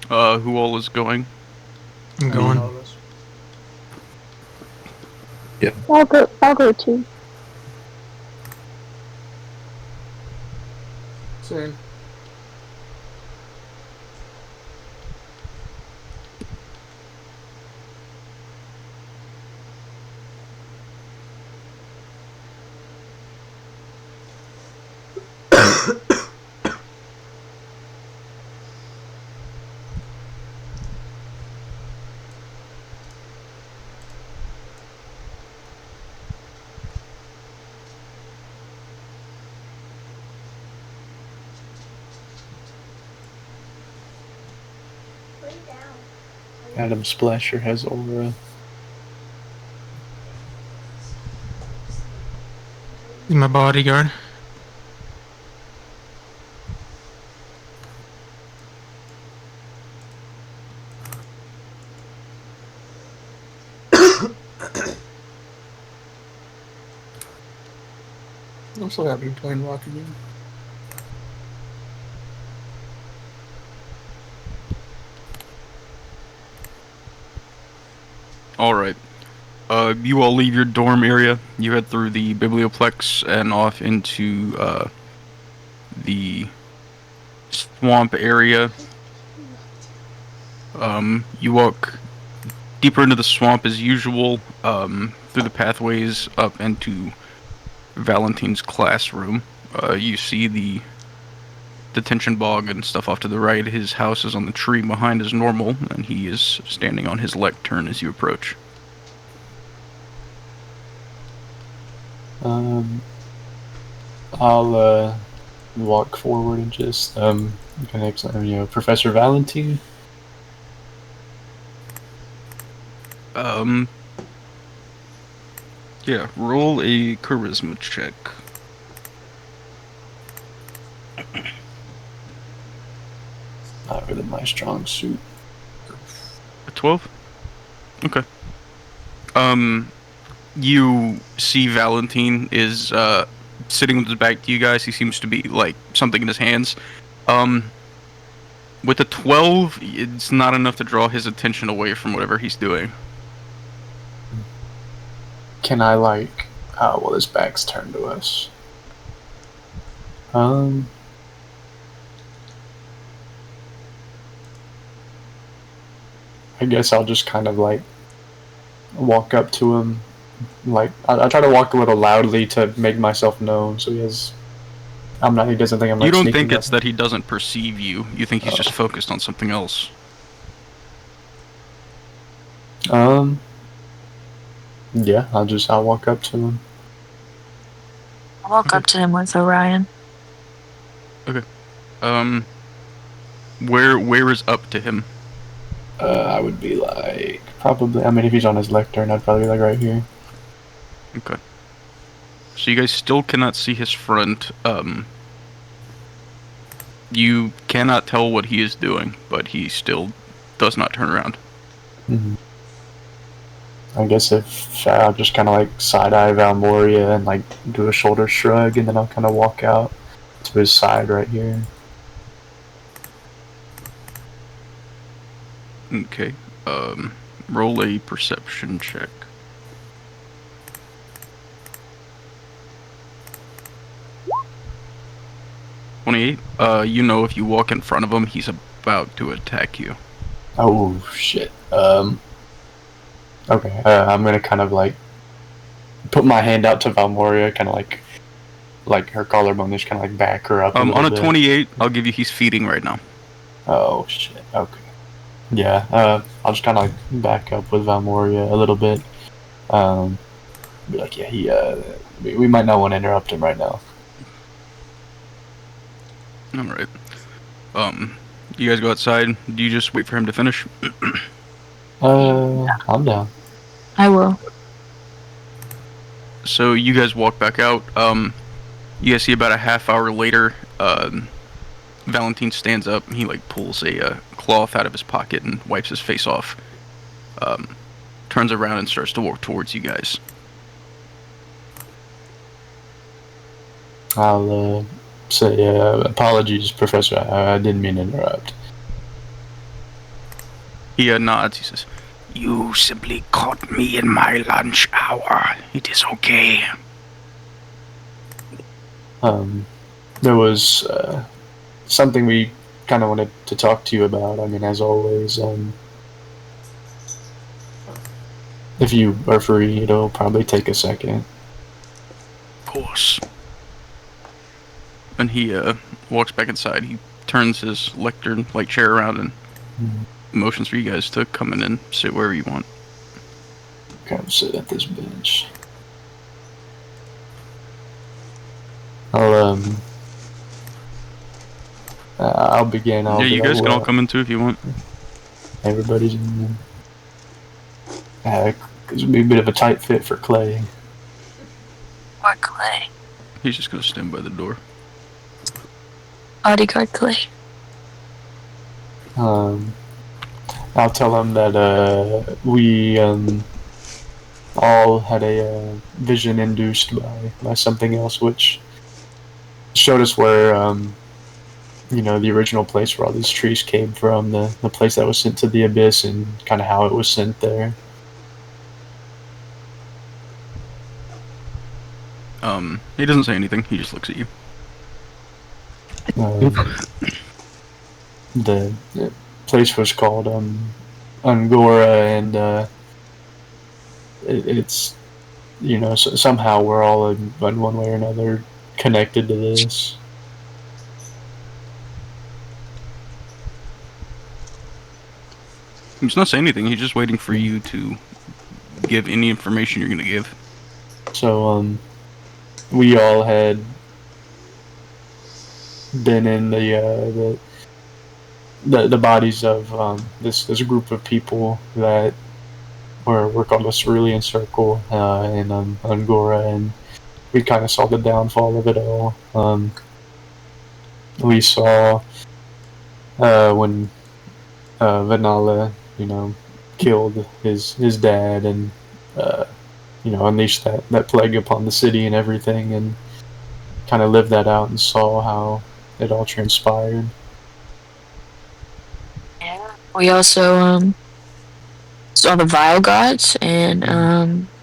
Who all is going? I'm I mean, going. all of us. I'll go too. Same. Adam Splasher has aura. He's my bodyguard. I'm so happy to play rock again. Alright. You all leave your dorm area. You head through the biblioplex and off into, the swamp area. You walk deeper into the swamp as usual, through the pathways up into Valentine's classroom. You see the detention bog and stuff off to the right. His house is on the tree behind as normal, and he is standing on his lectern as you approach. I'll walk forward and just connect, Professor Valentine. Yeah, roll a charisma check. Not really my strong suit. A 12? Okay. You see Valentine is, sitting with his back to you guys. He seems to be, like, something in his hands. With a 12, it's not enough to draw his attention away from whatever he's doing. Can I, well, his back's turned to us. I guess I'll just kind of, walk up to him. I try to walk a little loudly to make myself known, so he doesn't think I'm, You don't think sneaking it's that he doesn't perceive you. You think he's just focused on something else. Yeah, I'll walk up to him. I'll walk up to him with Orion. Okay. Where is up to him? I would be probably, if he's on his lectern, I'd probably be right here. Okay. So you guys still cannot see his front. You cannot tell what he is doing, but he still does not turn around. Mm-hmm. I guess if I'll just kind of side-eye Valmoria and do a shoulder shrug, and then I'll kind of walk out to his side right here. Okay. Roll a perception check. 28. You know if you walk in front of him, he's about to attack you. Oh, shit. Okay, I'm gonna kind of, put my hand out to Valmoria, kind of like her collarbone, just kind of, back her up a little on a bit. 28, I'll give you he's feeding right now. Oh, shit. Okay. Yeah, I'll just kind of, back up with Valmoria a little bit. Be like, yeah, we might not want to interrupt him right now. Alright. You guys go outside. Do you just wait for him to finish? I'm down. I will. So you guys walk back out. You guys see about a half hour later, Valentine stands up and he pulls a cloth out of his pocket and wipes his face off. Turns around and starts to walk towards you guys. I'll say apologies, Professor. I didn't mean to interrupt. He nods. He says, "You simply caught me in my lunch hour. It is okay." There was something we kind of wanted to talk to you about. I mean, as always, if you are free, it'll probably take a second. Of course. And he walks back inside. He turns his lectern like chair around and motions for you guys to come in and sit wherever you want. Come sit at this bench. I'll begin. Yeah, you guys can all come in too if you want. Everybody's in there. It's be a bit of a tight fit for Clay. Or Clay. He's just gonna stand by the door. Bodyguard Clay. I'll tell him that we all had a vision induced by something else, which showed us where the original place where all these trees came from, the place that was sent to the abyss, and kind of how it was sent there. He doesn't say anything. He just looks at you. The place was called Angora, and it's somehow we're all in one way or another connected to this. He's not saying anything. He's just waiting for you to give any information you're gonna give. So we all had been in the bodies of this group of people that were called the Cerulean Circle in Angora, and we kind of saw the downfall of it all. We saw when Vanala, killed his dad and unleashed that plague upon the city and everything, and kind of lived that out and saw how it all transpired. Yeah. We also saw the Vile Gods and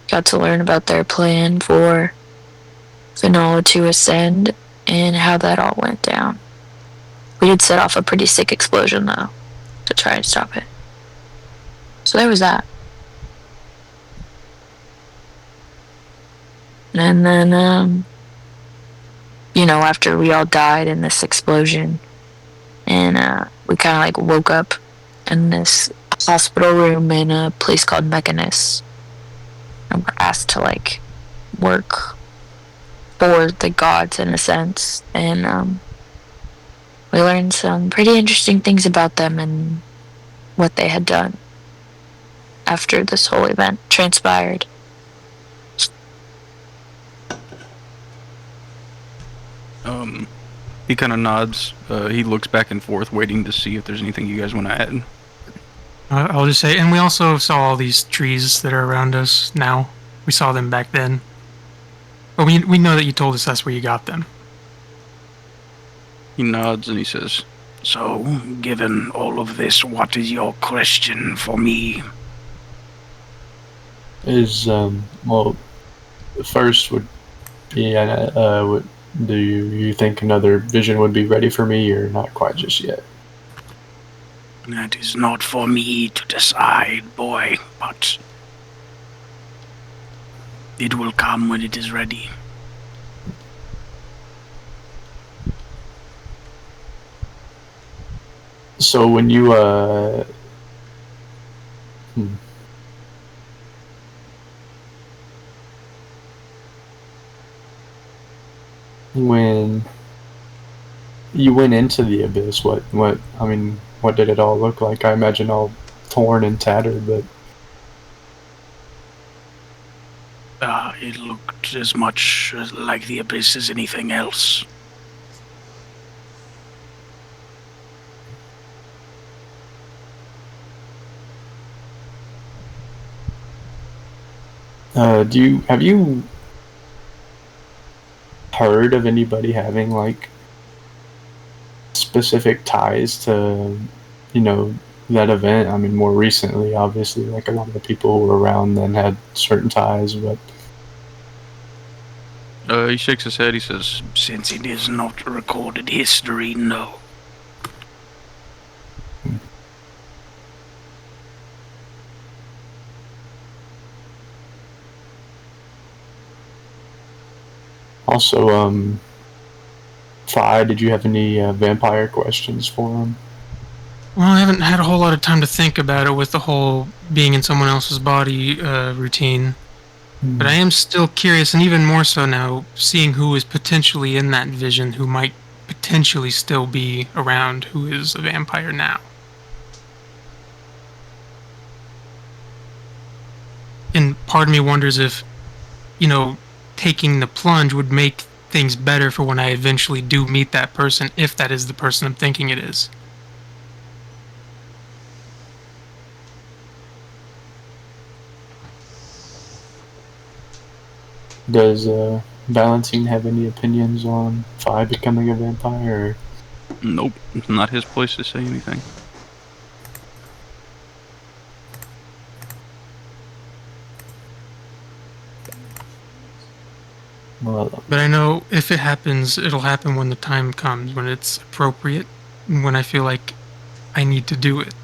got to learn about their plan for Vanilla to ascend and how that all went down. We did set off a pretty sick explosion though to try and stop it. So there was that. And then after we all died in this explosion, and we kind of like woke up in this hospital room in a place called Mechanus, and we're asked to like work for the gods in a sense, and we learned some pretty interesting things about them and what they had done after this whole event transpired. He kind of nods. He looks back and forth, waiting to see if there's anything you guys want to add. I'll just say, and we also saw all these trees that are around us now. We saw them back then. But we know that you told us that's where you got them. He nods and he says, "So, given all of this, what is your question for me?" Is well, the first would be do you think another vision would be ready for me, or not quite just yet? That is not for me to decide, boy, but it will come when it is ready. So when you when you went into the abyss, what did it all look like? I imagine all torn and tattered, but It looked as much like the abyss as anything else. have you heard of anybody having like specific ties to, that event. I mean, more recently, obviously, like a lot of the people who were around then had certain ties, but He shakes his head. He says, "Since it is not recorded history, no." also, Fi, did you have any vampire questions for him? Well, I haven't had a whole lot of time to think about it with the whole being in someone else's body routine. But I am still curious, and even more so now, seeing who is potentially in that vision, who might potentially still be around, who is a vampire now. And part of me wonders if, taking the plunge would make things better for when I eventually do meet that person, if that is the person I'm thinking it is. Does Valentine have any opinions on Fi becoming a vampire? Or? Nope, it's not his place to say anything. Well, But I know if it happens, it'll happen when the time comes, when it's appropriate, and when I feel like I need to do it.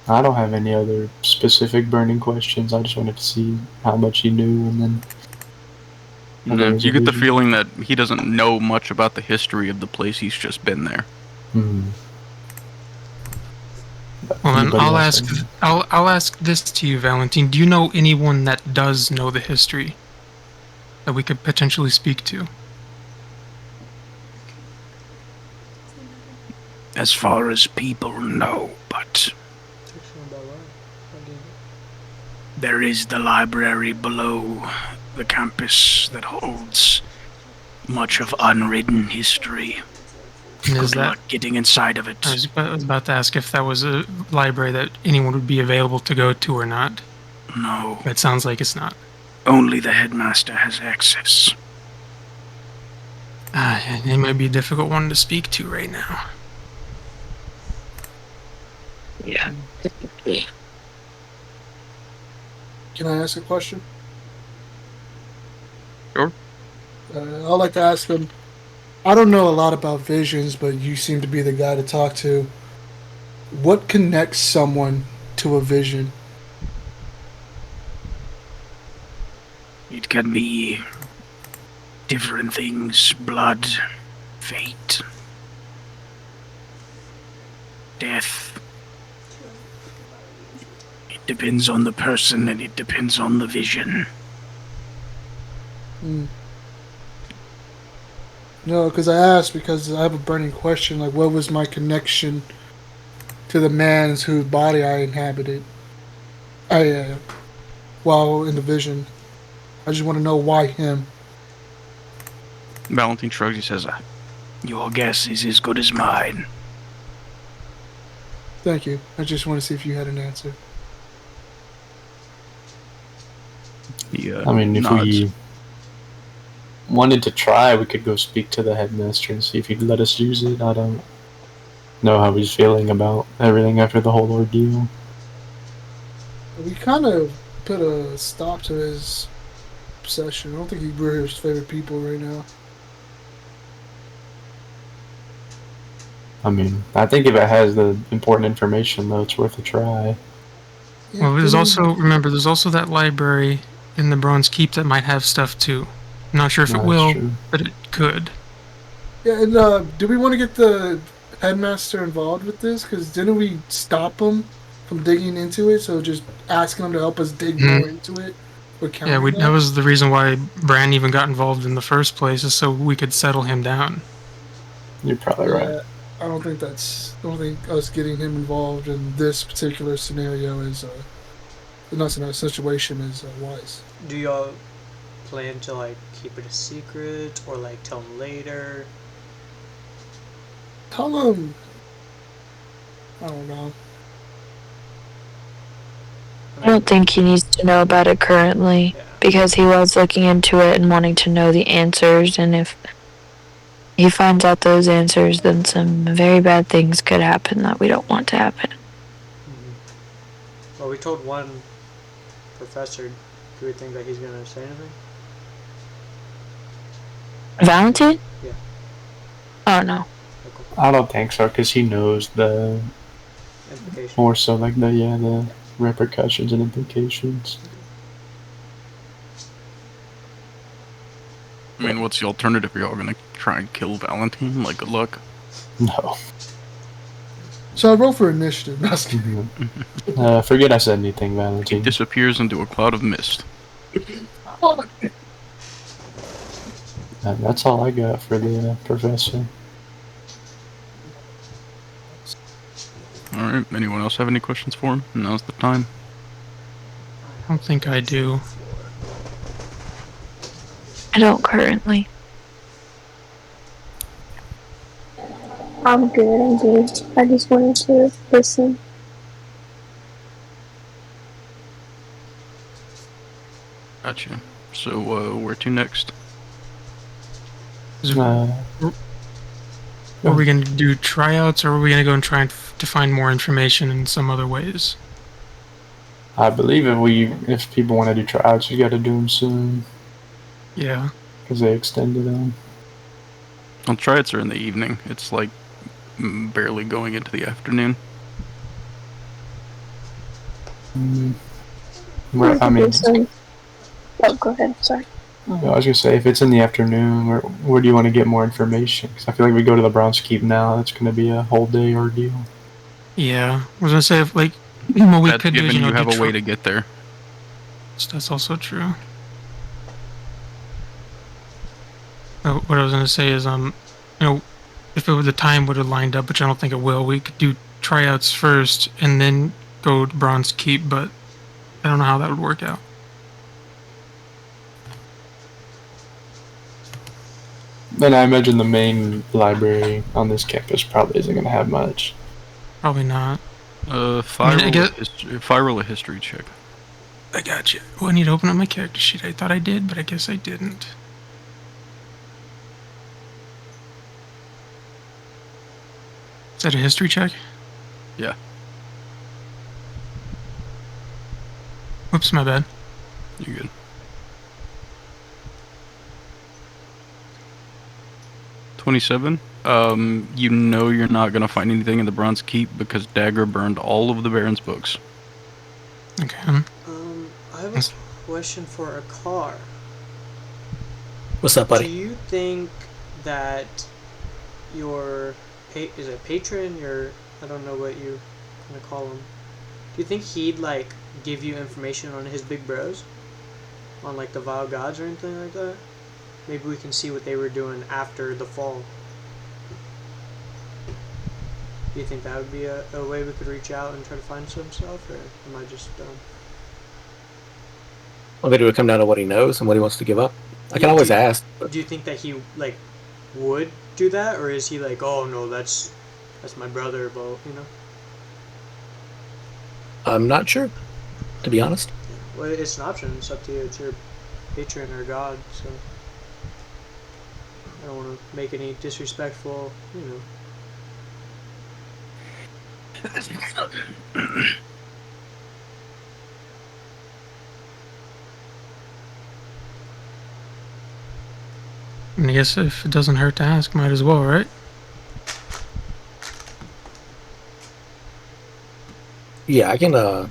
I don't have any other specific burning questions. I just wanted to see how much he knew, and then. You get the feeling that he doesn't know much about the history of the place. He's just been there. Well, then I'll ask this to you, Valentine. Do you know anyone that does know the history that we could potentially speak to? As far as people know, but there is the library below the campus that holds much of unwritten history. And is Good that, luck getting inside of it. I was about to ask if that was a library that anyone would be available to go to or not. No, It sounds like it's not. only the headmaster has access. It might be a difficult one to speak to right now. Yeah. Can I ask a question? Sure. I'd like to ask him. I don't know a lot about visions, but you seem to be the guy to talk to. What connects someone to a vision? It can be different things: blood, fate, death. It depends on the person and it depends on the vision. No, because I asked because I have a burning question. Like, what was my connection to the man whose body I inhabited? While in the vision, I just want to know why him. Valentine shrugs. He says, "Your guess is as good as mine." Thank you. I just want to see if you had an answer. I mean, if nods. we wanted to try, we could go speak to the headmaster and see if he'd let us use it. I don't know how he's feeling about everything after the whole ordeal. We kind of put a stop to his obsession. I don't think we're his favorite people right now. I mean, I think if it has the important information, though, it's worth a try. Well, there's also that library in the Bronze Keep that might have stuff too. I'm not sure if No, it that's will, true. but it could. Yeah, and do we want to get the headmaster involved with this? Because didn't we stop him from digging into it? So just asking him to help us dig more into it. Yeah, that was the reason why Bran even got involved in the first place, is so we could settle him down. You're probably right. I don't think us getting him involved in this particular scenario is situation is wise. Do y'all plan to like keep it a secret or like tell him later? Tell him. I don't know. I don't think he needs to know about it currently, Yeah. because he was looking into it and wanting to know the answers, and if he finds out those answers, then some very bad things could happen that we don't want to happen. Well, we told one professor. Do we think that he's gonna say anything? Valentine? Yeah. Oh no. Okay. I don't think so, because he knows the Implication. more so like the repercussions and implications. I mean, what's the alternative? Are y'all gonna try and kill Valentine? Like, good luck. No. So I roll for initiative. That's Forget I said anything, He Valentine. disappears into a cloud of mist. That's all I got for the professor. Alright, anyone else have any questions for him? Now's the time. I don't think I do. I don't currently. I'm good. I just wanted to listen. Gotcha. So, where to next? Are we going to do tryouts, or are we going to go and try and to find more information in some other ways? I believe if people want to do tryouts, you got to do them soon, Yeah. because they extended them. Well, tryouts are in the evening. It's like barely going into the afternoon. Well, I mean, Oh, go ahead. Sorry. I was gonna say if it's in the afternoon, where do you want to get more information? Because I feel like we go to the Bronze Keep now. It's gonna be a whole day ordeal. Yeah. I was going to say, if, like, what we That's could do given is, you have do a way to get there. That's also true. What I was going to say is, if the time would have lined up, which I don't think it will, we could do tryouts first and then go to Bronze Keep, but I don't know how that would work out. Then I imagine the main library on this campus probably isn't gonna have much. Probably not. If I mean, I roll a history check. I got you. Oh, I need to open up my character sheet. I thought I did, but I guess I didn't. Is that a history check? Yeah. Whoops, my bad. You're good. $27. You know you're not gonna find anything in the Bronze Keep because Dagger burned all of the Baron's books. Okay. I have a question for a car. What's up, Do buddy? you think that your is it patron? I don't know what you gonna call him. Do you think he'd like give you information on his big bros, on like the Vile Gods or anything like that? Maybe we can see what they were doing after the fall. Do you think that would be a way we could reach out and try to find some stuff, or am I just dumb? Well, maybe it would come down to what he knows and what he wants to give up. I can always ask. But Do you think that he like would do that, or is he like, oh no, that's my brother, but you know? I'm not sure, to be honest. Well, it's an option. It's up to you. It's your patron or god, so I don't want to make any disrespectful, you know. I mean, I guess if it doesn't hurt to ask, might as well, right? Yeah, I can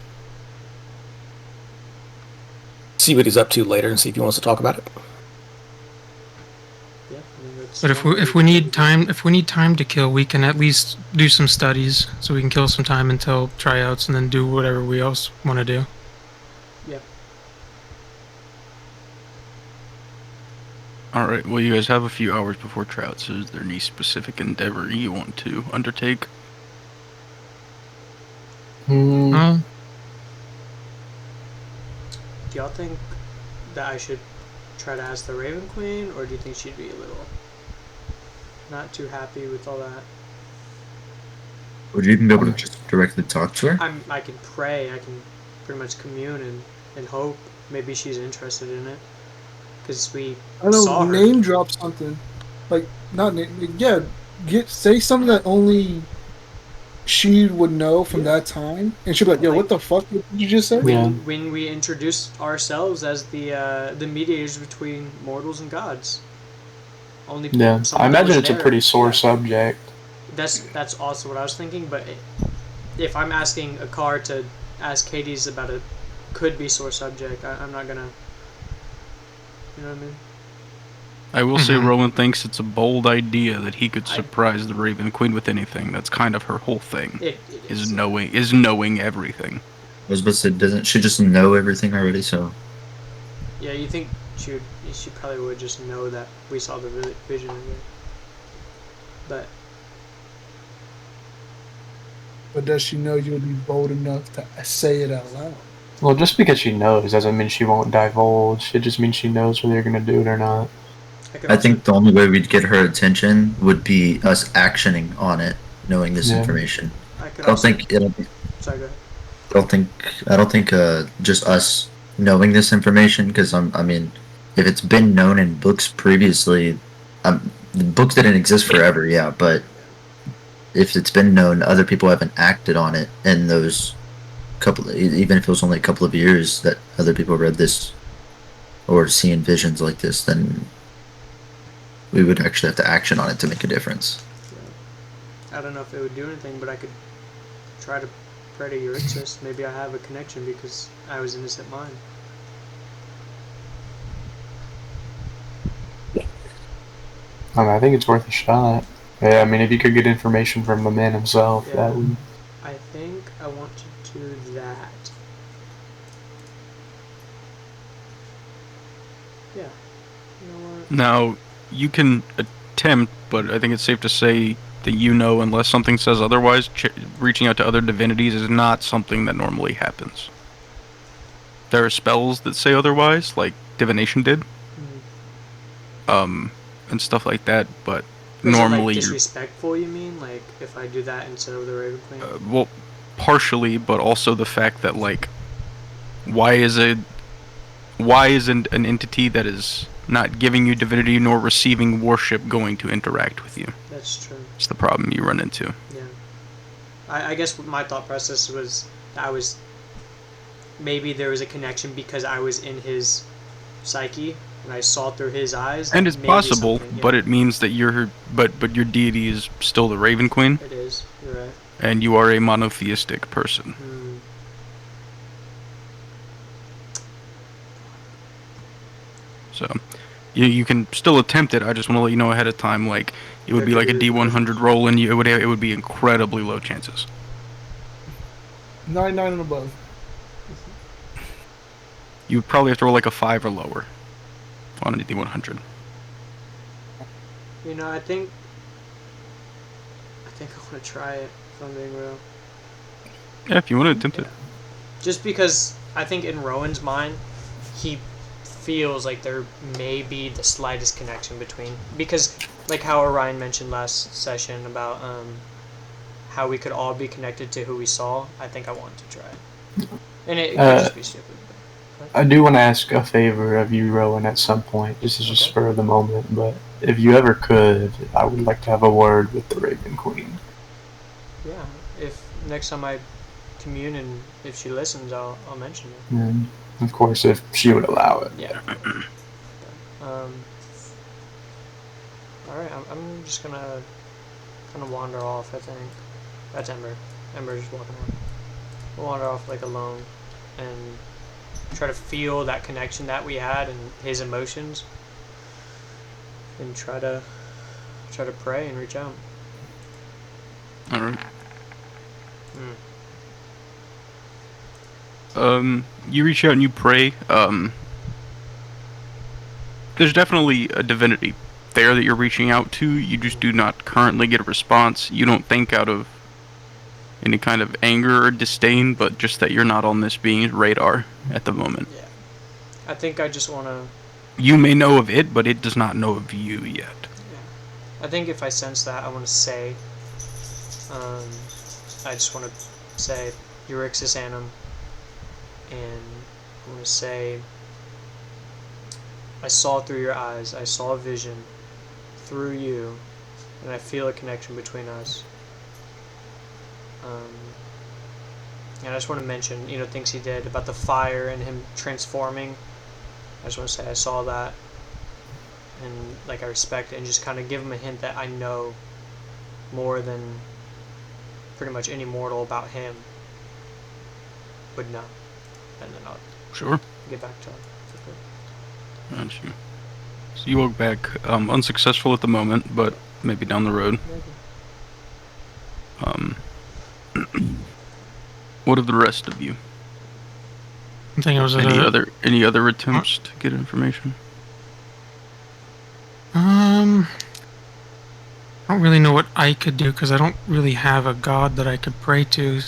see what he's up to later and see if he wants to talk about it. Yeah, I mean, that's But if we need time to kill, we can at least do some studies, so we can kill some time until tryouts, and then do whatever we else want to do. Yeah. Alright, well, you guys have a few hours before tryouts. Is there any specific endeavor you want to undertake? Well, Do y'all think that I should try to ask the Raven Queen, or do you think she'd be a little not too happy with all that? Would you even be able to just directly talk to her? I can pray. I can pretty much commune and hope maybe she's interested in it, because we I don't saw know, her. name drop something. like not yeah, say something that only she would know from that time, and she'd be like, "Yo, what the fuck did you just say?" Yeah. When we introduced ourselves as the mediators between mortals and gods. Only Yeah. I someone that imagine was it's a there. pretty sore Yeah. subject. That's also what I was thinking. But if I'm asking a car to ask Hades about a could be sore subject, I'm not gonna. You know what I mean? I will say Mhm. Rowan thinks it's a bold idea that he could I- surprise the Raven Queen with anything. That's kind of her whole thing. It Is is. knowing everything. I was about to say, doesn't she just know everything already? So Yeah, you think she probably would just know that we saw the vision of it. But But does she know you would be bold enough to say it out loud? Well, just because she knows doesn't mean she won't divulge. It just means she knows whether you're going to do it or not. could I also think the only way we'd get her attention would be us actioning on it, knowing this Yeah. information. I could I don't also. think it'll be. Sorry, go ahead. I don't think just us knowing this information, because I mean, if it's been known in books previously, the books didn't exist forever, yeah, but if it's been known, other people haven't acted on it in those even if it was only a couple of years that other people read this or seeing visions like this, then we would actually have to action on it to make a difference. I don't know if it would do anything, but I could try to pray to Euryxis. Maybe I have a connection because I was innocent mind. I think it's worth a shot. Yeah, I mean, if you could get information from the man himself, Yeah. that would. I think I want to do that. Yeah. You know what? Now, you can attempt, but I think it's safe to say that unless something says otherwise, reaching out to other divinities is not something that normally happens. There are spells that say otherwise, like divination did, and stuff like that, but Is normally it like you're disrespectful, you mean? Like if I do that instead of the Raven Queen? well, partially, but also the fact that like, why is an entity that is not giving you divinity nor receiving worship going to interact with you? That's true. It's the problem you run into. Yeah. I guess my thought process was that maybe there was a connection because I was in his psyche and I saw through his eyes. And it's maybe possible, something, yeah. but it means that your deity is still the Raven Queen, It is. You're right. and you are a monotheistic person. So, you can still attempt it. I just want to let you know ahead of time. Like, it would be like a D100 roll, and it would be incredibly low chances. 99 and above. You would probably have to roll like a 5 or lower on a D100. You know, I think I want to try it, if I'm being real. Yeah, if you want to attempt it. Just because I think in Rowan's mind, he feels like there may be the slightest connection between, because like how Orion mentioned last session about how we could all be connected to who we saw. I think I want to try it, and it could just be stupid. I do want to ask a favor of you, Rowan, at some point. This is just Okay. spur of the moment, but if you ever could, I would like to have a word with the Raven Queen. Yeah, if next time I commune and if she listens, I'll mention it. And of course, if she would allow it. Yeah. All right, I'm just gonna kind of wander off. I think that's Ember. Ember's just walking on. We'll wander off like alone and try to feel that connection that we had and his emotions, and try to pray and reach out. All right. You reach out and you pray. There's definitely a divinity there that you're reaching out to. You just do not currently get a response. You don't think out of any kind of anger or disdain, but just that you're not on this being's radar at the moment. Yeah. I think I just want to. You may know of it, but it does not know of you yet. Yeah. I think if I sense that, I want to say. I just want to say Euryxis Annam, and I want to say. I saw through your eyes. I saw a vision through you, and I feel a connection between us. And I just want to mention, things he did about the fire and him transforming. I just want to say I saw that, and I respect it, and just kind of give him a hint that I know more than pretty much any mortal about him would know, and then I'll Sure. get back to him. Got you. So you walk back, unsuccessful at the moment, but maybe down the road. What of the rest of you? I think it was Any other attempts to get information? I don't really know what I could do because I don't really have a god that I could pray to.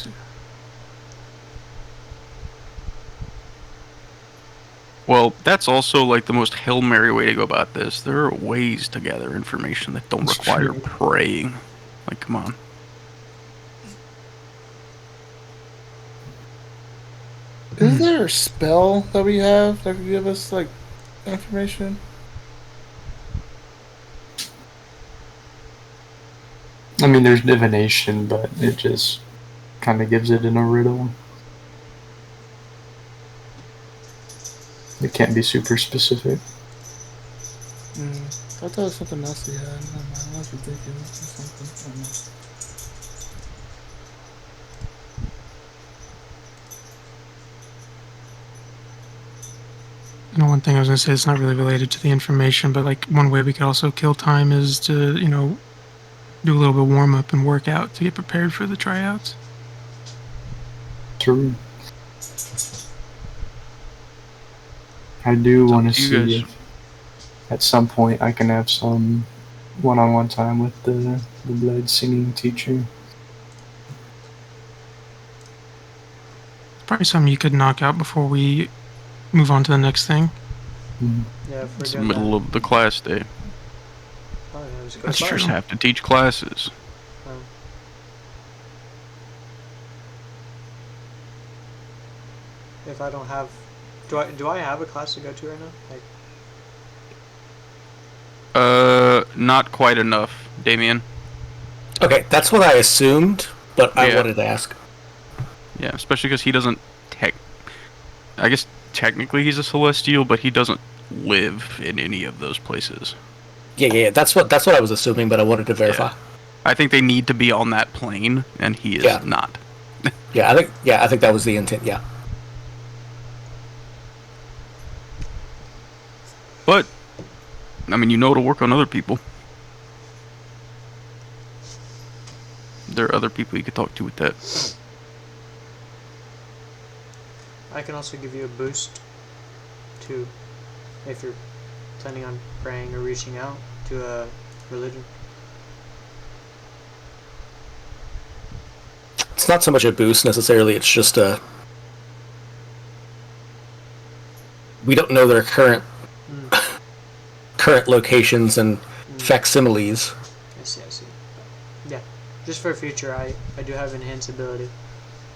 Well, that's also the most Hail Mary way to go about this. There are ways to gather information that don't require praying. Come on. Is there a spell that we have that could give us information? I mean, there's divination, but it just kind of gives it in a riddle. It can't be super specific. I thought it was something else we had. Never mind. I was ridiculous or something. I don't know. One thing I was going to say, it's not really related to the information, but one way we could also kill time is to, do a little bit of warm up and work out to get prepared for the tryouts. True. I do want to see if at some point I can have some one-on-one time with the blade singing teacher. Probably something you could knock out before we move on to the next thing. Yeah, if we're It's the doing middle of the class day. Oh, yeah, just go That's fire. true. Just have to teach classes. If I don't have, do I have a class to go to right now? Not quite enough, Damien. Okay, that's what I assumed, but I Yeah. wanted to ask. Yeah, especially because he doesn't I guess technically he's a celestial, but he doesn't live in any of those places. Yeah, that's what I was assuming, but I wanted to verify. Yeah. I think they need to be on that plane, and he is not. I think that was the intent. Yeah. But I mean, it'll work on other people. There are other people you could talk to with that. I can also give you a boost to, if you're planning on praying or reaching out to a religion. It's not so much a boost necessarily. It's just we don't know their current locations and facsimiles. I see. Yeah, just for future, I do have enhanced ability,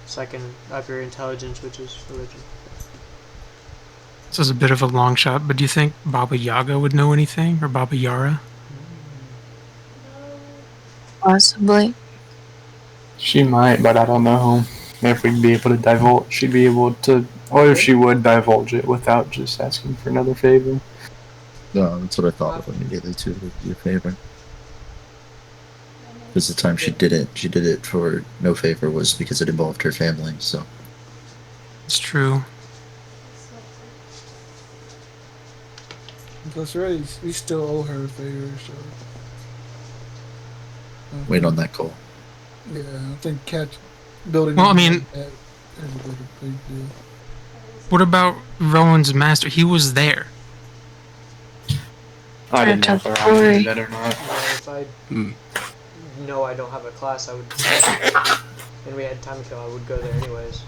so I can up your intelligence, which is religion. This is a bit of a long shot, but do you think Baba Yaga would know anything, or Baba Yara? Possibly. She might, but I don't know if we'd be able to divulge. She'd be able to, or if she would divulge it without just asking for another favor. No, that's what I thought of immediately too. Would be a favor. Because the time she did it for no favor was because it involved her family. So It's true. That's right. We still owe her a favor, so. wait on that call. Yeah, I think building. Well, I mean- that is a big deal. What about Rowan's master? He was there. I didn't know if Tell I Qory. did that or not. If I know I don't have a class, I would, and we had time to kill, I would go there anyways.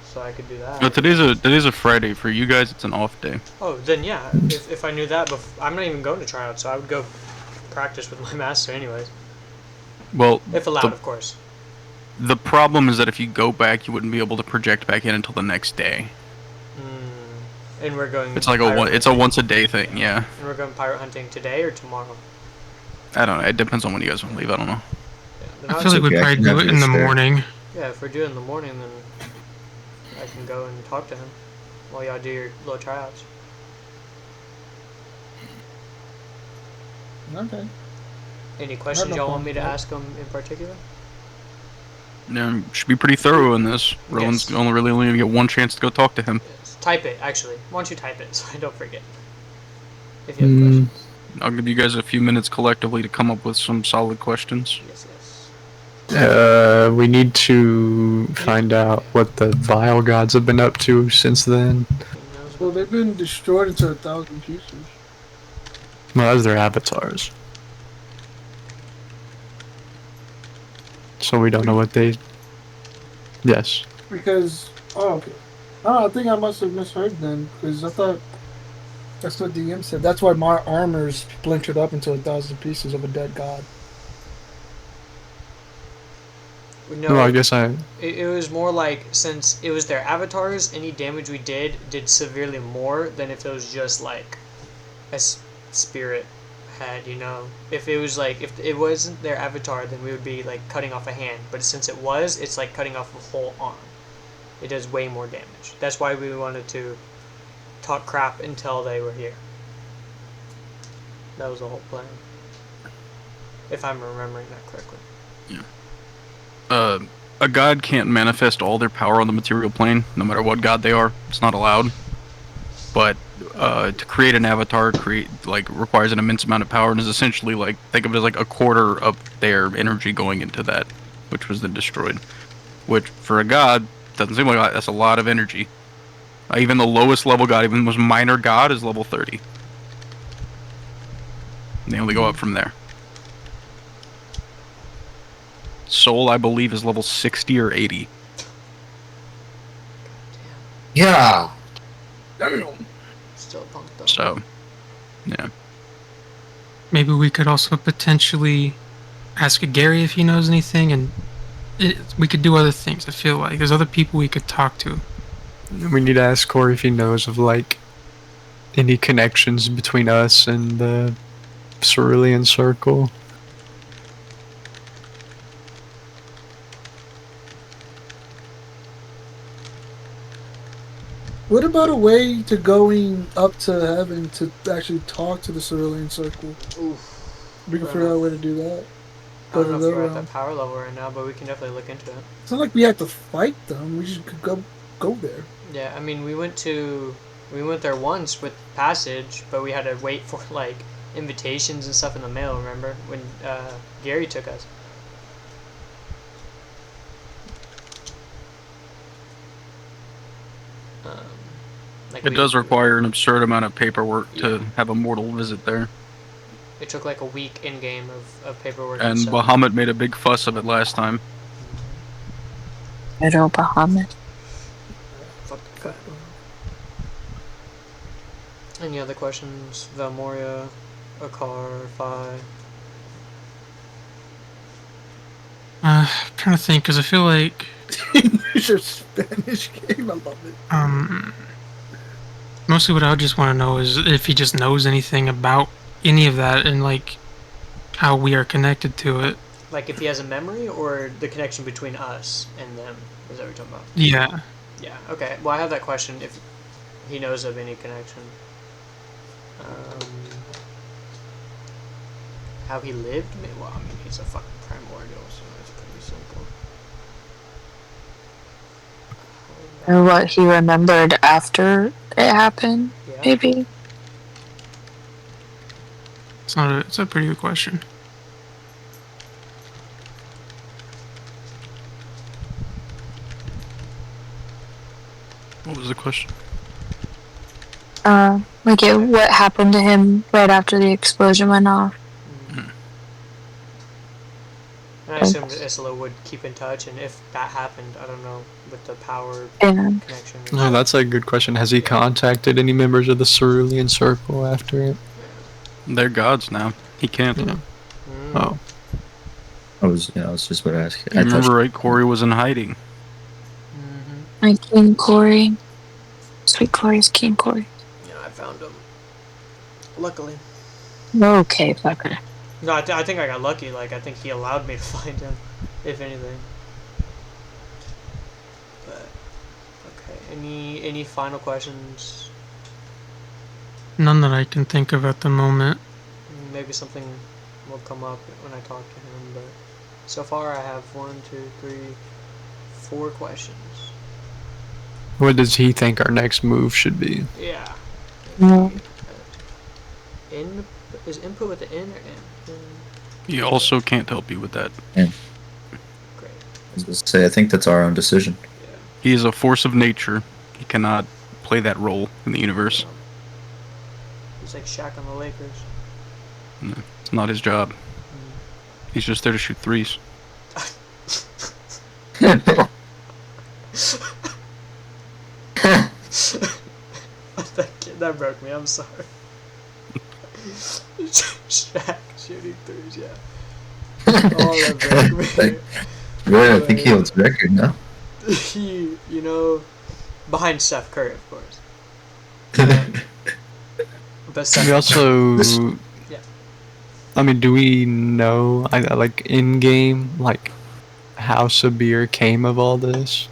So I could do that. But today's a Friday for you guys. It's an off day. Oh, then yeah. If I knew that, I'm not even going to try out, so I would go practice with my master anyways. Well, If allowed, of course. the problem is that if you go back, you wouldn't be able to project back in until the next day. And we're going. It's like it's a once a day thing, yeah. And we're going pirate hunting today or tomorrow. I don't know. It depends on when you guys want to leave. I don't know. Yeah, I feel like we'd okay, I probably can do have it in the this there. morning. Yeah, if we're doing it in the morning, then I can go and talk to him while y'all do your little tryouts. Okay. Any questions no y'all want problem me with to that. ask him in particular? Yeah, should be pretty thorough in this. Rowan's Yes. only gonna get one chance to go talk to him. Yes. Type it, actually. Why don't you type it so I don't forget? If you have questions. I'll give you guys a few minutes collectively to come up with some solid questions. Yes, yes. We need to find out what the vile gods have been up to since then. He knows Well, what- they've been destroyed into 1,000 pieces. Well, as their avatars. So we don't know what they. Yes. Because, oh, okay. Oh, I think I must have misheard then, because I thought that's what DM said. That's why my armor's splintered up into 1,000 pieces of a dead god. No, Well, I guess it was more like, since it was their avatars, any damage we did severely more than if it was just like a spirit had, you know. If it was like, if it wasn't their avatar, then we would be like cutting off a hand. But since it was, it's like cutting off a whole arm. It does way more damage. That's why we wanted to talk crap until they were here. That was the whole plan. If I'm remembering that correctly. A god can't manifest all their power on the material plane, no matter what god they are. It's not allowed. But to create an avatar requires an immense amount of power, and is essentially like, think of it as like a quarter of their energy going into that, which was then destroyed. Which for a god doesn't seem like that's a lot of energy. Even the lowest level god, even the most minor god, is level 30. And they only go up from there. Soul, I believe, is level 60 or 80. Yeah. Still punked though. So, yeah. Maybe we could also potentially ask Gary if he knows anything, and we could do other things. I feel like there's other people we could talk to. we need to ask Qory if he knows of like any connections between us and the Cerulean Circle. What about a way to going up to heaven to actually talk to the Cerulean Circle? Oof. We can figure out a way to do that. I don't know to if their we're at realm. that power level right now, but we can definitely look into it. It's not like we have to fight them. We just could go there. Yeah, I mean, we went there once with passage, but we had to wait for like invitations and stuff in the mail. Remember when Gary took us? Like It does require an absurd amount of paperwork to have a mortal visit there. It took like a week in game of paperwork. And stuff. Bahamut made a big fuss of it last time. Little Bahamut. Fuck the guy. Any other questions? Valmoria, Akar, Phi. I'm trying to think, because I feel like English or Spanish game. I love it. mostly what I just want to know is if he just knows anything about any of that and like how we are connected to it. Like if he has a memory or the connection between us and them. Is that what you're talking about? Yeah. Yeah, okay. Well, I have that question if he knows of any connection. How he lived? Well, I mean, he's a fucking primordial, so that's pretty simple. Or what he remembered after it happened, Yeah. maybe? It's a pretty good question. What was the question? What happened to him right after the explosion went off. And I assume Isla would keep in touch, and if that happened, I don't know, with the power Yeah. connection. No, that's a good question. Has he contacted any members of the Cerulean Circle after it? They're gods now. He can't. Yeah. Mm. Oh. I was just about to ask. You remember, right? Qory was in hiding. Mm-hmm. My King Qory. Sweet glorious King Qory. Yeah, I found him. Luckily. Okay, fucker. No, I think I got lucky. Like, I think he allowed me to find him, if anything. But okay, any final questions? None that I can think of at the moment. Maybe something will come up when I talk to him. But so far, I have 4 questions. What does he think our next move should be? Yeah. Mm. Is input with the N or N? He also can't help you with that. Great. I was gonna say, I think that's our own decision. Yeah. He is a force of nature. He cannot play that role in the universe. He's like Shaq on the Lakers. No, it's not his job. He's just there to shoot threes. That broke me. I'm sorry. Shaq shooting threes, yeah. Oh, that broke me. Really, I think he holds the record, no? You know, behind Steph Curry, of course. But Steph We also, Yeah. I mean, do we know, like in game, like how Sabir came of all this?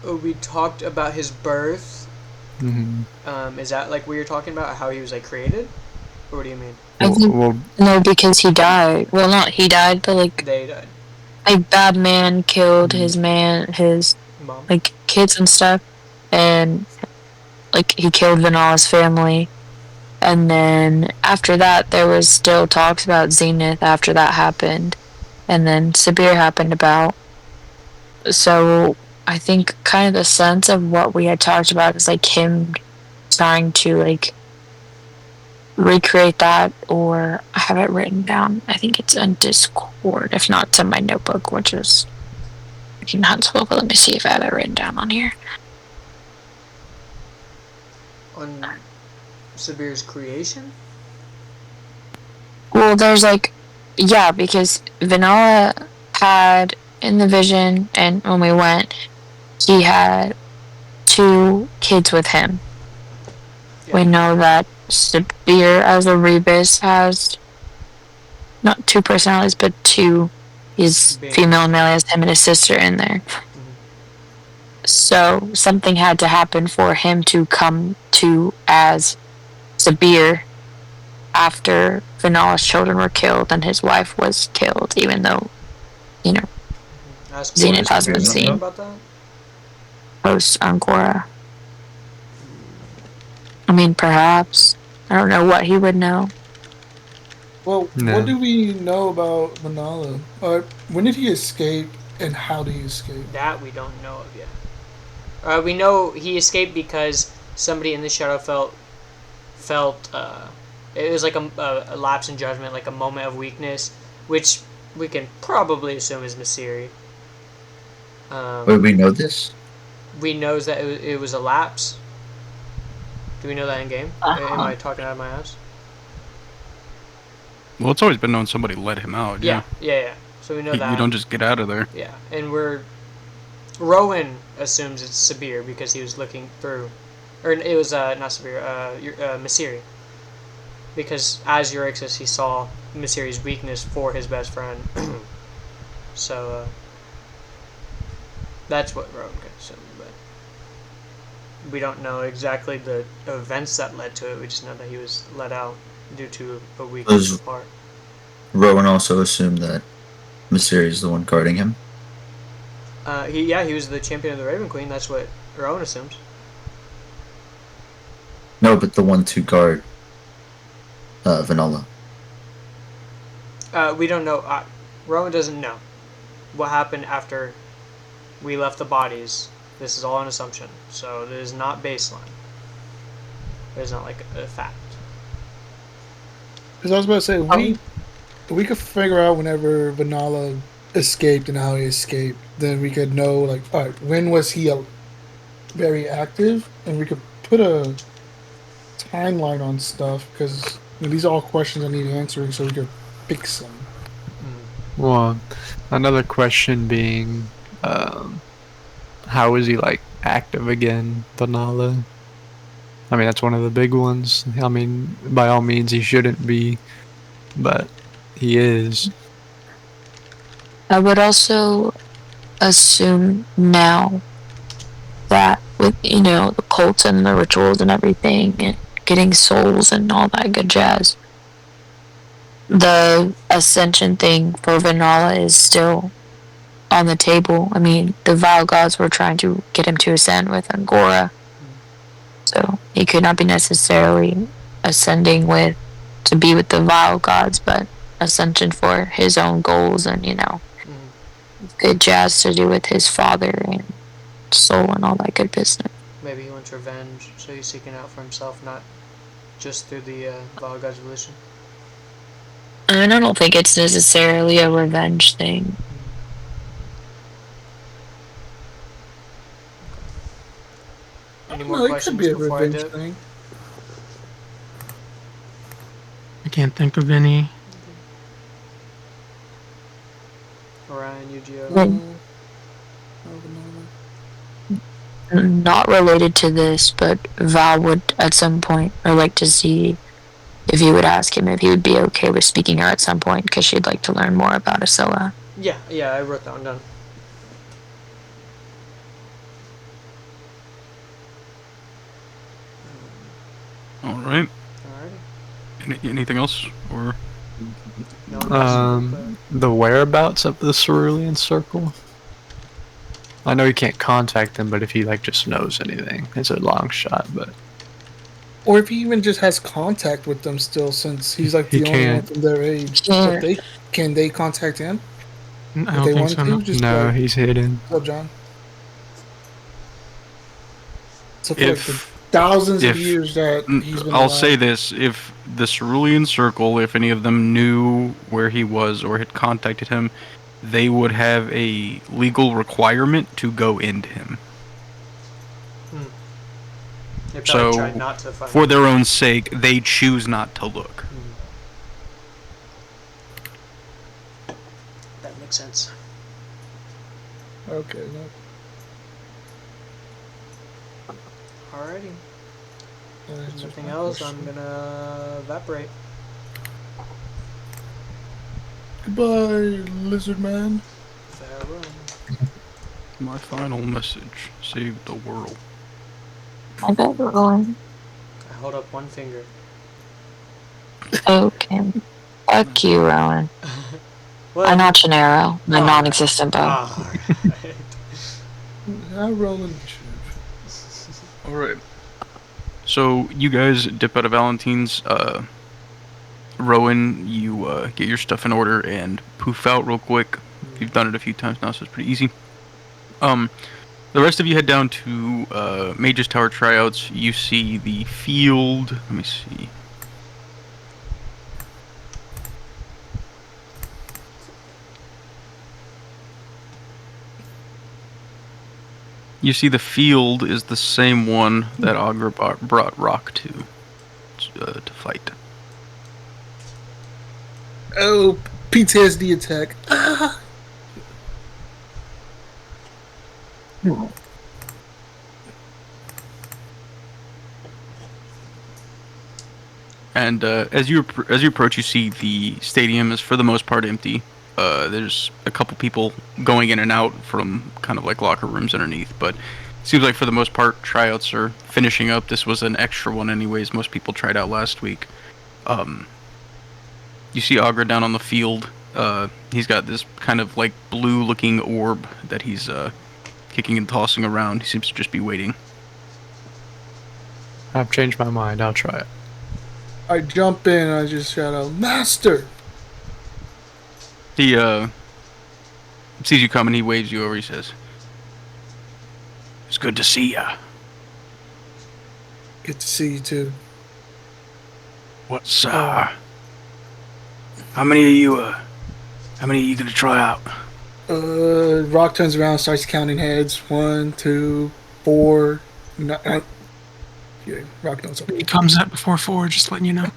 We talked about his birth. Mm-hmm. Is that like what you're talking about? How he was like created? Or what do you mean? I think Well, no, because he died. Well, not he died, but like They died. a bad man killed his Mom. like kids and stuff, and like he killed Vanala's family. And then after that, there was still talks about Zenith after that happened, and then Sabir happened about. So I think kind of the sense of what we had talked about is like him trying to like recreate that, or I have it written down. I think it's on Discord, if not to my notebook, which is not so. But let me see if I have it written down on here. On Sabir's creation? Well, there's like, yeah, because Vanilla had in the vision, and when we went, he had 2 kids with him. Yeah. We know that Sabir as a Rebus has not 2 personalities, but 2. He's female and male. He has him and his sister in there. So something had to happen for him to come to as Sabir after Vanala's children were killed and his wife was killed, even though, you know, Zenith hasn't been seen About that? post Angora. I mean, perhaps. I don't know what he would know. Well, No. what do we know about Manala? When did he escape, and how did he escape? That we don't know of yet. We know he escaped because somebody in the shadow felt it was like a lapse in judgment, like a moment of weakness, which we can probably assume is Masiri. Wait, we know this? We know that it was a lapse. Do we know that in game? Am I talking out of my ass? Well, it's always been known somebody let him out. Yeah. So we know that. You don't just get out of there. Yeah, and Rowan assumes it's Sabir because he was looking through, or it was not Sabir, Masiri. Because as Eurixis, he saw Masiri's weakness for his best friend. So that's what Rowan could assume, but we don't know exactly the events that led to it. We just know that he was let out due to a weakness of heart. Rowan also assumed that Masiri is the one guarding him. He was the champion of the Raven Queen. That's what Rowan assumes. No, but the one to guard Vanilla. We don't know. Rowan doesn't know what happened after we left the bodies. This is all an assumption, so it is not baseline. It is not like a fact. Because I was about to say, we could figure out whenever Vanilla escaped and how he escaped, then we could know, like, all right, when was he very active, and we could put a timeline on stuff, because these are all questions I need answering, so we could pick some. well, another question being, how is he like active again, Vanala. I mean, that's one of the big ones. I mean, by all means, he shouldn't be, but he is. I would also assume now that with, the cults and the rituals and everything, and getting souls and all that good jazz, the ascension thing for Vanilla is still on the table. I mean, the vile gods were trying to get him to ascend with Angora, so he could not be necessarily ascending to be with the vile gods, but ascension for his own goals and good jazz to do with his father and soul and all that good business. Maybe he wants revenge, so he's seeking out for himself, not just through the Vile God's volition. And I don't think it's necessarily a revenge thing. Any more No, it questions could be a before I do revenge it? thing. I can't think of any. Orion, Yu-Gi-Oh. Like, not related to this, but Val would at some point, or like to see if you would ask him if he would be okay with speaking her at some point, because she'd like to learn more about Asilla. Yeah, I wrote that one down. Alright. Alrighty. Anything else? Or No one else, The whereabouts of the Cerulean Circle? I know you can't contact him, but if he just knows anything, it's a long shot. But Or if he even just has contact with them still, since he's like the He only one can't. from their age. Yeah. But can they contact him? I If don't they think wanted so. to, No. just no, like, he's hidden. what's up, John? So for If- like the thousands of if- years that he's been I'll alive, say this: if the Cerulean Circle, if any of them knew where he was or had contacted him, they would have a legal requirement to go into him. they probably So, tried not to find For him. their own sake, they choose not to look. That makes sense. Okay, no. Alrighty. That If answers nothing my else, question. I'm gonna evaporate. Goodbye, lizard man. Farewell. My final message: save the world. I bet we're going. I hold up one finger. Okay. Fuck you, Rowan. Well, I'm not Gennaro. My Alright. non-existent bow. Alright. I roll in the ship. Alright. So, you guys dip out of Valentine's. Rowan, you get your stuff in order and poof out real quick. You've done it a few times now, so it's pretty easy. The rest of you head down to Mage's Tower tryouts. You see the field. Let me see. You see the field is the same one that Augur brought Rock to fight. Oh, PTSD attack. Ah! And as you approach, you see the stadium is for the most part empty. There's a couple people going in and out from kind of like locker rooms underneath, but it seems like for the most part tryouts are finishing up. This was an extra one anyways. Most people tried out last week. You see Augur down on the field. He's got this kind of like blue-looking orb that he's kicking and tossing around. He seems to just be waiting. I've changed my mind. I'll try it. I jump in and I just shout out, Master! He sees you coming. He waves you over. He says, "It's good to see ya. Good to see you too. What's how many of you gonna try out?" Rock turns around, starts counting heads. 1, 2, 4. Yeah, Rock knows. He comes up before 4, just letting you know.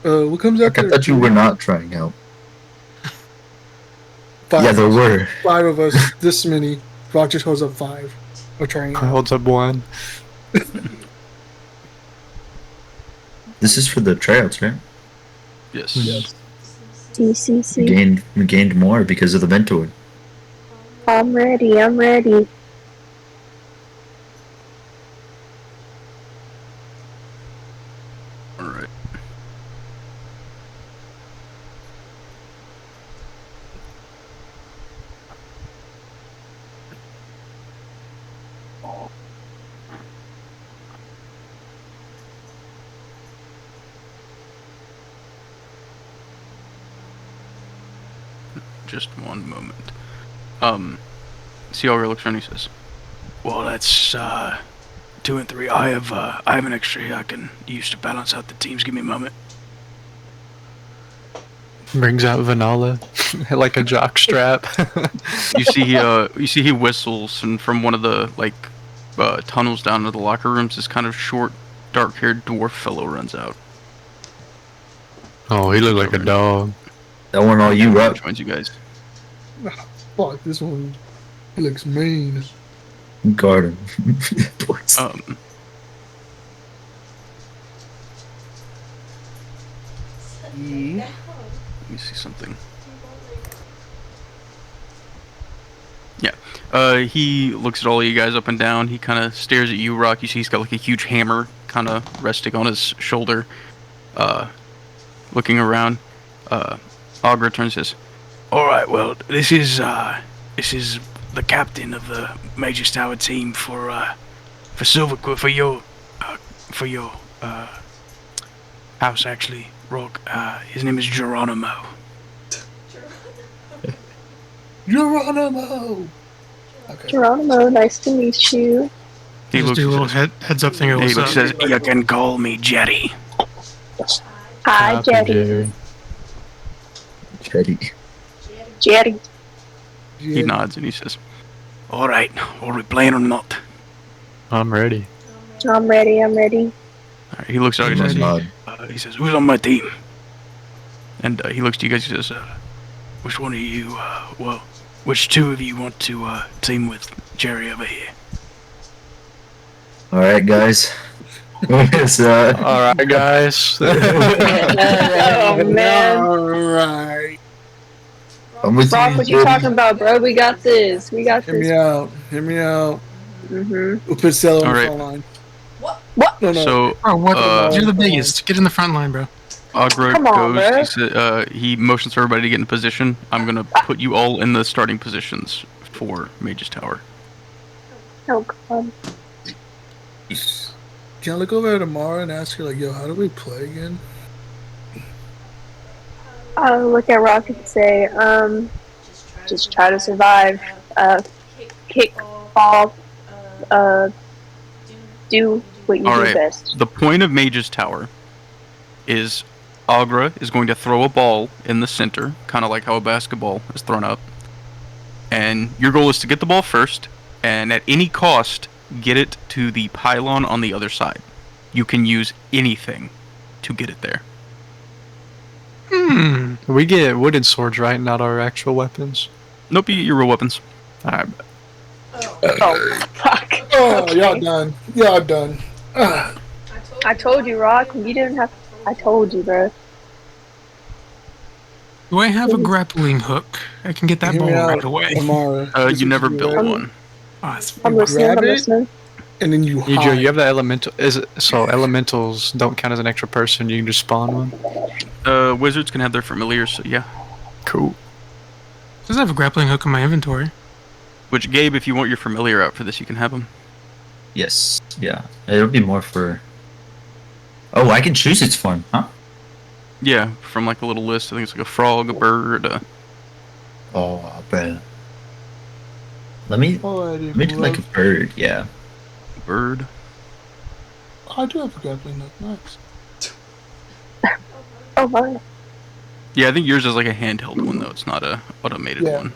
What comes I after? thought you were not trying out. 5. Yeah, there were. 5 of us. This many. Rock just holds up 5. Or trying Holds up one. This is for the tryouts, right? Yes. Yes. TCC. We gained more because of the mentor. I'm ready. I'm ready. All right. Just one moment. Seager looks around and he says, "Well, that's 2 and 3. I have an extra here I can use to balance out the teams. Give me a moment." Brings out Vanilla like a jock strap. You see he whistles, and from one of the tunnels down to the locker rooms, this kind of short, dark-haired dwarf fellow runs out. Oh, he looked like a dog. That one all you up. Joins you guys. Fuck, this one. He looks mean. Guard him. Let me see something. Yeah. He looks at all of you guys up and down. He kind of stares at you, Rock. You see he's got like a huge hammer kind of resting on his shoulder. Looking around. Augur turns and says, "All right, well, this is the captain of the Mage's Tower team for Silverquill, for your house, actually, Rock. His name is Geronimo." Geronimo! Okay. Geronimo, nice to meet you. He Just looks do a little at heads up thing. he What's up? says, "You can call me Jetty." Hi, Copy, Jetty. Jerry. Jetty. Jetty. He nods and he says, "All right, are we playing or not?" I'm ready. I'm ready. I'm ready. All right, he looks at you and Nod. says, "Who's on my team?" And he looks to you guys and says, "Which one of you, which two of you want to team with Jerry over here?" All right, guys. It's, All right, guys. Oh man, Alright. I'm with Brock, what you Jordan. talking about, bro? We got this. We got Hear me this. out. Hear me out. Mhm. We'll put Stella on All the right. front line. What? No. So Oh, what? Uh, You're the biggest. Get in the front line, bro. Agra Come on, bro. goes. He motions for everybody to get in position. I'm gonna put you all in the starting positions for Mage's Tower. Oh god. Can I look over at Amara and ask her, like, yo, how do we play again? I'll look at Rock and say, just try to survive. Kick, fall, do what you All do right. best. The point of Mage's Tower is Agra is going to throw a ball in the center, kind of like how a basketball is thrown up. And your goal is to get the ball first, and at any cost, get it to the pylon on the other side. You can use anything to get it there. We get wooden swords, right? Not our actual weapons. Nope, you get your real weapons. All right. Oh, fuck. Oh, Okay. y'all done. Y'all done. I told you, Rock. You didn't have. I told you, bro. Do I have a grappling hook? I can get that Hear ball me out, right away. Amara. This is You never what built do, right? one. Oh, that's I'm listening. grab I'm it? listening. And then you You, hide. Joe, you have the elemental. So elementals don't count as an extra person. You can just spawn one. Wizards can have their familiars, so yeah. Cool. Does have a grappling hook in my inventory? Which, Gabe, if you want your familiar out for this, you can have them. Yes. Yeah. It'll be more for. Oh, I can choose its form, huh? Yeah, from like a little list. I think it's like a frog, a bird, Oh, bro. Let me do like a bird. Yeah. bird. I do have a grappling hook. Nice. Oh my. Yeah, I think yours is like a handheld one, though. It's not a automated Yeah. one.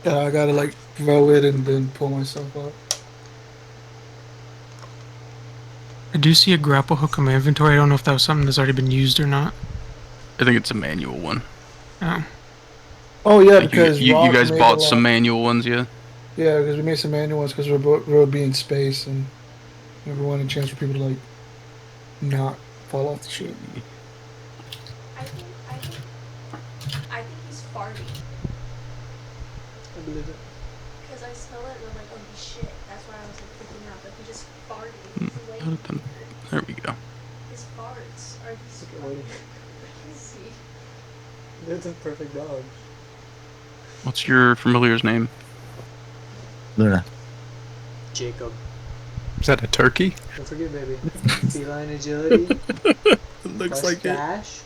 Yeah, I gotta like throw it and then pull myself up. I do see a grapple hook in my inventory. I don't know if that was something that's already been used or not. I think it's a manual one. Oh. Oh yeah, Like, because you Rock guys made bought a some lot- manual ones, yeah? Yeah, because we made some manual ones because we'll be in space and we want a chance for people to like not fall off the ship. I think he's farting. I believe it. Because I smell it and I'm like, oh shit. That's why I was like freaking out. But he just farted. He's late. There we go. His farts are just Look at Woody. crazy. That's a perfect dog. What's your familiar's name? Luna. Jacob. Is that a turkey? Don't forget, baby. Feline agility. It looks plus like it. dash.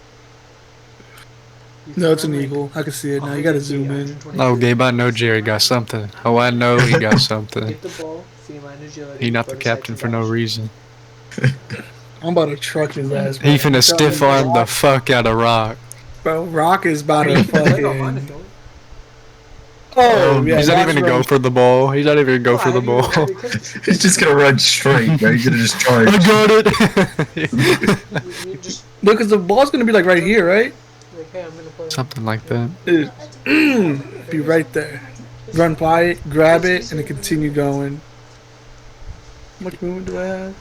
You No, can it's an run, like, eagle. I can see it now. You gotta zoom in. 120 Oh, feet. Gabe, I know Jerry got something. Oh, I know he got something. Get the ball. Feline agility. He not the bonus captain action for no dash. reason. I'm about to truck his ass. He bro. finna stiff arm the Rock- fuck out of Rock. Bro, Rock is about to Let go, mine, fucking. don't. Oh, yeah. He's not Rock's even gonna go running- for the ball. He's not even gonna go Oh, for I the haven't even ball. really cooked. He's just gonna run straight. Right? He's gonna just charge. I got it. You just No, because the ball's gonna be like right here, right? like, hey, I'm gonna play. Something like that. Be right there. Run by it, grab it, and then continue going. How much movement do I have?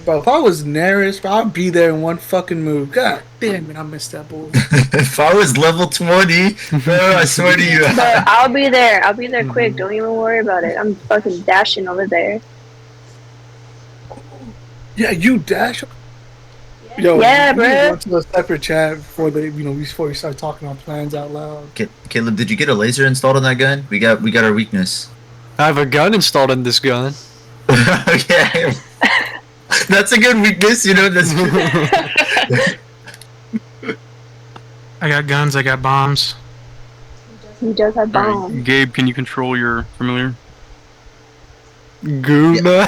Bro, if I was Neris, bro, I'd be there in one fucking move. God damn it, I missed that ball. If I was level 20, bro, I swear to you. But I'll be there. I'll be there quick. Don't even worry about it. I'm fucking dashing over there. Yeah, you dash. Yo, Yeah, we need to bro. go to a separate chat before before we start talking our plans out loud. Caleb, did you get a laser installed on that gun? We got our weakness. I have a gun installed in this gun. Okay. That's a good weakness, you know. That's I got guns. I got bombs. He does have All bombs. right, Gabe, can you control your familiar? Goona.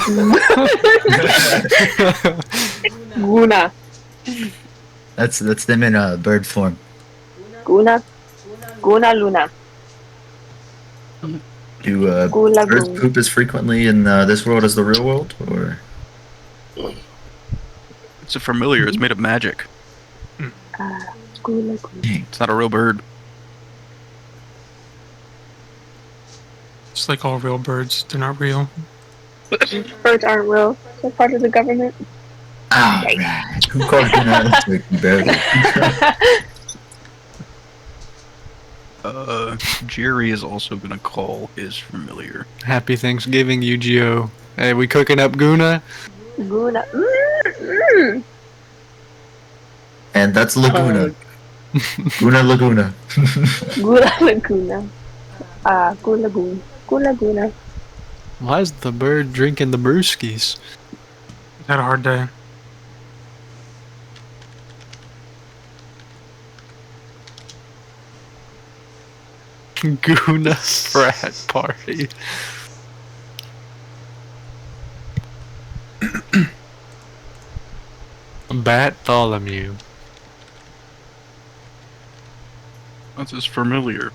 Guna. that's them in bird form. Guna. Guna Luna. Do Gula birds Goon. poop as frequently in this world as the real world, or? It's a familiar. It's made of magic. Gula Goon. Dang. It's not a real bird. It's like all real birds. They're not real. Birds aren't real. They're part of the government. Alright. Who called you that? Jerry is also gonna call his familiar. Happy Thanksgiving, Yu-Gi-Oh! Hey, we cooking up Goona? Guna. And that's Laguna. Guna Laguna. Gula Laguna. Gula Goon. Gula Guna. Why is the bird drinking the brewskis? Had a hard day. Goona frat party. Bartholomew. That's his familiar.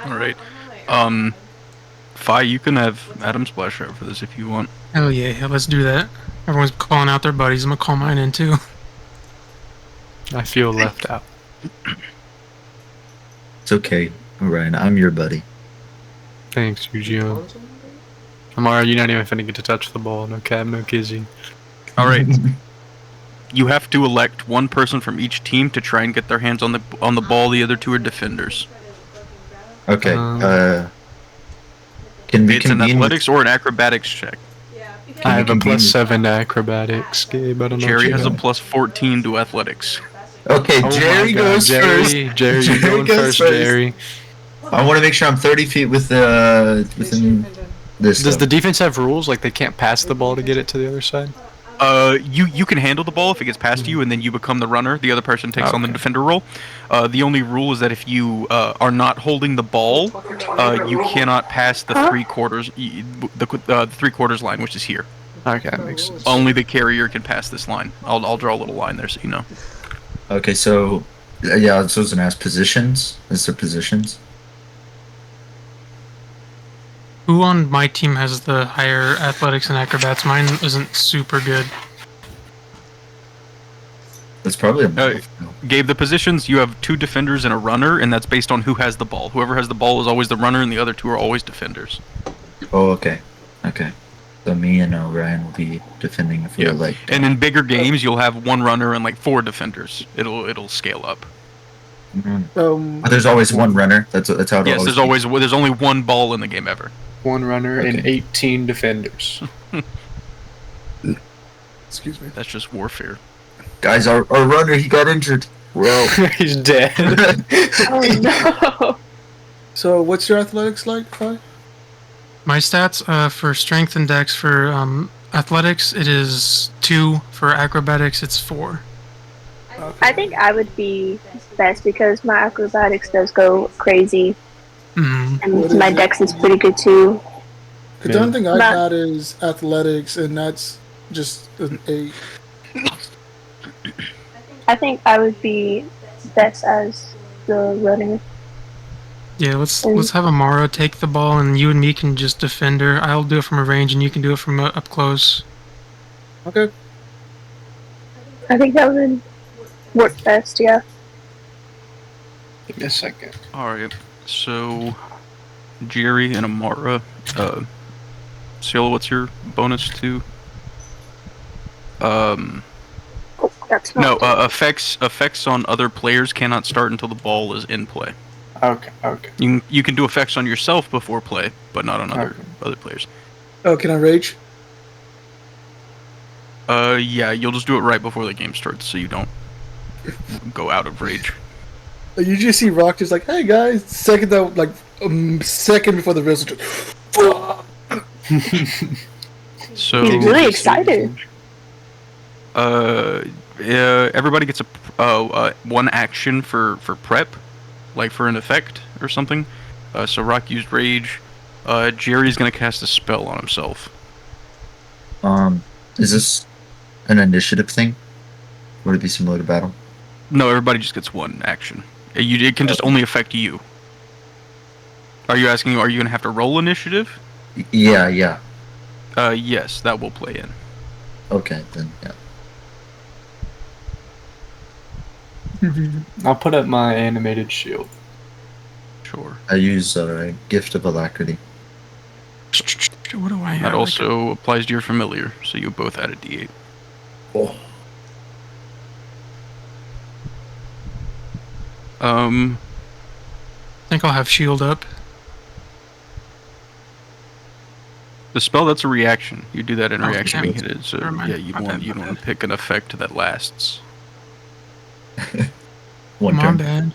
All right. Fi, you can have Adam splash out for this if you want. Hell yeah, let's do that. Everyone's calling out their buddies. I'm gonna call mine in too. I feel left out. It's okay, Ryan. I'm your buddy. Thanks, Yu-Gi-Oh! Amara, you're not even finna get to touch the ball. No cab, no kizzy. All right. You have to elect one person from each team to try and get their hands on the ball. The other two are defenders. Okay. Um, Can we It's an convene? athletics or an acrobatics check. I have a convene- +7 to acrobatics, Gabe. I don't know. Jerry what has you a got. +14 to athletics. Okay, Oh Jerry my God, goes Jerry, first. Jerry, you're going goes first, Jerry. I want to make sure I'm 30 feet within this. Does though. the defense have rules like they can't pass the ball to get it to the other side? You can handle the ball if it gets past you, and then you become the runner. The other person takes on the Okay. defender role. The only rule is that if you are not holding the ball, you cannot pass the 3/4 the 3/4 line, which is here. Okay, that makes sense. Only the carrier can pass this line. I'll draw a little line there so you know. Okay, so yeah, so I was gonna ask positions. Is there positions? Who on my team has the higher athletics and acrobats? Mine isn't super good. That's probably a move. Gabe, the positions, you have 2 defenders and a runner, and that's based on who has the ball. Whoever has the ball is always the runner, and the other 2 are always defenders. Oh, okay. Okay. So me and Ryan will be defending if we're like. And in bigger games, you'll have 1 runner and like 4 defenders. It'll scale up. But there's always 1 runner. That's how it Yes, there's only 1 ball in the game ever. 1 runner and Okay. 18 defenders. Excuse me. That's just warfare. Guys, our runner, he got injured. Well, He's dead. Oh no. So, what's your athletics like, Kai? My stats for strength and dex for athletics, it is 2. For acrobatics, it's 4. I think I would be best because my acrobatics does go crazy, Mm. and What is my it? dex is pretty good too. Because the only thing I But- got is athletics, and that's just an 8. I think I would be best as the runner. Yeah, let's have Amara take the ball, and you and me can just defend her. I'll do it from a range, and you can do it from up close. Okay. I think that would work best. Yeah. Give me a second. Alright, so Jerry and Amara, Cielo, what's your bonus to? Oh, that's No, not. effects on other players cannot start until the ball is in play. Okay. You can do effects on yourself before play, but not on Okay. other players. Oh, can I rage? Yeah, you'll just do it right before the game starts, so you don't go out of rage. You just see Rock just like, hey guys, second before the whistle. So He's really excited. Everybody gets a 1 action for prep, like for an effect or something. So Rock used rage. Jerry's gonna cast a spell on himself. Is this an initiative thing? Would it be similar to battle? No, everybody just gets 1 action. It can just only affect you. Are you asking? Are you gonna have to roll initiative? Yeah. Yes, that will play in. Okay, then yeah. I'll put up my animated shield. Sure. I use Gift of Alacrity. What do I have? That also applies to your familiar, so you both add a d8. Oh. I think I'll have shield up. The spell, that's a reaction. You do that in Oh, reaction damn being it. hit. So Never mind. yeah, you My want bad, you my want to bad. pick an effect that lasts. One My turn. bad.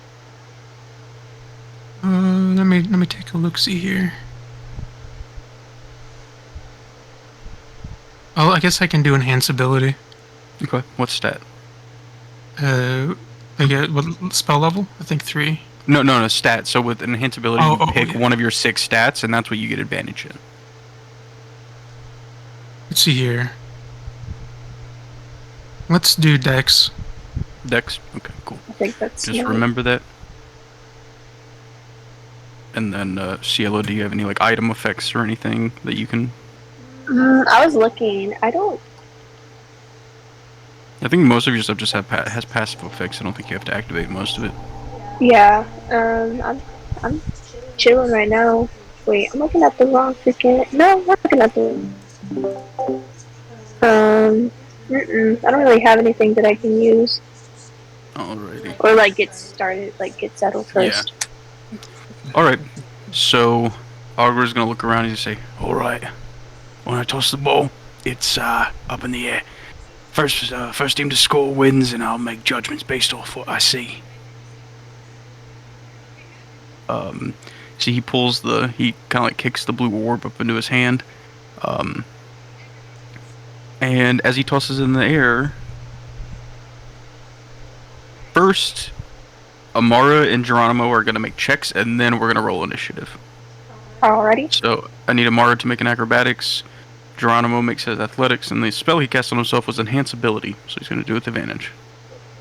Let me take a look. See here. Oh, I guess I can do enhance ability. Okay. What stat? I get what spell level? I think 3. No, stat. So with enhance ability, Oh, you pick yeah. one of your 6 stats, and that's what you get advantage in. Let's see here. Let's do Dex. Dex. Okay, cool. I think that's. Just smart. remember that. And then Cielo, do you have any like item effects or anything that you can? I was looking. I don't. I think most of your stuff just has passive effects. I don't think you have to activate most of it. Yeah. I'm chilling right now. Wait, I'm looking at the wrong freaking. No, I'm looking at the. I don't really have anything that I can use Alrighty. or like get started, like get settled first. Alright. So Augur's gonna look around and say, "Alright. When I toss the ball, it's up in the air. First team to score wins, and I'll make judgments based off what I see." See, he kind of like kicks the blue orb up into his hand. And as he tosses it in the air, first, Amara and Geronimo are going to make checks, and then we're going to roll initiative. Alrighty. So I need Amara to make an acrobatics. Geronimo makes his athletics, and the spell he cast on himself was enhance ability, so he's going to do it with advantage.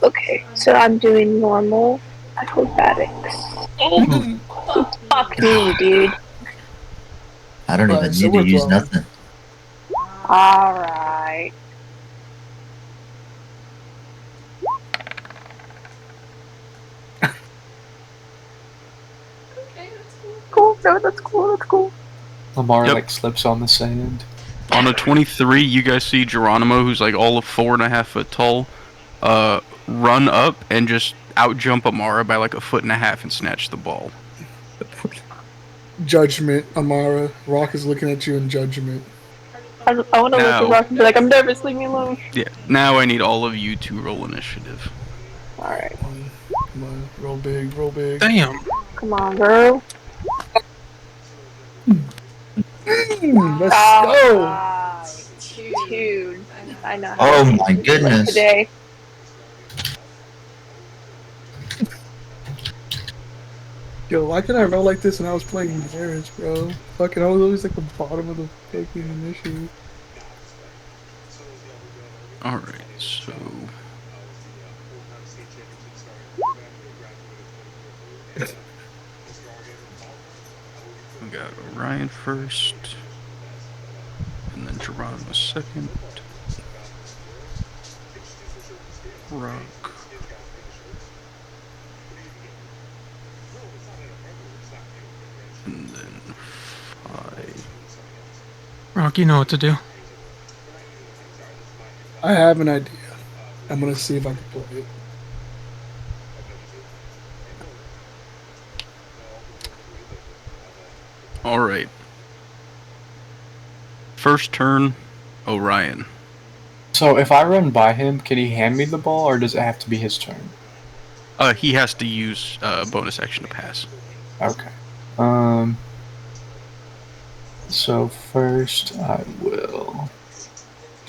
Okay, so I'm doing normal acrobatics. Oh, fuck me, dude. I don't even Right, so need to we're use wrong. nothing. Alright. Alright, that's cool, that's cool. Amara Yep. like slips on the sand. On a 23, you guys see Geronimo, who's like all of 4.5 foot tall, run up and just out jump Amara by like 1.5 foot and snatch the ball. Judgment, Amara. Rock is looking at you in judgment. I want to look Now- at Rock and be like, I'm nervous, leave me alone. Yeah. Now I need all of you to roll initiative. Alright, Come on, roll big, roll big. Damn. come on, girl. Let's go. Dude, I know. Oh how to my do goodness. Today. Yo, why can I roll like this when I was playing marriage, bro? Fucking, I was always like the bottom of the fucking initiative. Alright, so. We got Orion first, and then Geronimo second. Rock. And then 5. Rock, you know what to do. I have an idea. I'm gonna see if I can play it. Alright. First turn, Orion. So if I run by him, can he hand me the ball, or does it have to be his turn? He has to use bonus action to pass. Okay. So first I will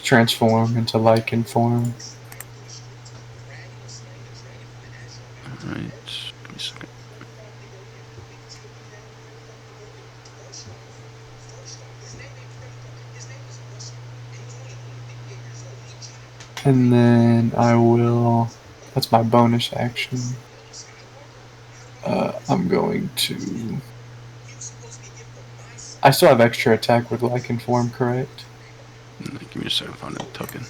transform into lichen form. Alright, give me a second. And then I will. That's my bonus action. I'm going to. I still have extra attack with lichen form, correct? Give me a second, find a token.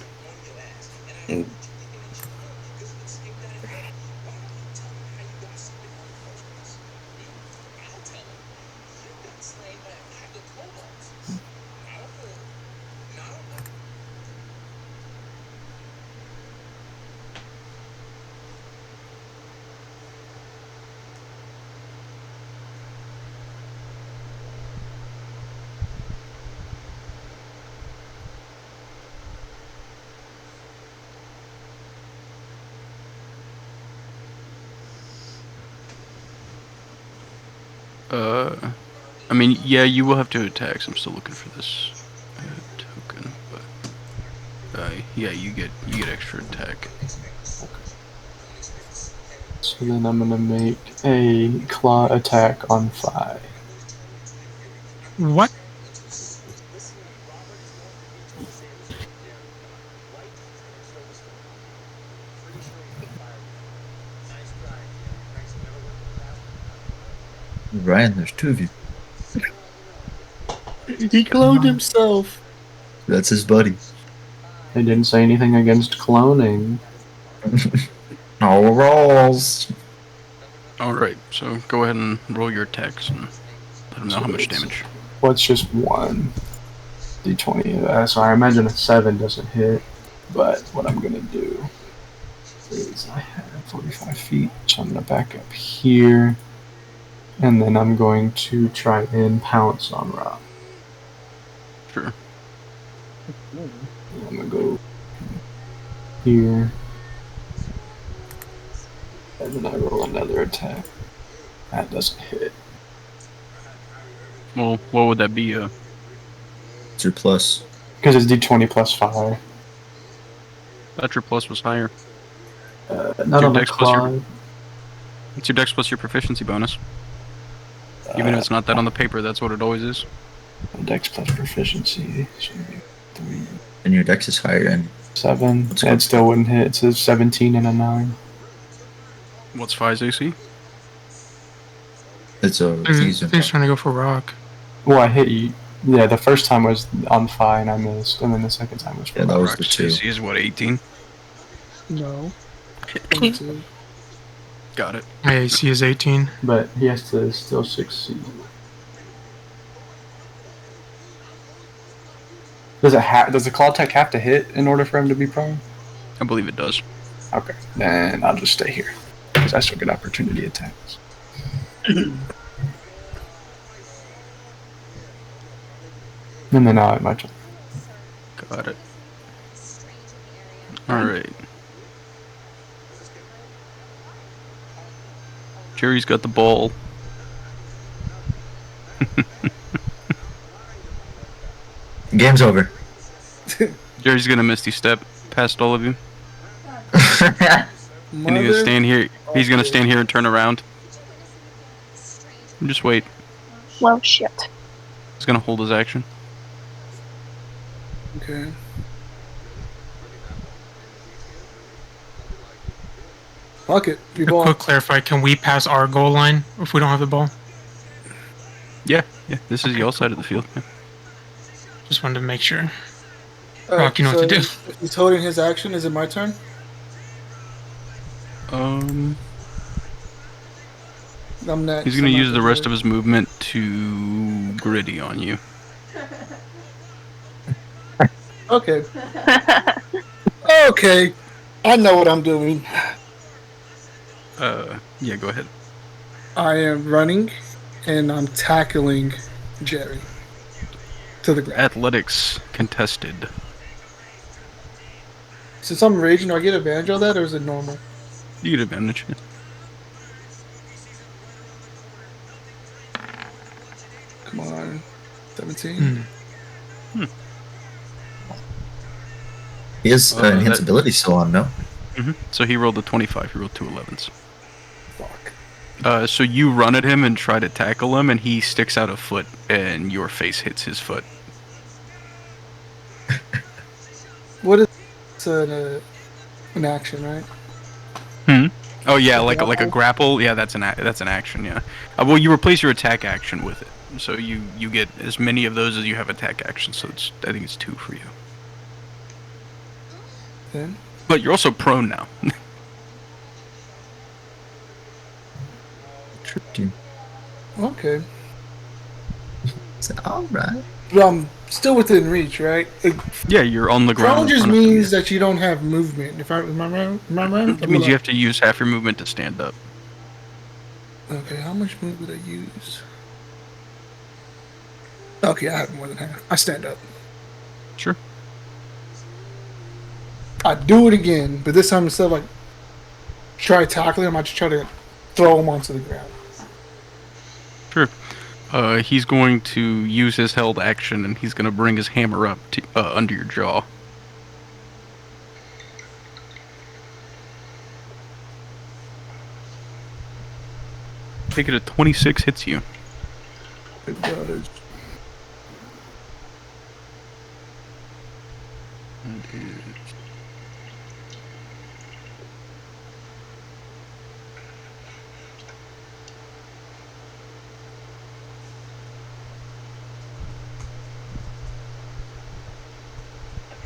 I mean, yeah, you will have to attack. So I'm still looking for this token, but yeah, you get extra attack. So then I'm gonna make a claw attack on 5. What? Ryan, there's 2 of you. He cloned himself. That's his buddy. They didn't say anything against cloning. No rolls. Alright, so go ahead and roll your attacks and let them know how much damage. Well, it's just 1 d20. So I imagine a 7 doesn't hit. But what I'm gonna do is I have 45 feet, so I'm gonna back up here. And then I'm going to try and pounce on Rock. Sure. I'm gonna go here. And then I roll another attack. That doesn't hit. Well, what would that be? It's your plus. Because it's d20 plus 5. Thought your plus was higher. Not Your on the dex plus your- claw. It's your dex plus your proficiency bonus. Even if it's not that on the paper, that's what it always is. Dex plus proficiency. So 3, And your dex is higher, and 7. Let's It go. still wouldn't hit. It says 17 and a 9. What's 5's AC? it's a He's easy. trying to go for Rock. Well, I hit you. Yeah, the first time was on 5 and I missed. And then the second time was Yeah, that was the Rock's 2. AC is what, 18? No. 22. Got it. My AC is 18. But he has to still succeed. Does the claw tech have to hit in order for him to be prone? I believe it does. Okay, then I'll just stay here because I still get opportunity attacks. And then my turn. Got it. Alright. Jerry's got the ball. Game's over. Jerry's gonna misty step past all of you. Mother. And he's gonna stand here. He's gonna stand here and turn around. Just wait. Well, shit. He's gonna hold his action. Okay. Fuck it. A quick clarify, can we pass our goal line if we don't have the ball? Yeah. This is your side of the field. Yeah. Just wanted to make sure. Alright, Rock, you know what to do. If he's holding his action, is it my turn? I'm next. He's gonna use the rest of his movement to gritty on you. Okay. Okay. I know what I'm doing. Yeah, go ahead. I am running, and I'm tackling Jerry to the ground. Athletics contested. Since I'm raging, do I get advantage of that, or is it normal? You get advantage. Come on. 17. He has enhanced ability still on, no? So he rolled a 25. He rolled 2 11s. Fuck. So you run at him and try to tackle him, and he sticks out a foot, and your face hits his foot. What is an action, right? Oh yeah, like a grapple. Yeah, that's an action. Yeah. Well, you replace your attack action with it, so you get as many of those as you have attack actions. So I think it's 2 for you. Then. But you're also prone now. Tricked you. Okay. Alright. But I'm still within reach, right? Yeah, you're on the ground. Prone just means that you don't have movement. Am I right? It means you have to use half your movement to stand up. Okay, how much movement I use? Okay, I have more than half. I stand up. Sure. I do it again, but this time instead of like try tackling him, I just try to throw him onto the ground. Sure. He's going to use his held action, and he's going to bring his hammer up to, under your jaw. Take it at 26 hits you. It does.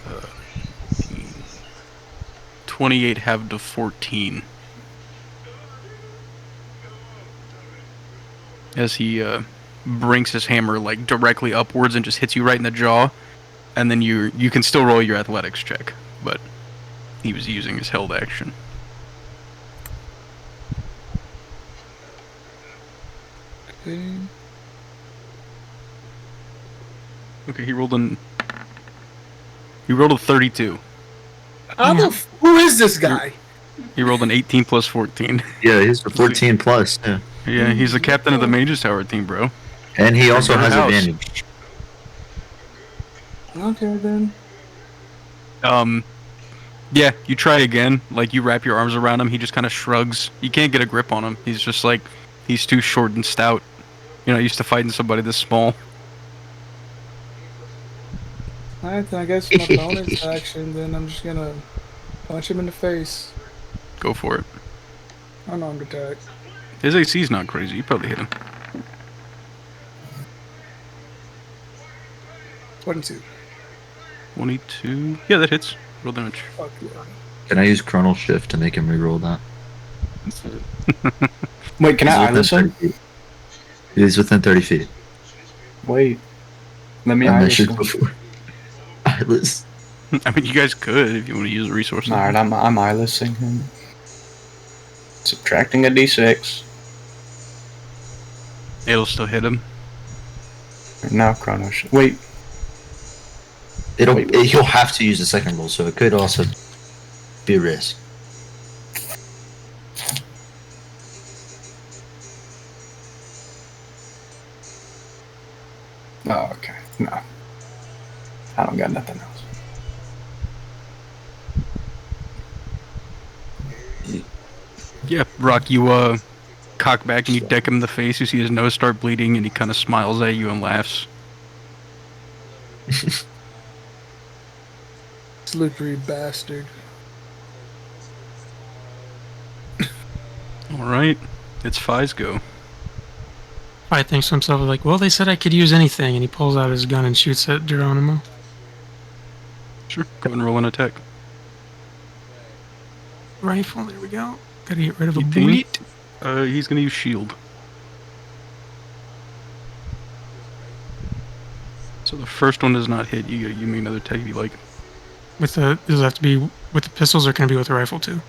Uh, 28 halved to 14. As he brings his hammer like directly upwards and just hits you right in the jaw, and then you can still roll your athletics check, but he was using his held action. Okay, he rolled a 32. Who is this guy? He rolled an 18 plus 14. Yeah, he's a 14 plus. Yeah. Yeah, he's the captain of the Mages Tower team, bro. And he also has House. advantage. Okay, then. Yeah, you try again. Like, you wrap your arms around him, he just kind of shrugs. You can't get a grip on him. He's just like, he's too short and stout. You're not used to fighting somebody this small. Alright, then I guess my bonus action, then I'm just gonna punch him in the face. Go for it. Unarmed attack. His AC's not crazy. You probably hit him. 22. 22. Yeah, that hits. Roll damage. Fuck yeah. Can I use Chronal Shift to make him reroll that? Wait, can I eye this one? He's within 30 feet. Wait. Let me I eye measured this one. before. eyeless. I mean, you guys could if you want to use the resources. Alright, I'm eyelessing him. Subtracting a d6. It'll still hit him. Now Chronos. Wait. He'll have to use the second roll, so it could also be a risk. Oh, okay. No. I don't got nothing else. Yeah, Rock, you cock back and you deck him in the face. You see his nose start bleeding, and he kind of smiles at you and laughs. Slippery bastard. All right, it's Fi's go. I thinks to himself like, well, they said I could use anything, and he pulls out his gun and shoots at Geronimo. Sure, go ahead and roll an attack. Rifle, there we go. Gotta get rid of a 18. bullet. He's gonna use shield. So the first one does not hit. You make another attack if you like. Does it have to be with the pistols, or can it be with the rifle too?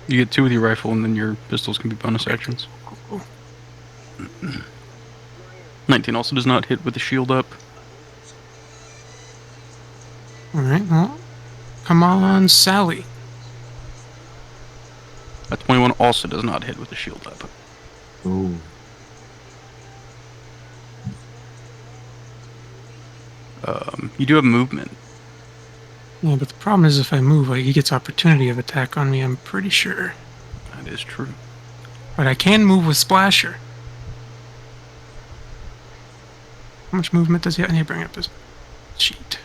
You get 2 with your rifle, and then your pistols can be bonus actions. Cool. 19 also does not hit with the shield up. Alright, well, come on, Sally. A 21 also does not hit with the shield up. Ooh. You do have movement. Yeah, but the problem is if I move, like, he gets opportunity of attack on me, I'm pretty sure. That is true. But I can move with Splasher. How much movement does he have? I need to bring up his sheet.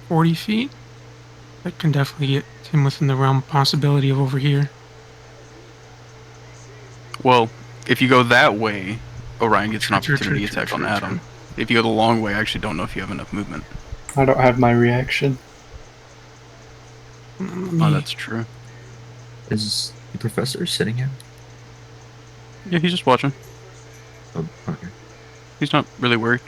"40 feet? That can definitely get him within the realm of possibility of over here. Well, if you go that way, Orion gets an True, opportunity true, attack true, on true, Adam. If you go the long way, I actually don't know if you have enough movement. I don't have my reaction. Oh, that's true. Is the professor sitting here? Yeah, he's just watching. Oh, okay. He's not really worried.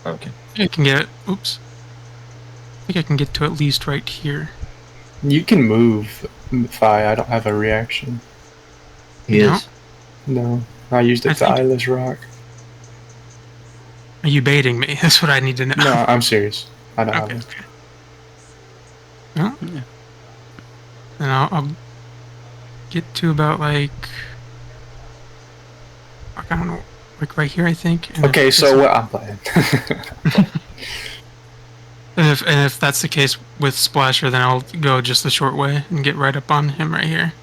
Okay. I can get... Oops. I think I can get to at least right here. You can move, Fi. I don't have a reaction. He No. is. No. I used it I to think- eyeless rock. Are you baiting me? That's what I need to know. No, I'm serious. I don't have Okay, it. okay. Well, Yeah. then I'll get to about, like... I don't know. Like right here, I think. And Okay, if so this- what I'm playing. And if that's the case with Splasher, then I'll go just the short way and get right up on him right here.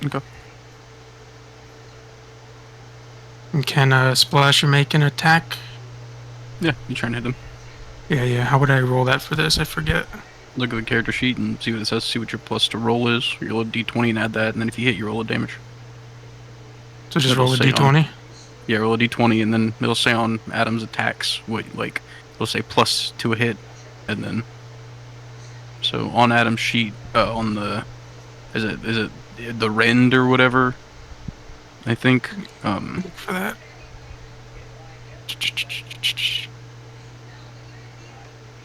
Okay. And can Splasher make an attack? Yeah, you try and hit him. Yeah. How would I roll that for this? I forget. Look at the character sheet and see what it says. See what your plus to roll is. You roll a d20 and add that, and then if you hit, you roll a damage. So just It'll roll a say on- d20? Yeah, roll a d20, and then it'll say on Adam's attacks what it'll say plus to a hit, and then so on Adam's sheet on the is it the rend or whatever, I think Look for that.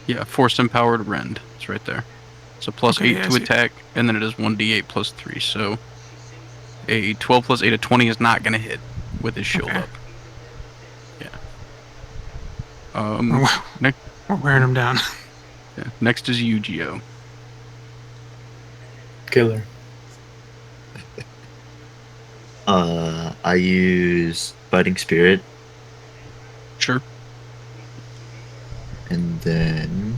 yeah, force empowered rend. It's right there. So plus Okay, 8 yeah, I to see. attack, and then it is 1d8 plus 3. So a 12 plus 8 of 20 is not gonna hit with his shield Okay. up. Yeah. We're wearing him down. Yeah. Next is you, Geo. Killer. I use Fighting Spirit, Sure. and then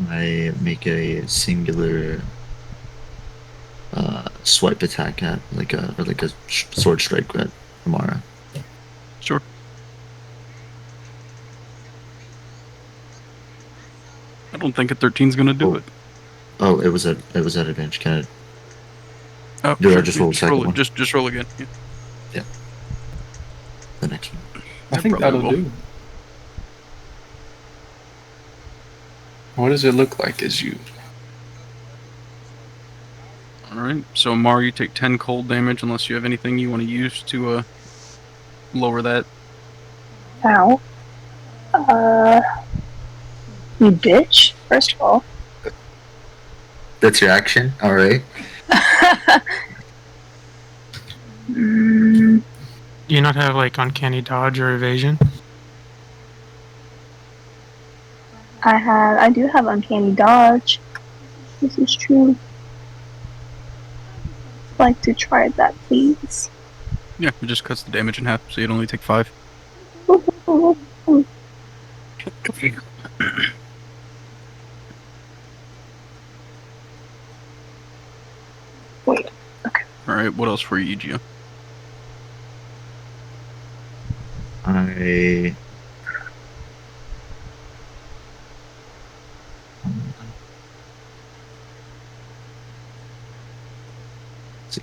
I make a singular swipe attack at like a sword strike at Amara. Sure. I don't think a 13's gonna do it. Oh, it was at advantage. Can I? Oh, Do I sure, just roll a second roll it. one? Just roll again. Yeah. I think that'll probably do. What does it look like as you? Alright, so Mar, you take 10 cold damage unless you have anything you want to use to lower that. Ow. You bitch, first of all. That's your action? Alright. Mm, Do you not have like uncanny dodge or evasion? I do have uncanny dodge. This is true. I'd like to try that, please. Yeah, it just cuts the damage in half, so you'd only take 5. Wait. Okay. Alright, what else for you, Gio?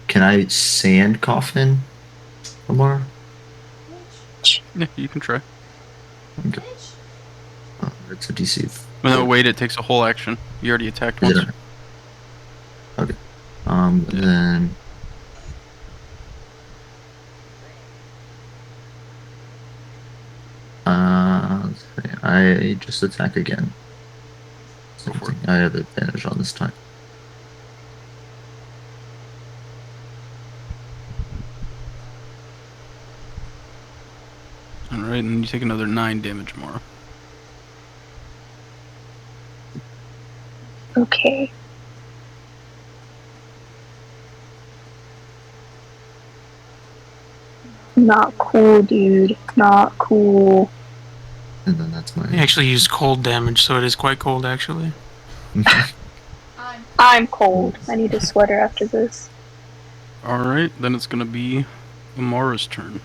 Can I sand coffin, Omar? Yeah, you can try. Okay. It's a DC. Well, no, wait, it takes a whole action. You already attacked once. Yeah. Okay. Then. Let's see. I just attack again. Go for it. I have advantage on this time. Alright, and you take another 9 damage more. Okay. Not cool, dude. Not cool. And then that's my. I actually used cold damage, so it is quite cold actually. I'm cold. I need a sweater after this. Alright, then it's gonna be Amara's turn.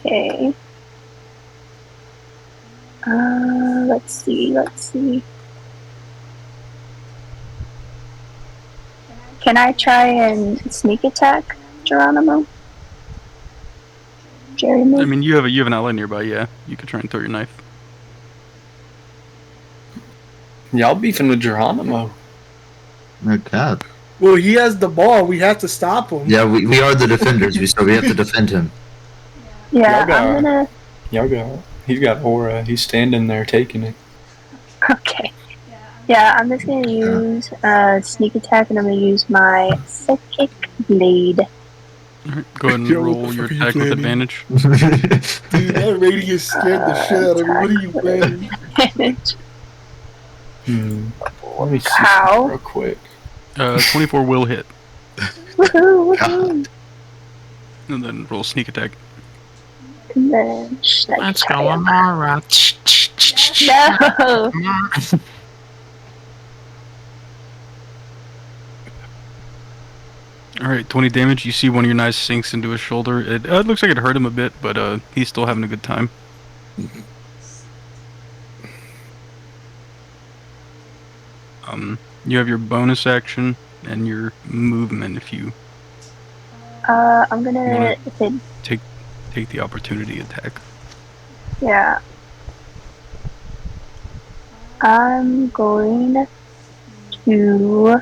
Okay. Let's see. Can I try and sneak attack Geronimo? Jeremy? I mean, you have an ally nearby, yeah. You could try and throw your knife. Y'all beefing with Geronimo. Oh God. Well, he has the ball. We have to stop him. Yeah, we are the defenders, so we have to defend him. Yeah, Y'all got- I'm gonna. Y'all got. He's got aura. He's standing there taking it. Okay. Yeah, I'm just gonna use sneak attack, and I'm gonna use my psychic blade. Alright, go ahead and Yo, what roll the your fuck are you attack with planning? advantage. Dude, that radius scared the shit out of me. What are you planning? Let me see How? real quick. 24 will hit. Woohoo, woohoo. And then roll sneak attack. And then snake Let's attack. go, Amara. No! Alright, 20 damage. You see one of your knives sinks into his shoulder. It looks like it hurt him a bit, but he's still having a good time. You have your bonus action and your movement if you I'm gonna wanna- hit. take the opportunity attack. Yeah. I'm going to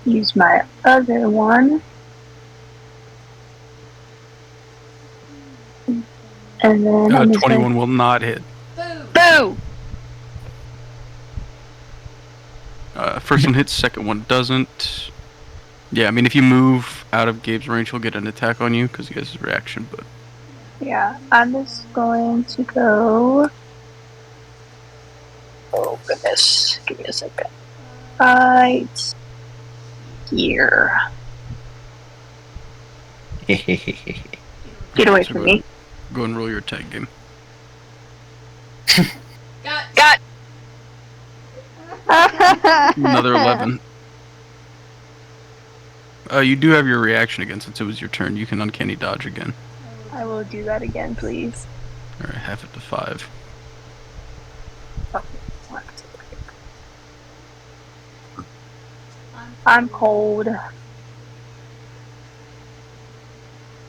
use my other one. And then I'm just 21 will not hit. Boo! First one hits, second one doesn't. Yeah, I mean, if you move out of Gabe's range, he'll get an attack on you because he has his reaction, but... Yeah, I'm just going to go. Oh goodness, give me a second. Right here. Get away So from go me. Go and roll your attack game. Got. Another 11. You do have your reaction again since it was your turn. You can uncanny dodge again. I will do that again, please. Alright, half it to 5. I'm cold.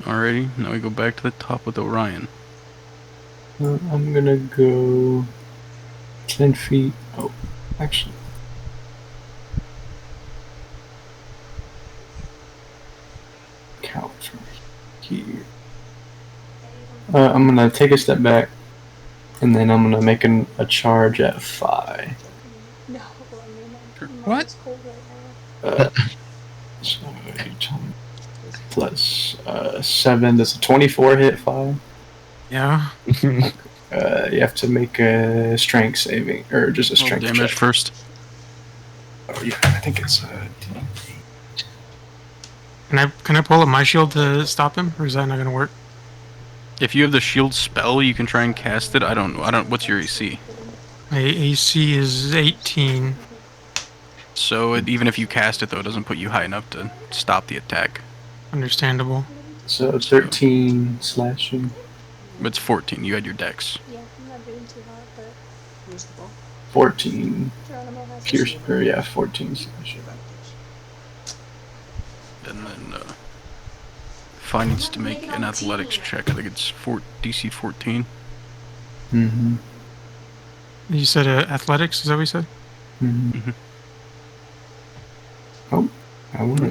Alrighty, now we go back to the top with Orion. I'm gonna go 10 feet. Oh, actually. Count from here. I'm gonna take a step back, and then I'm gonna make a charge at 5. No, I mean, What? it's cold right now. So plus 7. Does a 24 hit 5? Yeah. You have to make a strength saving, or just a Roll strength damage check. first. Oh yeah, I think it's Can I pull up my shield to stop him, or is that not gonna work? If you have the shield spell, you can try and cast it. I don't. What's your AC? My AC is 18. So even if you cast it, though, it doesn't put you high enough to stop the attack. Understandable. so 13 slashing. It's 14. You had your dex. Yeah, I'm not doing too hot, but Where's the ball? 14 Geronimo has a pierce, shield. or yeah, 14 slashing. And then Fi needs to make an athletics check. I think it's DC 14. Mm-hmm. You said athletics, is that what you said? Mm-hmm. Mhm. Oh, I won't.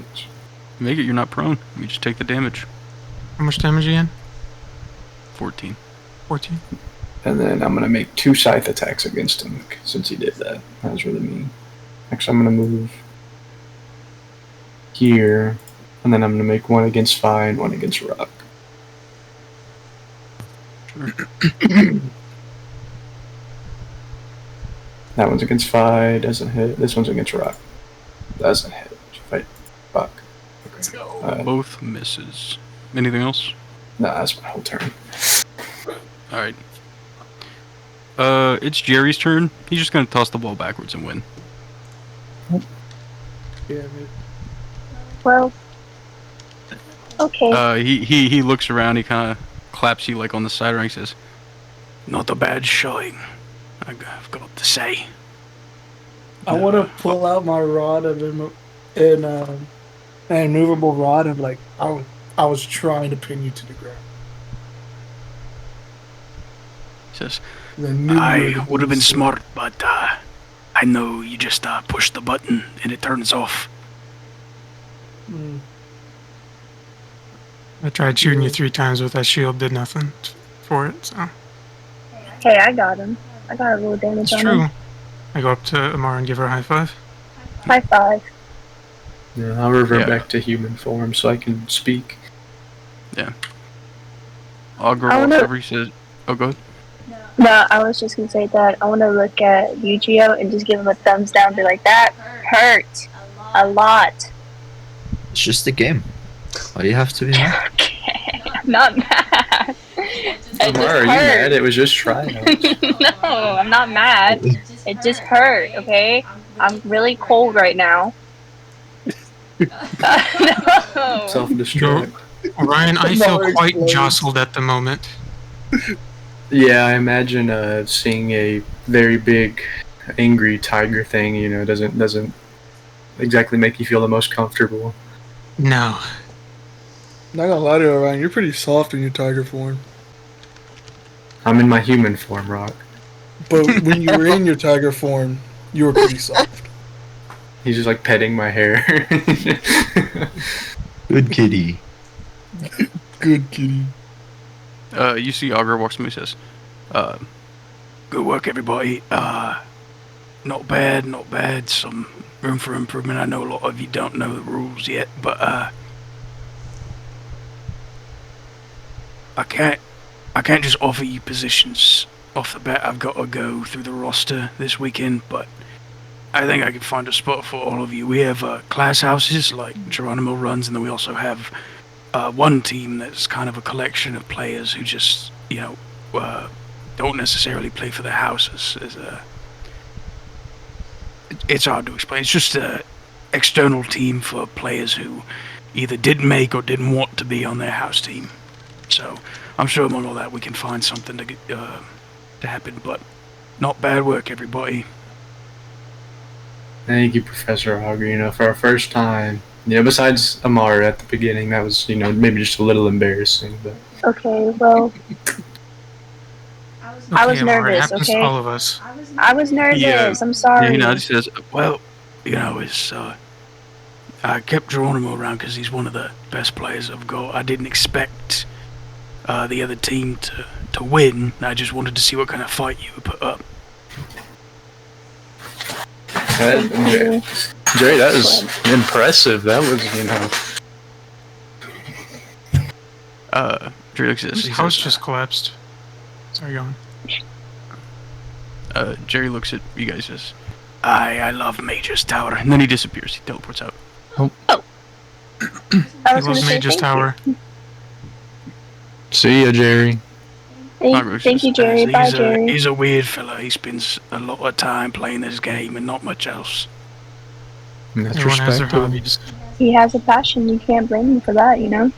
Make it. You're not prone. You just take the damage. How much damage again? 14. 14. And then I'm gonna make 2 scythe attacks against him since he did that. That was really mean. Actually, I'm gonna move here, and then I'm gonna make 1 against Fi and 1 against Rock. That one's against Fi, doesn't hit. This one's against Rock. Doesn't hit. Fight. Fuck. Okay. Both misses. Anything else? Nah, that's my whole turn. Alright. It's Jerry's turn. He's just gonna toss the ball backwards and win. Yeah, Well, okay. He looks around, he kinda claps you like on the side, and he says, "Not a bad showing, I've got to say." I want to pull out my rod of an immovable rod and like I was trying to pin you to the ground. He says, Then knew you were "I the would have been beast. smart, but I know you just push the button and it turns off." Mm. I tried shooting you 3 times with that shield, did nothing for it, so. Hey, I got him. I got a little damage It's on true. him. I go up to Amara and give her a high five. High five. Yeah, I'll revert Yeah. back to human form so I can speak. Augur I walks wanna- over, he says, "Oh, go ahead." No, I was just gonna say that I want to look at Yu-Gi-Oh and just give him a thumbs down and be like, that hurt a lot. It's just a game. Why do you have to be mad? Okay, I'm not mad. It just Amara, are you hurt. mad? It was just tryouts. No, I'm not mad. It just hurt, okay? I'm really cold right now. No. Self-destruct. Orion, I feel Amara quite explodes. jostled at the moment. Yeah, I imagine seeing a very big, angry tiger thing. You know, doesn't exactly make you feel the most comfortable. No. Not gonna lie to you, Ryan, you're pretty soft in your tiger form. I'm in my human form, Rock. But when you were in your tiger form, you were pretty soft. He's just like petting my hair. Good kitty. Good kitty. You see Augur walks by, he says, "Good work, everybody. Not bad. Some room for improvement. I know a lot of you don't know the rules yet, but I can't just offer you positions off the bat. I've got to go through the roster this weekend, but I think I can find a spot for all of you. We have class houses like Geronimo runs, and then we also have one team that's kind of a collection of players who just, don't necessarily play for their houses. It's hard to explain. It's just an external team for players who either didn't make or didn't want to be on their house team. So I'm sure among all that we can find something to happen. But not bad work, everybody." Thank you, Professor Augur. You know, for our first time Yeah, besides Amar at the beginning, that was, maybe just a little embarrassing, but Okay, well, I was Okay, Amara, it nervous, happens to okay? all of us. I was nervous. I'm sorry. He says, well, it's, I kept Geronimo around because he's one of the best players I've got. I didn't expect the other team to win. I just wanted to see what kind of fight you would put up. Jerry, that was impressive. That was, Jerry looks at this. His He house says, just collapsed. Sorry, go on. Jerry looks at you guys and says, I love Major's Tower. And then he disappears. He teleports out. I He was going to loves say Mage's thank Tower. you. See ya, Jerry. Thank you, Jerry. Bye, Jerry. He's a weird fella. He spends a lot of time playing this game and not much else. That's Everyone has their respectable. hobbies. He has a passion. You can't blame him for that, you know?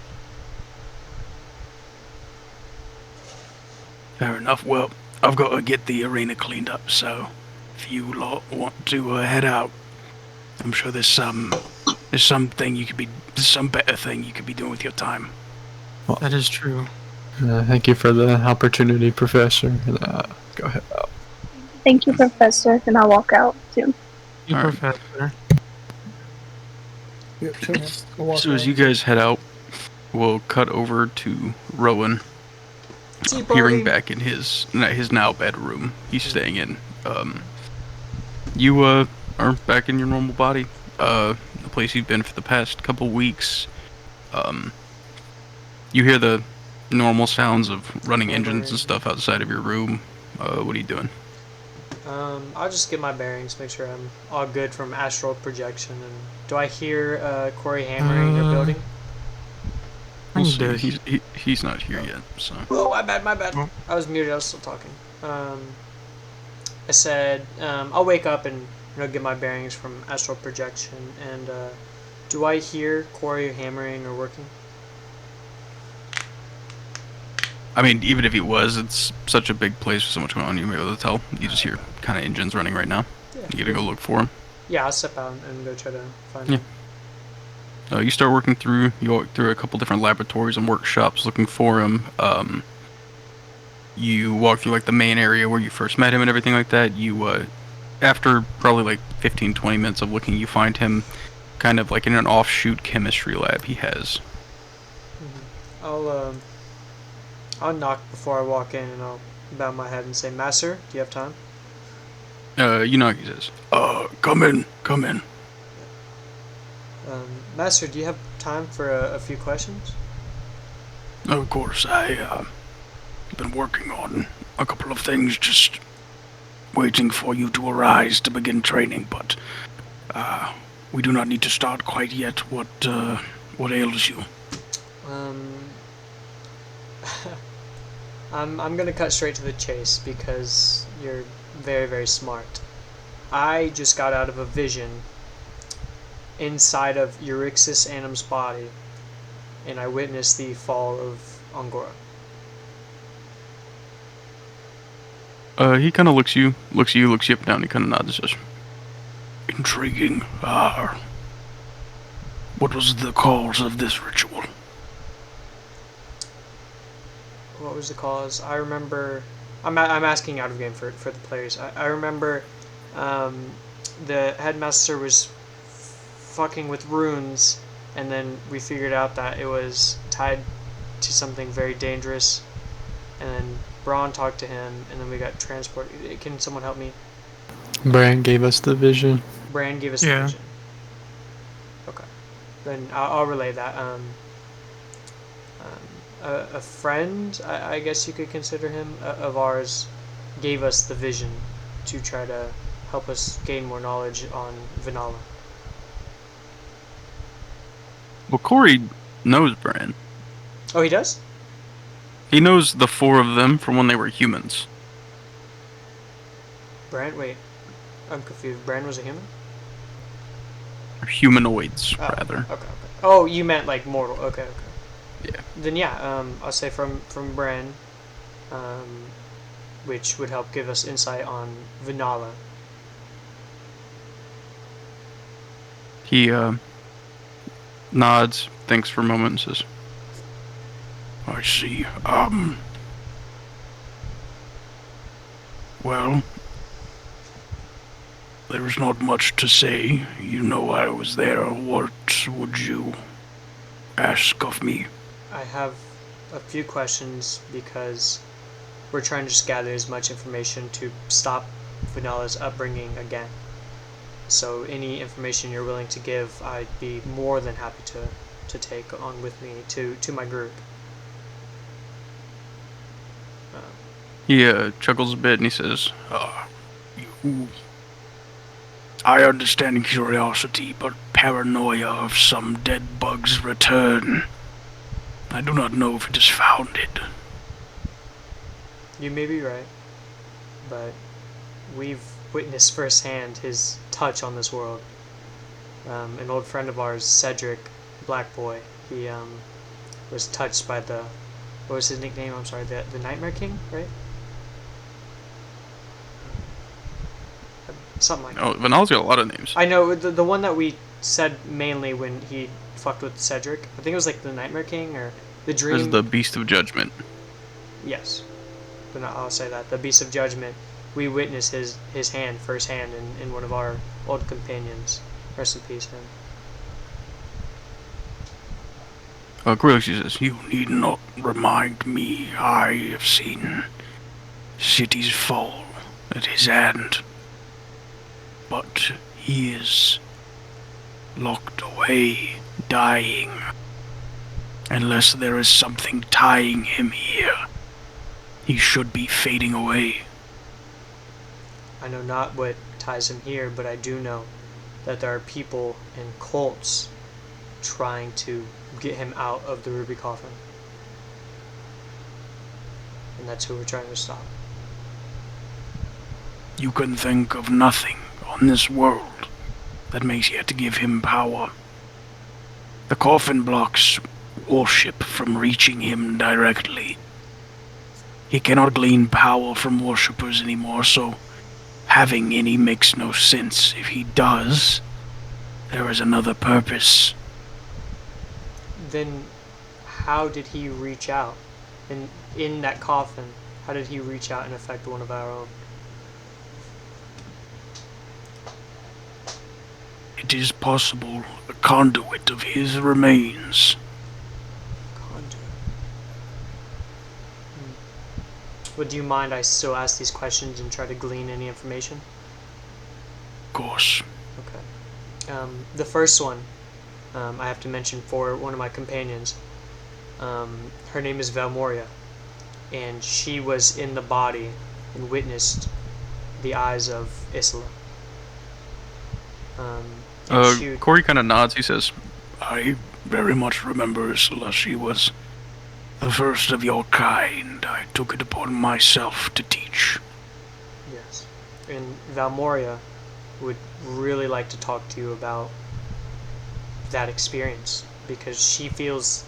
Fair enough. Well, I've got to get the arena cleaned up, so if you lot want to head out, I'm sure there's some better thing you could be doing with your time. That is true. Thank you for the opportunity, Professor. Go ahead. Thank you, Professor. And I'll walk out, too. You All right. Professor. Yep, sure. I'll walk So as out. you guys head out, we'll cut over to Rowan, Tea peering party. back in his now bedroom he's staying in. You are back in your normal body, the place you've been for the past couple weeks. You hear the normal sounds of running engines and stuff outside of your room. What are you doing? I'll just get my bearings, make sure I'm all good from astral projection. And do I hear Qory hammering or building? I'm We'll see. dead. He's not here yet, so. Oh, my bad. Oh. I was muted, I was still talking. I said, I'll wake up and get my bearings from astral projection. And do I hear Qory hammering or working? I mean, even if he was, it's such a big place with so much going on, you may be able to tell. You just hear kind of engines running right now. Yeah. You gotta go look for him. Yeah, I'll step out and go try to find Yeah. him. You start working through. You walk through a couple different laboratories and workshops looking for him. You walk through like the main area where you first met him and everything like that. You, after probably like 15-20 minutes of looking, you find him kind of like in an offshoot chemistry lab he has. I'll knock before I walk in and I'll bow my head and say, Master, do you have time? You know, he says, come in. Master, do you have time for a few questions? Of course, I've been working on a couple of things, just waiting for you to arise to begin training, but we do not need to start quite yet. What ails you? I'm gonna cut straight to the chase because you're very, very smart. I just got out of a vision inside of Euryxis Anim's body, and I witnessed the fall of Angora. He kind of looks you up and down. He kind of nods and says, "Intriguing. What was the cause of this ritual?" What was the cause? I remember. I'm asking out of game for the players. I remember the headmaster was fucking with runes, and then we figured out that it was tied to something very dangerous, and then Braun talked to him, and then we got transported. Can someone help me? Bran gave us the vision. Bran gave us Yeah. the vision. Okay. Then I'll relay that. A friend, I guess you could consider him, of ours, gave us the vision to try to help us gain more knowledge on Vanilla. Well, Qory knows Bran. Oh, he does? He knows the four of them from when they were humans. Bran? Wait. I'm confused. Bran was a human? Or humanoids, Oh, rather. Okay. Oh, you meant like mortal. Okay. Yeah. Then yeah, I'll say from Bran, which would help give us insight on Vanilla. Nods, thinks for a moment, and says, I see. Well, there's not much to say. You know I was there. What would you ask of me? I have a few questions because we're trying to just gather as much information to stop Vanilla's upbringing again. So any information you're willing to give, I'd be more than happy to take on with me to my group. He chuckles a bit and he says, I understand curiosity, but paranoia of some dead bug's return. I do not know if it is founded. You may be right, but we've witnessed firsthand his touch on this world. An old friend of ours, Cedric, Black Boy, he was touched by the, what was his nickname? I'm sorry, the Nightmare King, right? Something like that. Oh, Vanal's got a lot of names. I know, the one that we said mainly when he fucked with Cedric. I think it was like the Nightmare King or the Dream. There's the Beast of Judgment. Yes. But no, I'll say that. The Beast of Judgment. We witnessed his hand firsthand in one of our old companions. Rest in peace, him. Qory says, you need not remind me. I have seen cities fall at his hand. But he is locked away, dying. Unless there is something tying him here, he should be fading away. I know not what ties him here, but I do know that there are people and cults trying to get him out of the Ruby Coffin. And that's who we're trying to stop. You can think of nothing on this world that makes yet to give him power. The coffin blocks worship from reaching him directly. He cannot glean power from worshippers anymore, so having any makes no sense. If he does, there is another purpose. Then how did he reach out? In that coffin, how did he reach out and affect one of our own? It is possible a conduit of his remains. Conduit. Would you mind I still ask these questions and try to glean any information? Of course. Okay. The first one, I have to mention for one of my companions. Her name is Valmoria, and she was in the body and witnessed the eyes of Isla. Qory kind of nods. He says, I very much remember Isla. She was the first of your kind. I took it upon myself to teach. Yes. And Valmoria would really like to talk to you about that experience, because she feels,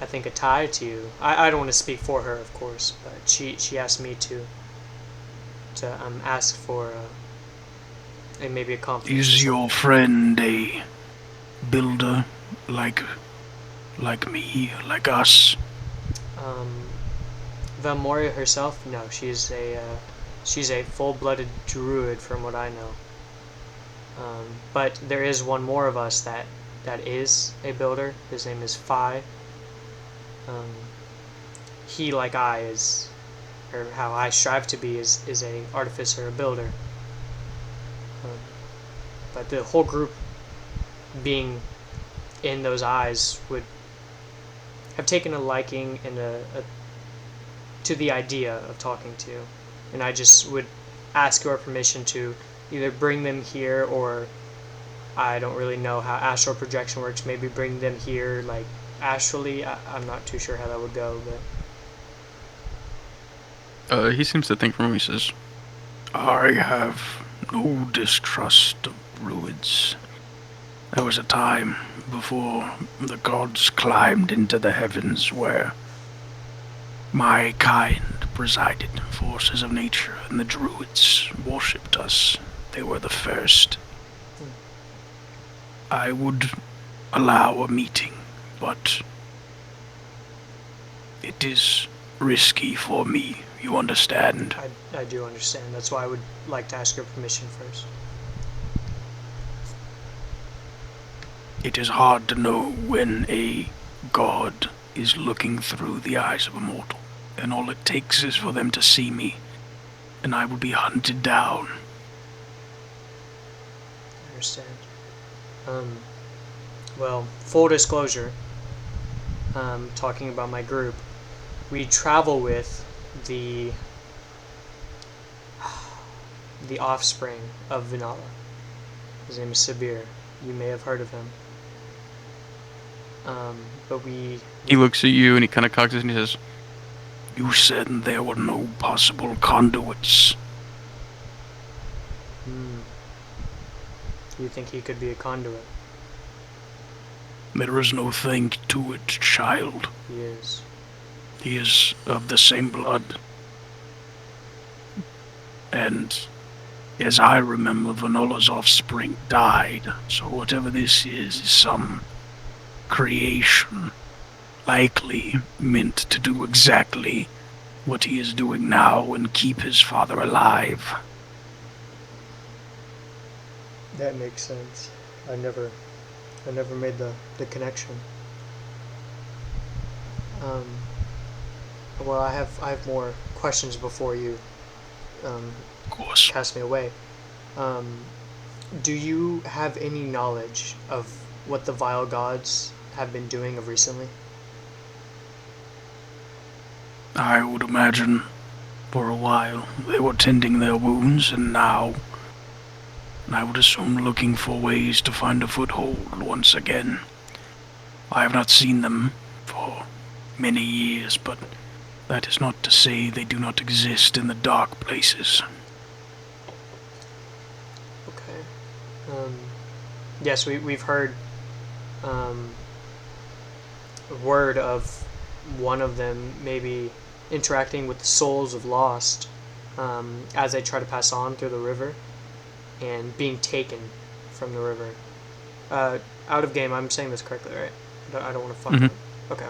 I think, a tie to you. I don't want to speak for her, of course, but she asked me to ask for maybe a compliment. Is your friend a builder like me, like us? Valmoria herself, no, she's a full-blooded druid from what I know. But there is one more of us that is a builder. His name is Phi. He, like I, is, or how I strive to be, is a artificer, a builder. But the whole group being in those eyes would have taken a liking and to the idea of talking to you. And I just would ask your permission to either bring them here, or I don't really know how astral projection works, maybe bring them here like astrally. I'm not too sure how that would go, but He seems to think for me. He says, I have no distrust of druids. There was a time before the gods climbed into the heavens where my kind presided, forces of nature, and the druids worshipped us. They were the first. I would allow a meeting, but it is risky for me, you understand? I do understand. That's why I would like to ask your permission first. It is hard to know when a god is looking through the eyes of a mortal, and all it takes is for them to see me, and I will be hunted down. I understand. Well, full disclosure, talking about my group, we travel with the offspring of Vinala. His name is Sabir. You may have heard of him. But He looks at you and he kind of cocks his head and he says, "You said there were no possible conduits." You think he could be a conduit? There is no thing to it, child. He is. He is of the same blood. And as I remember, Vanola's offspring died, so whatever this is some creation, likely meant to do exactly what he is doing now and keep his father alive. That makes sense. I never made the connection. Well, I have more questions before you Of course. cast me away. Do you have any knowledge of what the vile gods have been doing of recently? I would imagine for a while they were tending their wounds, and now I would assume looking for ways to find a foothold once again. I have not seen them for many years, but that is not to say they do not exist in the dark places. Okay. Yes, we've heard word of one of them maybe interacting with the souls of lost as they try to pass on through the river and being taken from the river. Out of game, I'm saying this correctly, right? I don't want to fuck up. Okay.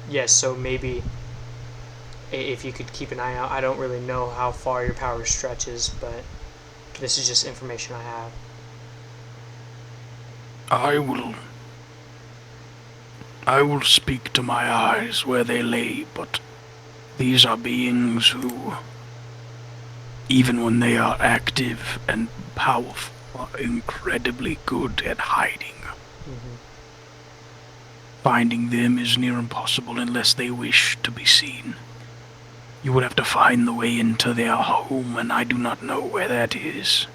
Yes, so maybe if you could keep an eye out. I don't really know how far your power stretches, but this is just information I have. I will speak to my eyes where they lay, but these are beings who, even when they are active and powerful, are incredibly good at hiding. Finding them is near impossible unless they wish to be seen. You would have to find the way into their home, and I do not know where that is.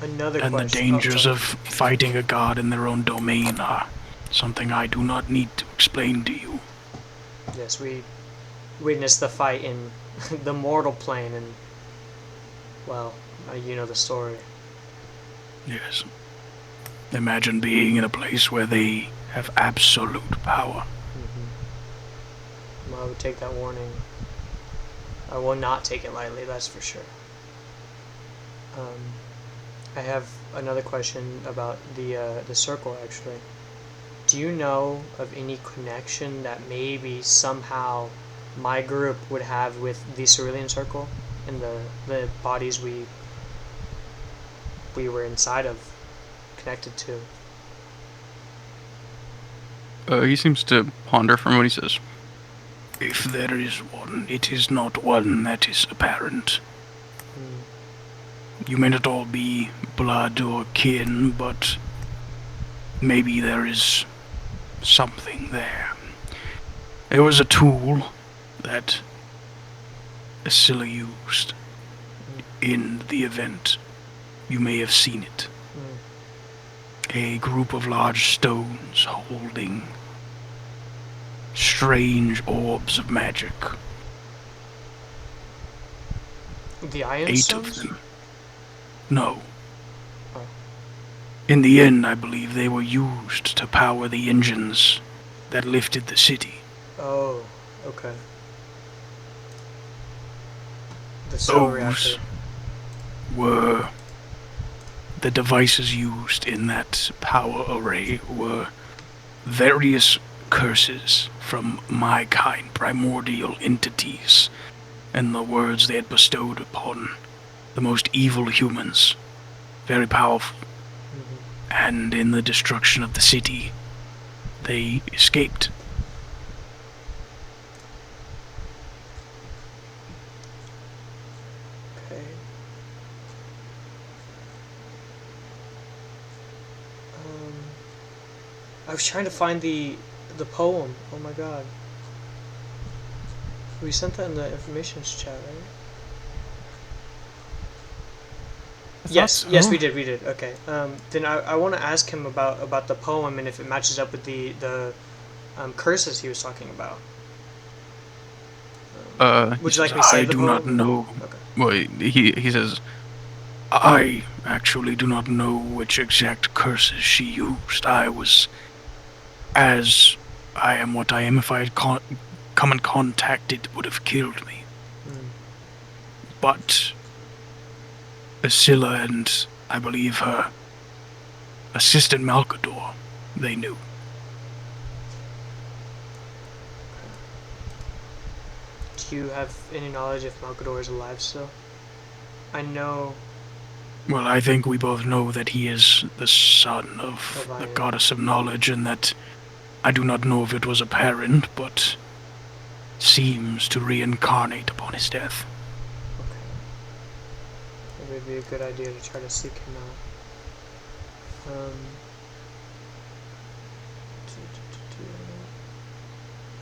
Another And the question. dangers sorry. of fighting a god in their own domain are something I do not need to explain to you. Yes, we witnessed the fight in the mortal plane, and well, you know the story. Yes. Imagine being in a place where they have absolute power. Well, I would take that warning. I will not take it lightly, that's for sure. I have another question about the circle, actually. Do you know of any connection that maybe somehow my group would have with the Cerulean Circle and the bodies we were inside of, connected to? He seems to ponder from what he says. If there is one, it is not one that is apparent. You may not all be blood or kin, but maybe there is something there. There was a tool that Asilla used in the event. You may have seen it. A group of large stones holding strange orbs of magic. The Iron 8 Stones? of them. No. Oh. In the end, I believe they were used to power the engines that lifted the city. Oh, okay. The soul reactor. Those were the devices used in that power array were various curses from my kind, primordial entities, and the words they had bestowed upon the most evil humans. Very powerful. And in the destruction of the city, they escaped. Okay. I was trying to find the poem. Oh my god. We sent that in the informations chat, right? Yes, yes, we did. Okay. Then I want to ask him about the poem and if it matches up with the curses he was talking about. Would you like me to say I the do poem? not know. Okay. Well, he says, I actually do not know which exact curses she used. As I am what I am, if I had come in contact, it would have killed me. But Asilla and, I believe, her assistant Malkador, they knew. Do you have any knowledge if Malkador is alive still? I know. Well, I think we both know that he is the son of the Leviathan. goddess of knowledge, and that I do not know if it was apparent, but seems to reincarnate upon his death. Okay. Maybe it'd be a good idea to try to seek him out.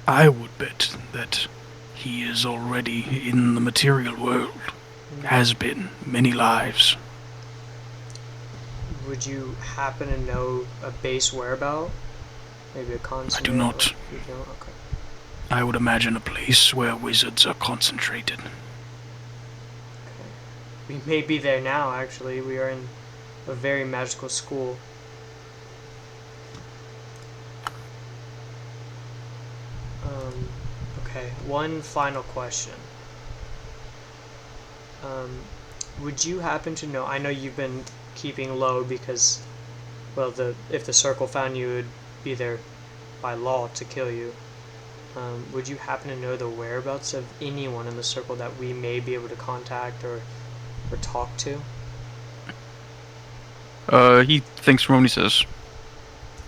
I would bet that he is already in the material world. Has been many lives. Would you happen to know a base whereabout? Maybe a consonant? I do not. You don't? Okay. I would imagine a place where wizards are concentrated. We may be there now, actually. We are in a very magical school. Okay, one final question. Would you happen to know, I know you've been keeping low because, well, if the circle found you, it would be there by law to kill you. Would you happen to know the whereabouts of anyone in the circle that we may be able to contact or talk to? He thinks for a moment. He says,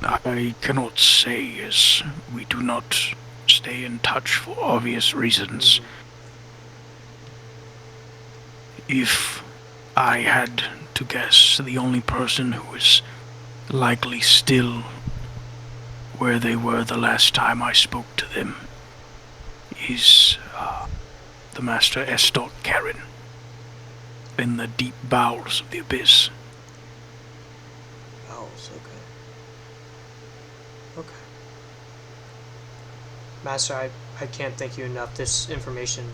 I cannot say, as we do not stay in touch for obvious reasons. If I had to guess, the only person who is likely still where they were the last time I spoke to them is the Master Estok Karen in the deep bowels of the abyss. Bowels, okay. Master, I can't thank you enough. This information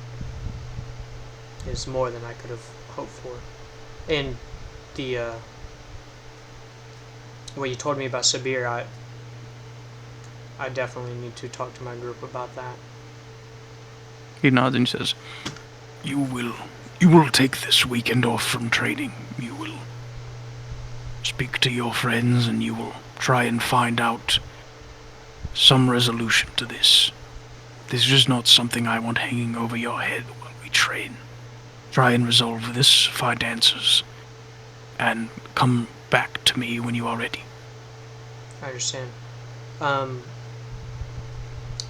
is more than I could have hoped for. And the what you told me about Sabir, I definitely need to talk to my group about that. He nods and says, You will take this weekend off from training. You will speak to your friends and you will try and find out some resolution to this. This is just not something I want hanging over your head while we train. Try and resolve this, find answers, and come back to me when you are ready. I understand.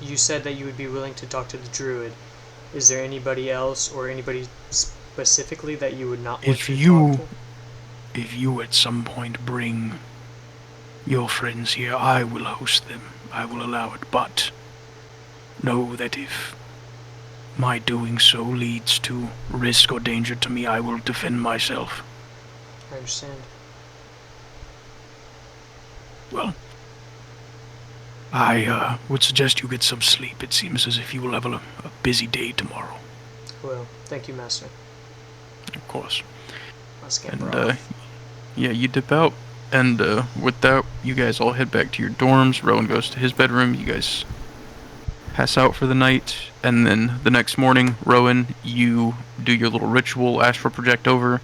You said that you would be willing to talk to the druid. Is there anybody else or anybody specifically that you would not want to talk to? If you at some point bring your friends here, I will host them. I will allow it, but know that if my doing so leads to risk or danger to me, I will defend myself. I understand. Well, I would suggest you get some sleep. It seems as if you will have a busy day tomorrow. Well, thank you, Master. Of course. I'll scamper off. Yeah, you dip out, and with that, you guys all head back to your dorms. Rowan goes to his bedroom. You guys pass out for the night, and then the next morning, Rowan, you do your little ritual, astral project over,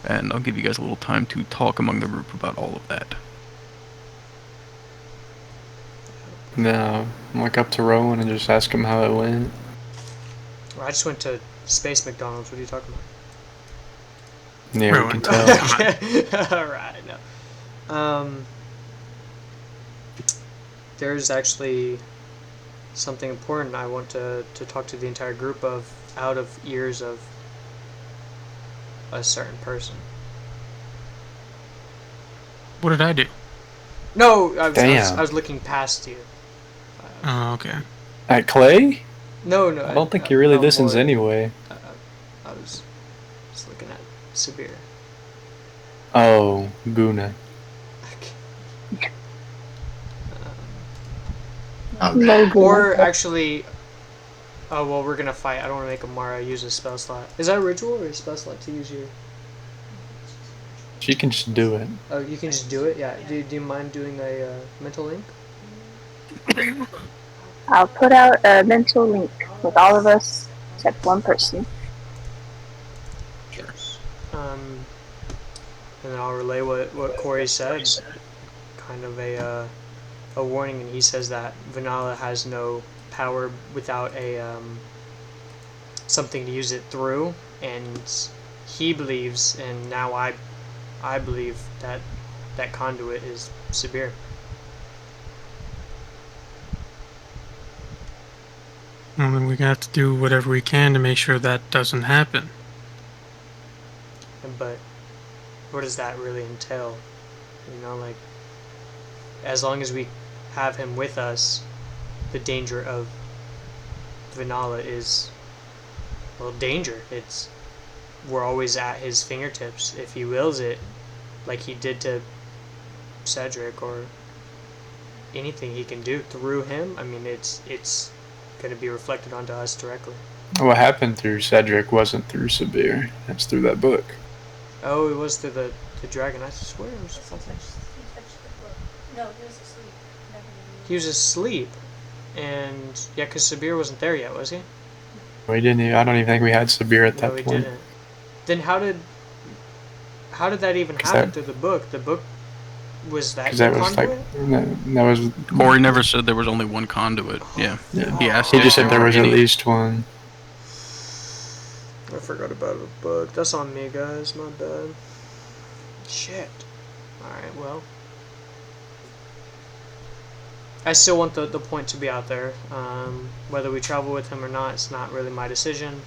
and I'll give you guys a little time to talk among the group about all of that. No, walk up to Rowan and just ask him how it went. Well, I just went to Space McDonald's. What are you talking about? Yeah, Rowan. we can tell. Okay. All right. No. There's actually something important I want to talk to the entire group of, out of ears of a certain person. What did I do? No, Damn. I was looking past you. Oh, okay. At Clay? No, I don't think he really listens more, anyway. I was just looking at Sabir. Oh, Guna. Or actually, oh well, we're gonna fight. I don't want to make Amara use a spell slot. Is that a ritual or a spell slot to use your? She can just do it. Oh, you can just do it. Yeah. Do you mind doing a mental link? I'll put out a mental link with all of us except one person. Sure. And then I'll relay what Qory said. Kind of a warning, and he says that Vanilla has no power without a something to use it through, and he believes, and now I believe that that conduit is Sabir. Well, then we have to do whatever we can to make sure that doesn't happen. But what does that really entail? You know, like, as long as we have him with us, the danger of Vanilla is, well, danger. We're always at his fingertips. If he wills it, like he did to Cedric, or anything he can do through him, I mean, it's going to be reflected onto us directly. What happened through Cedric wasn't through Sabir. That's through that book. Oh, it was through the dragon. I swear it was fucking... No, he was asleep. He was asleep. And, yeah, because Sabir wasn't there yet, was he? We didn't even, I don't even think we had Sabir at that No, we point. didn't. Then how did that even happen through the book? The book, was that That the was conduit? that was. Qory never said there was only one conduit. Yeah. He asked. He just if said there were was at any. least one. I forgot about the book. That's on me, guys. My bad. Shit. Alright, well. I still want the point to be out there. Whether we travel with him or not, it's not really my decision.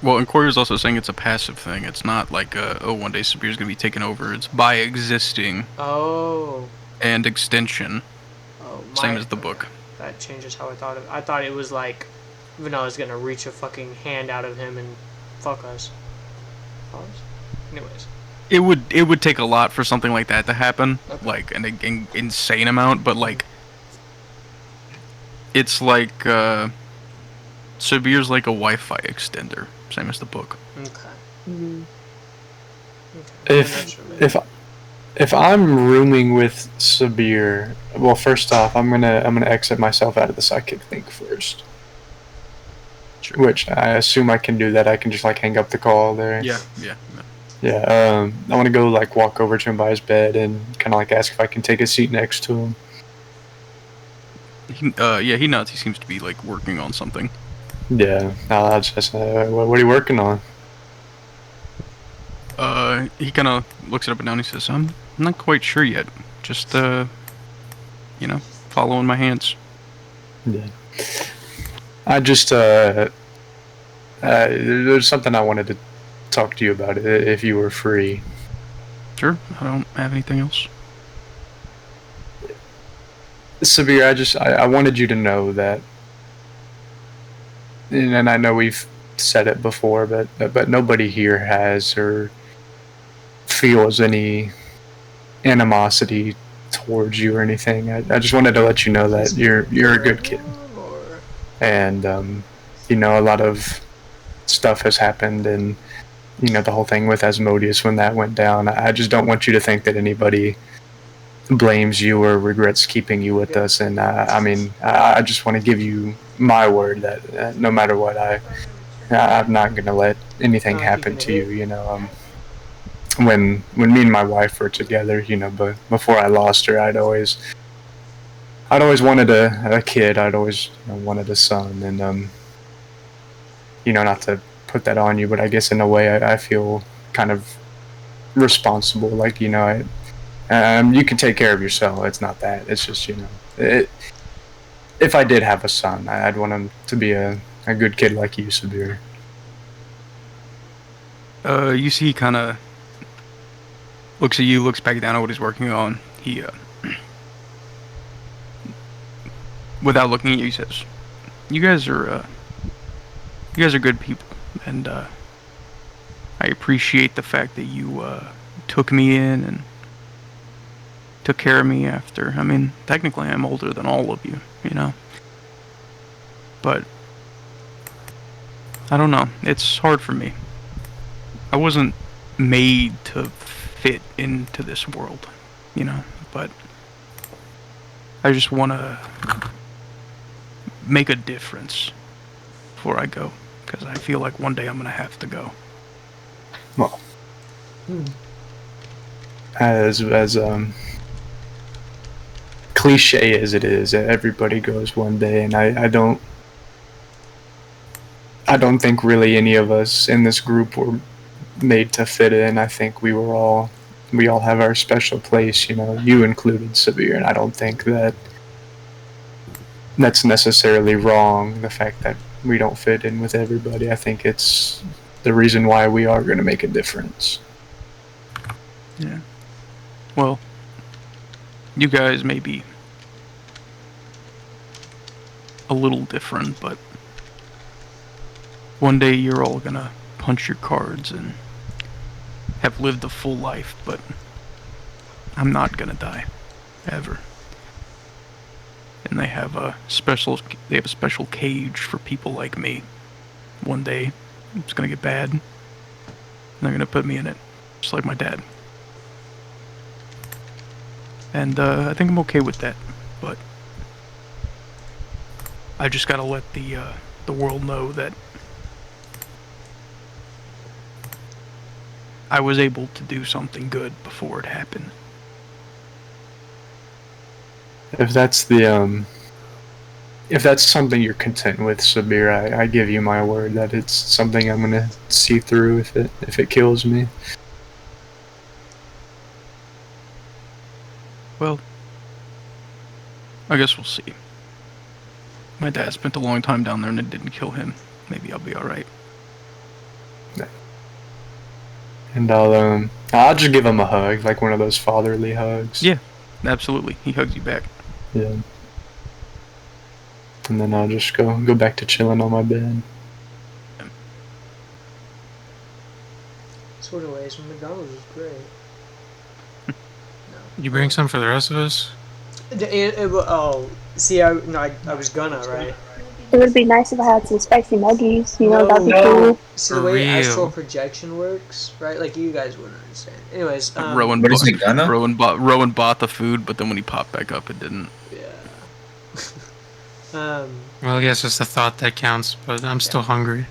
Well, and Qory was also saying it's a passive thing. It's not like, one day Sabir's gonna be taken over. It's by existing. Oh. And extension. Oh, Same as the book. That changes how I thought of it. I thought it was like Vanilla's gonna reach a fucking hand out of him and fuck us. Anyways. It would take a lot for something like that to happen. Okay. Like, an insane amount, but, like... It's like, Sabir's like a Wi-Fi extender. Same as the book. Okay. Mm-hmm. If I'm rooming with Sabir, well, first off, I'm gonna exit myself out of the psychic link first. Sure. Which I assume I can do that. I can just like hang up the call there. Yeah. Yeah. I want to go like walk over to him by his bed and kind of like ask if I can take a seat next to him. He nods. He seems to be like working on something. Yeah. I'll just what are you working on? He kind of looks it up and down. He says, "I'm not quite sure yet. Just following my hands." Yeah. I just there's something I wanted to talk to you about if you were free. Sure. I don't have anything else. Sabir, I wanted you to know that, and I know we've said it before, but nobody here has or feels any animosity towards you or anything. I just wanted to let you know that you're a good kid, and a lot of stuff has happened, and the whole thing with Asmodeus when that went down. I just don't want you to think that anybody blames you or regrets keeping you with us, and I just want to give you my word that no matter what, I'm not gonna let anything happen to you. when me and my wife were together, but before I lost her, I'd always wanted a kid. I'd always wanted a son, and not to put that on you, but I guess in a way I feel kind of responsible. Like, you can take care of yourself. It's not that. It's just, if I did have a son, I'd want him to be a good kid like you, Sabir. You see, he kind of looks at you, looks back down at what he's working on. He, without looking at you, he says, "You guys are good people, and I appreciate the fact that you took me in and took care of me after. I mean, technically, I'm older than all of you, but I don't know. It's hard for me. I wasn't made to fit into this world, but I just want to make a difference before I go, because I feel like one day I'm going to have to go." Well, as cliche as it is, everybody goes one day, and I don't think really any of us in this group were made to fit in. I think we all have our special place, you included, Sabir, and I don't think that's necessarily wrong, the fact that we don't fit in with everybody. I think it's the reason why we are going to make a difference. Yeah. Well, you guys may be a little different, but one day you're all gonna punch your cards and have lived a full life, but I'm not gonna die. Ever. And they have a special cage for people like me. One day it's gonna get bad, and they're gonna put me in it, just like my dad. And I think I'm okay with that, but I just gotta let the world know that I was able to do something good before it happened. If that's something you're content with, Sabir, I give you my word that it's something I'm gonna see through if it kills me. Well, I guess we'll see. My dad spent a long time down there and it didn't kill him. Maybe I'll be alright. And I'll just give him a hug, like one of those fatherly hugs. Yeah, absolutely. He hugs you back. Yeah. And then I'll just go back to chilling on my bed. Sort of ways, McDonald's is great. You bring some for the rest of us? See, I was gonna, right? It would be nice if I had some spicy nuggies, No, that'd be no. cool. See, For the way real. astral projection works, right? Like, you guys wouldn't understand. Anyways, Rowan bought the food, but then when he popped back up, it didn't. Yeah. Well, I guess it's the thought that counts, but I'm still hungry.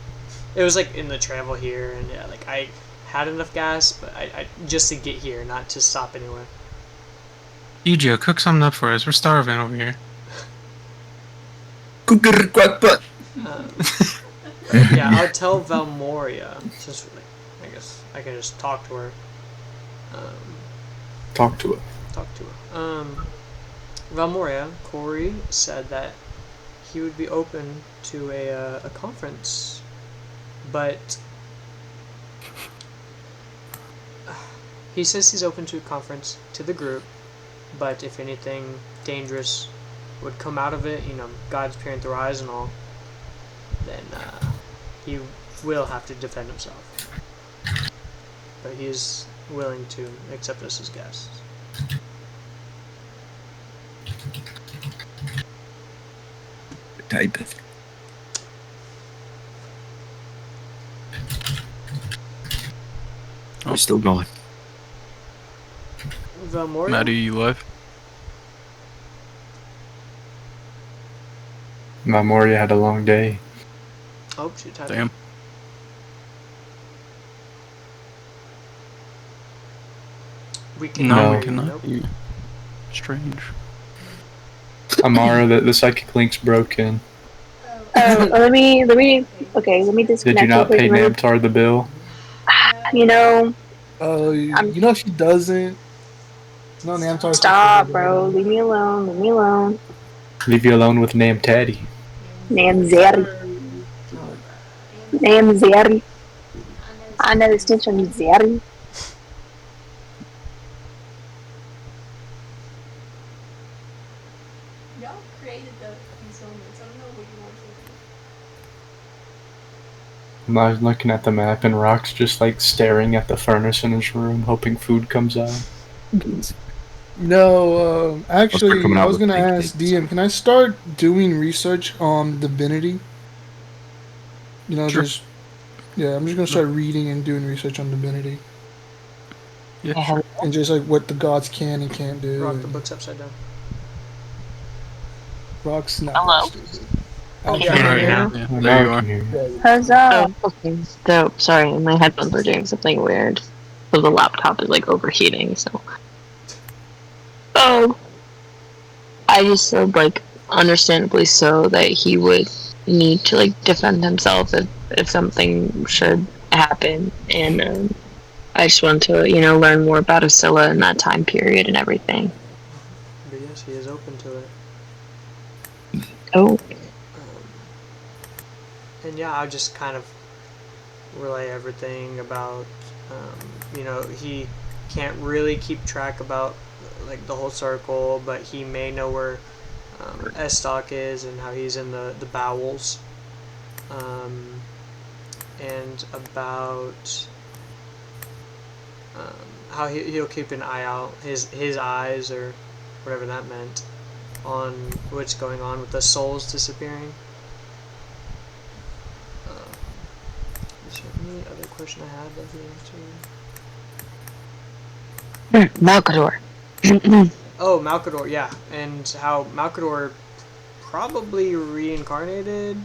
It was like in the travel here, and yeah, like I had enough gas, but I just to get here, not to stop anywhere. Joe, cook something up for us. We're starving over here. Yeah, I'll tell Valmoria. Since I guess I can just talk to her. Talk to her. Valmoria, Qory said that he would be open to a conference, but he says he's open to a conference to the group, but if anything dangerous would come out of it, God's peering through eyes and all, then he will have to defend himself. But he is willing to accept us as guests. Type it. We're still going. Valmoria? Maddie, you live? Moria had a long day. Oh, she typed. Damn. We cannot No, No. we hear you. cannot. Nope. You. Strange. Amara, the psychic link's broken. Oh, let me. Okay, let me Did you disconnect real not quick. pay and let me- Namtar the bill? You know, You know she doesn't. No, Namtar. stop, bro. Leave me alone. Leave me alone. Leave you alone with Nam Taddy. Namzeri. Namzeri. I know this thing's from Zeri. Y'all created these moments. I don't know what you want to do. I was looking at the map and Rock's just like staring at the furnace in his room, hoping food comes out. No, actually, coming I out was with gonna fake ask things. DM. Can I start doing research on divinity? You know, Sure. just yeah. I'm just gonna start reading and doing research on divinity Yeah, sure. and just like what the gods can and can't do. Rock the and book's upside down. Rock's not Hello? that stupid. Oh, Actually, yeah, Can you Alright, hear me yeah, now? yeah, Now there you I are. can hear you. Huzzah! Oh, okay. So, sorry, my headphones are doing something weird. So the laptop is like overheating, so. Oh! I just said, like, understandably so, that he would need to, like, defend himself if something should happen. And, I just want to, learn more about Asilla in that time period and everything. But yes, he is open to it. Oh, And yeah, I'll just kind of relay everything about, he can't really keep track about like the whole circle, but he may know where Estoc is and how he's in the bowels, and about how he'll keep an eye out, his eyes or whatever that meant, on what's going on with the souls disappearing. Is there any other question I had that he answered? Malkador. Oh, Malkador, yeah, and how Malkador probably reincarnated,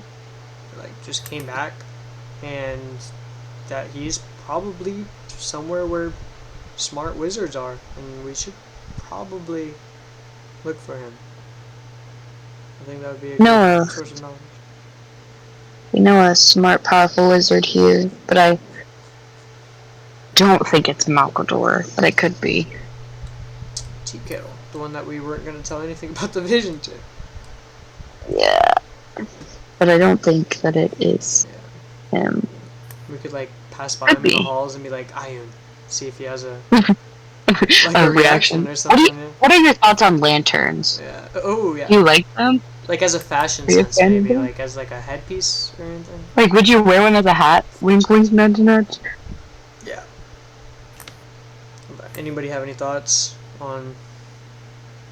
like just came back, and that he's probably somewhere where smart wizards are, and we should probably look for him. I think that would be a No. good source of knowledge. We know a smart, powerful wizard here, but I don't think it's Malkador, but it could be. Tea Kettle, the one that we weren't going to tell anything about the vision to. Yeah. But I don't think that it is him. We could like pass by Could him in the be. halls and be like, Iron, see if he has a A reaction. or What something. what are your thoughts on lanterns? Yeah. Oh yeah. Do you like them? Like as a fashion Are you a sense, fan of maybe them? like as like a headpiece or anything. Like, would you wear one as a hat? Wink, wink, nudge, nudge. Yeah. But anybody have any thoughts on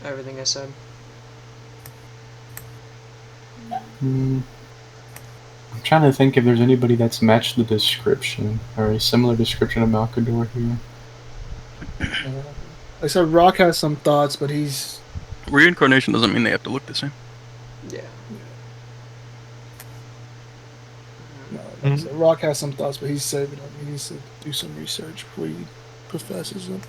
everything I said? I'm trying to think if there's anybody that's matched the description or a similar description of Malkador here. like I said, Rock has some thoughts, but he's Reincarnation doesn't mean they have to look the same. Yeah. like I said, Rock has some thoughts, but he's saving them. He needs to do some research before he professes them.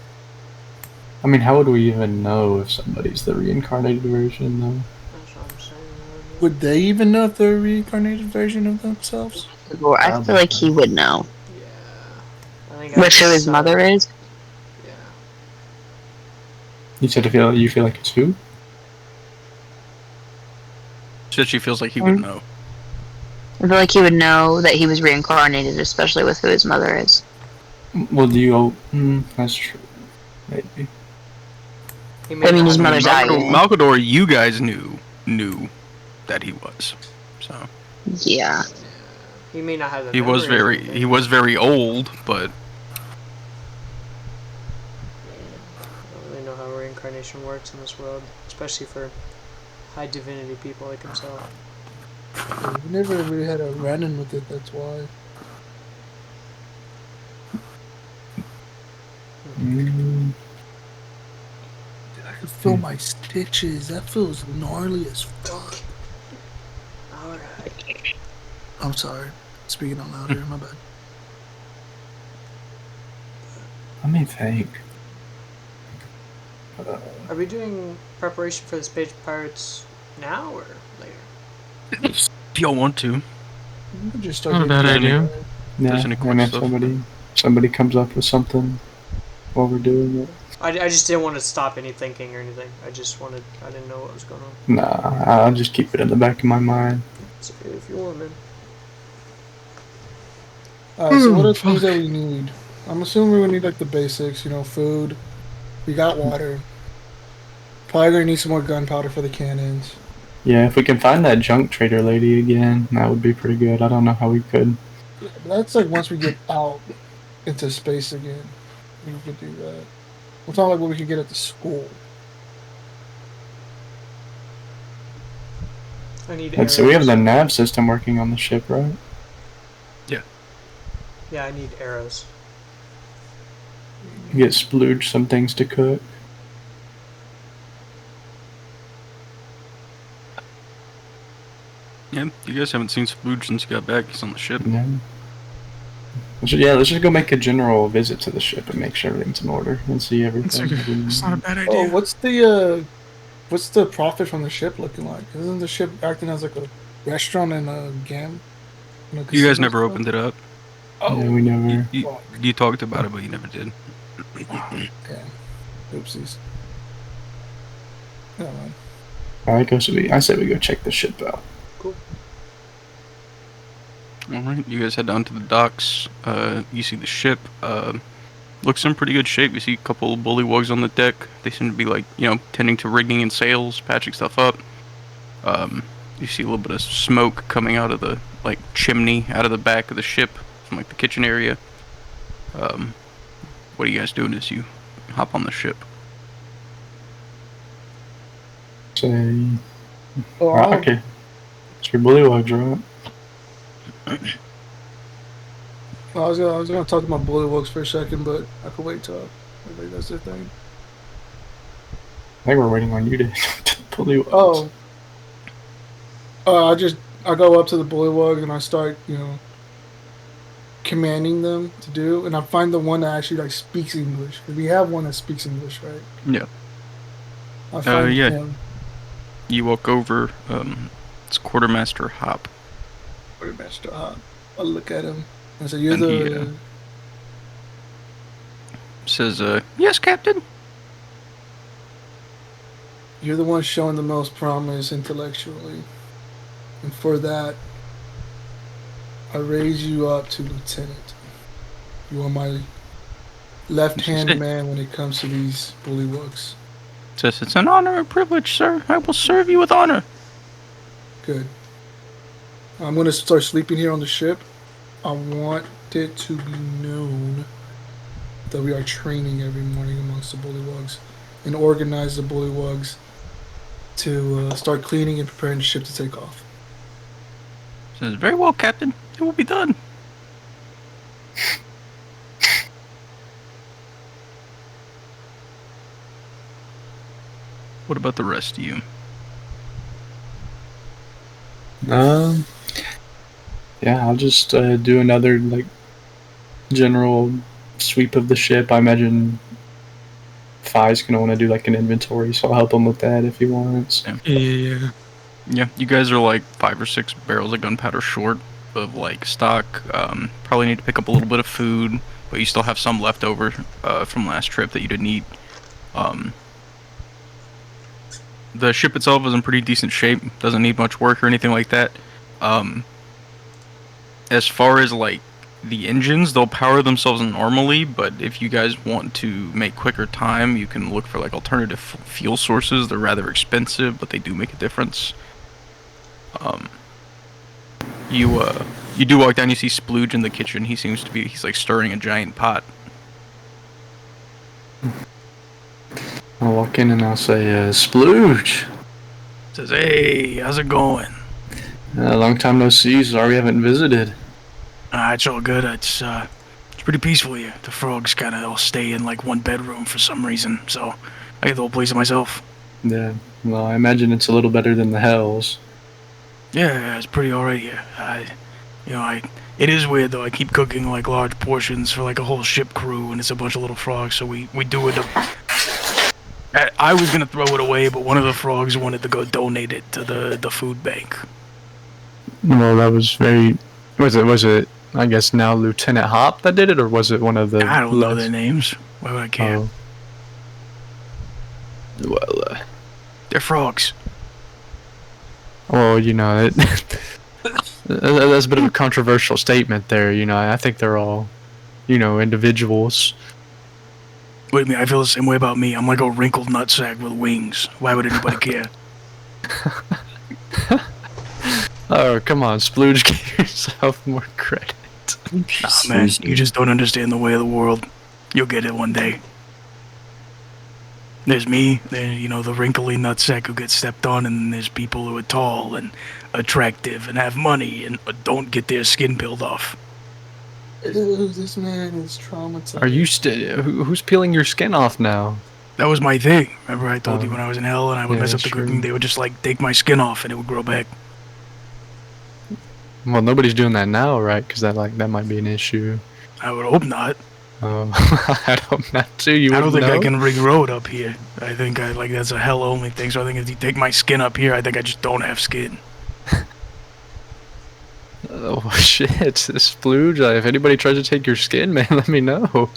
I mean, how would we even know if somebody's the reincarnated version, though? That's what I'm saying. Would they even know if they're a reincarnated version of themselves? Or I feel like he would know. Yeah. I think Which who his mother is? Yeah. You said you feel like it's who? Said she feels like he would know. I feel like he would know that he was reincarnated, especially with who his mother is. Well, do you? That's true. Maybe. He may I mean, not his have mother's any- eye. Malkador, you guys knew that he was. So Yeah. He may not have the he was memories. very old, but I don't really know how reincarnation works in this world, especially for high divinity people like himself. We never really had a run-in with it, that's why. Mm, I can feel my stitches. That feels gnarly as fuck. Alright. I'm sorry. Speaking out loud here, my bad. let me think. Are we doing preparation for the Space Pirates now or later? If y'all want to. We could just start Not a getting bad going. idea. Yeah, There's any and quick if stuff. somebody comes up with something while we're doing it. I just didn't want to stop any thinking or anything. I didn't know what was going on. Nah, I'll just keep it in the back of my mind. So if you want, man. Alright, so what are fuck. things that we need? I'm assuming we need like the basics, food. We got water. Probably gonna need some more gunpowder for the cannons. Yeah, if we can find that junk trader lady again, that would be pretty good. I don't know how we could. Yeah, but that's like once we get out into space again, we could do that. We're talking like what we could get at the school. I need Let's see, we have arrows. the nav system working on the ship, right? Yeah, I need arrows. Get splooge some things to cook. Yeah, you guys haven't seen Splooge since you got back. He's on the ship. Yeah. Let's just go make a general visit to the ship and make sure everything's in order and see everything. It's not a bad idea. Oh, what's the profit from the ship looking like? Isn't the ship acting as like a restaurant and a gam? You guys never opened it up. Oh, Yeah, we never. You talked about it, but you never did. okay. Oopsies. Never mind. Alright, I say we go check the ship out. Cool. Alright, you guys head down to the docks. You see the ship. Looks in pretty good shape. You see a couple of bullywugs on the deck. They seem to be tending to rigging and sails, patching stuff up. You see a little bit of smoke coming out of the chimney out of the back of the ship from the kitchen area. What are you guys doing as you hop on the ship? Say, Oh, okay. It's your bullywugs, right? I was gonna talk to my bullywugs for a second, but I could wait till everybody does their thing. I think we're waiting on you to bullywugs. Oh. I go up to the bullywug and I start, commanding them to do, and I find the one that actually speaks English. 'Cause we have one that speaks English, right? Yeah. I find yeah. him. You walk over. It's Quartermaster Hop. Quartermaster Hop. I look at him and say, "You're And the." he says, "Yes, Captain." You're the one showing the most promise intellectually. And for that, I raise you up to lieutenant. You are my left-hand man when it comes to these bullywugs. Says, "It's an honor and privilege, sir. I will serve you with honor." Good. I'm going to start sleeping here on the ship. I want it to be known that we are training every morning amongst the bullywugs and organize the bullywugs to start cleaning and preparing the ship to take off. Says, "Very well, Captain. It will be done." What about the rest of you? Yeah, I'll just do another general sweep of the ship. I imagine Fi's gonna want to do an inventory, so I'll help him with that if he wants. Yeah. Yeah, you guys are 5 or 6 barrels of gunpowder short of stock. Probably need to pick up a little bit of food, but you still have some left over from last trip that you didn't eat. The ship itself is in pretty decent shape. Doesn't need much work or anything like that. As far as the engines, they'll power themselves normally, but if you guys want to make quicker time, you can look for alternative fuel sources. They're rather expensive, but they do make a difference. You do walk down, you see Splooge in the kitchen. He's stirring a giant pot. I'll walk in and I'll say, Splooge! Says, "Hey, how's it going?" Long time no see, sorry we haven't visited. It's all good. It's pretty peaceful here. The frogs kind of all stay in one bedroom for some reason, so I get the whole place to myself. Yeah, well, I imagine it's a little better than the Hells. Yeah, it's pretty alright here. It is weird though. I keep cooking large portions for a whole ship crew, and it's a bunch of little frogs. So we do it. I was gonna throw it away, but one of the frogs wanted to go donate it to the food bank. Well, that was very. Was it? I guess now Lieutenant Hop that did it, or was it one of the? I don't know their names. Why would I care? Oh. Well, They're frogs. well, that's a bit of a controversial statement there. I think they're all, individuals. Wait a minute, I feel the same way about me. I'm like a wrinkled nutsack with wings. Why would anybody care? Oh, come on, Splooge, give yourself more credit. Nah, man, you just don't understand the way of the world. You'll get it one day. There's me, then the wrinkly nutsack who gets stepped on, and then there's people who are tall and attractive and have money and don't get their skin peeled off. Ew, this man is traumatized. Are you who's peeling your skin off now? That was my thing. Remember I told you when I was in hell and I would yeah, mess up the true. cooking, they would just take my skin off and it would grow back. Well, nobody's doing that now, right? Because that might be an issue. I would hope not. I hope not too. I don't think I can regrow it up here. I think that's a hell only thing. So I think if you take my skin up here, I think I just don't have skin. Oh shit, Splooge! If anybody tries to take your skin, man, let me know.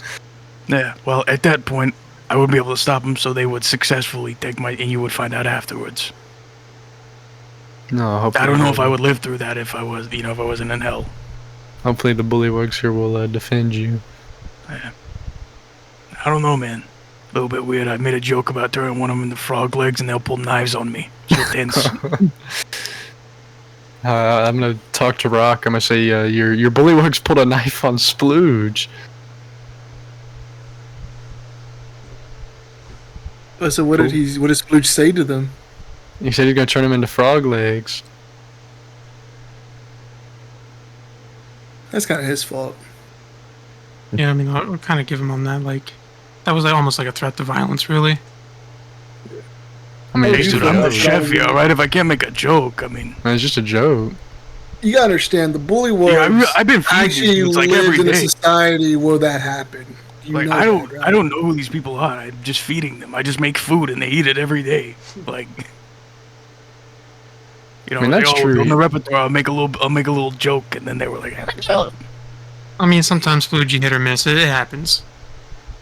Yeah. Well, at that point, I would be able to stop them, so they would successfully take and you would find out afterwards. No, hopefully I don't know if I would live through that if I was, if I wasn't in hell. Hopefully the Bullywugs here will defend you. Yeah. I don't know, man. A little bit weird. I made a joke about turning one of them into frog legs, and they'll pull knives on me. So tense. I'm gonna talk to Rock. I'm gonna say your Bullywugs pulled a knife on Splooge. So what did Splooge say to them? He said he's gonna turn him into frog legs. That's kind of his fault. Yeah, I mean, I'll kind of give him on that. That was almost like a threat to violence, really. I mean, Hey, dude, I'm the chef here, alright? If I can't make a joke, I mean... It's just a joke. You gotta understand, the Bullywugs I've been feeding actually these dudes, lived every in a day. society where that happened. I don't know who these people are. I'm just feeding them. I just make food and they eat it every day. I mean, that's true. On the repertoire, I'll make a little joke, and then they were like, I mean, sometimes food you hit or miss. It happens.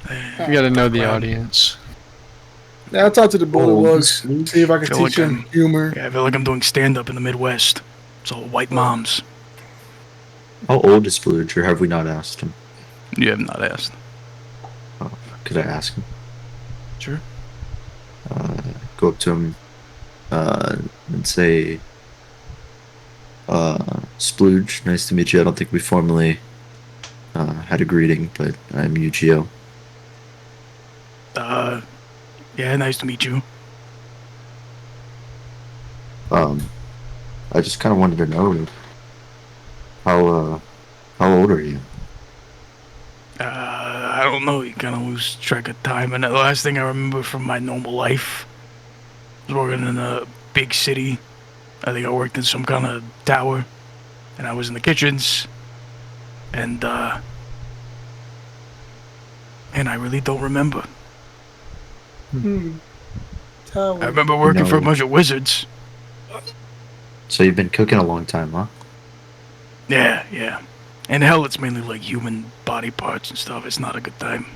You gotta know the audience. Yeah, I'll talk to the Bullywugs, see if I can feel teach like them humor. Yeah, I feel like I'm doing stand-up in the Midwest. It's all white moms. How old is Splooge, or have we not asked him? You have not asked. Oh, could I ask him? Sure. Go up to him and say, Splooge, nice to meet you. I don't think we formally had a greeting, but I'm Yu-Gi-Oh. Yeah, nice to meet you. I just kind of wanted to know how old are you? I don't know. You kind of lose track of time. And the last thing I remember from my normal life was working in a big city. I think I worked in some kind of tower, and I was in the kitchens, and I really don't remember. Tower. I remember working for a bunch of wizards. So you've been cooking a long time, huh? Yeah. In hell, it's mainly like human body parts and stuff. It's not a good time.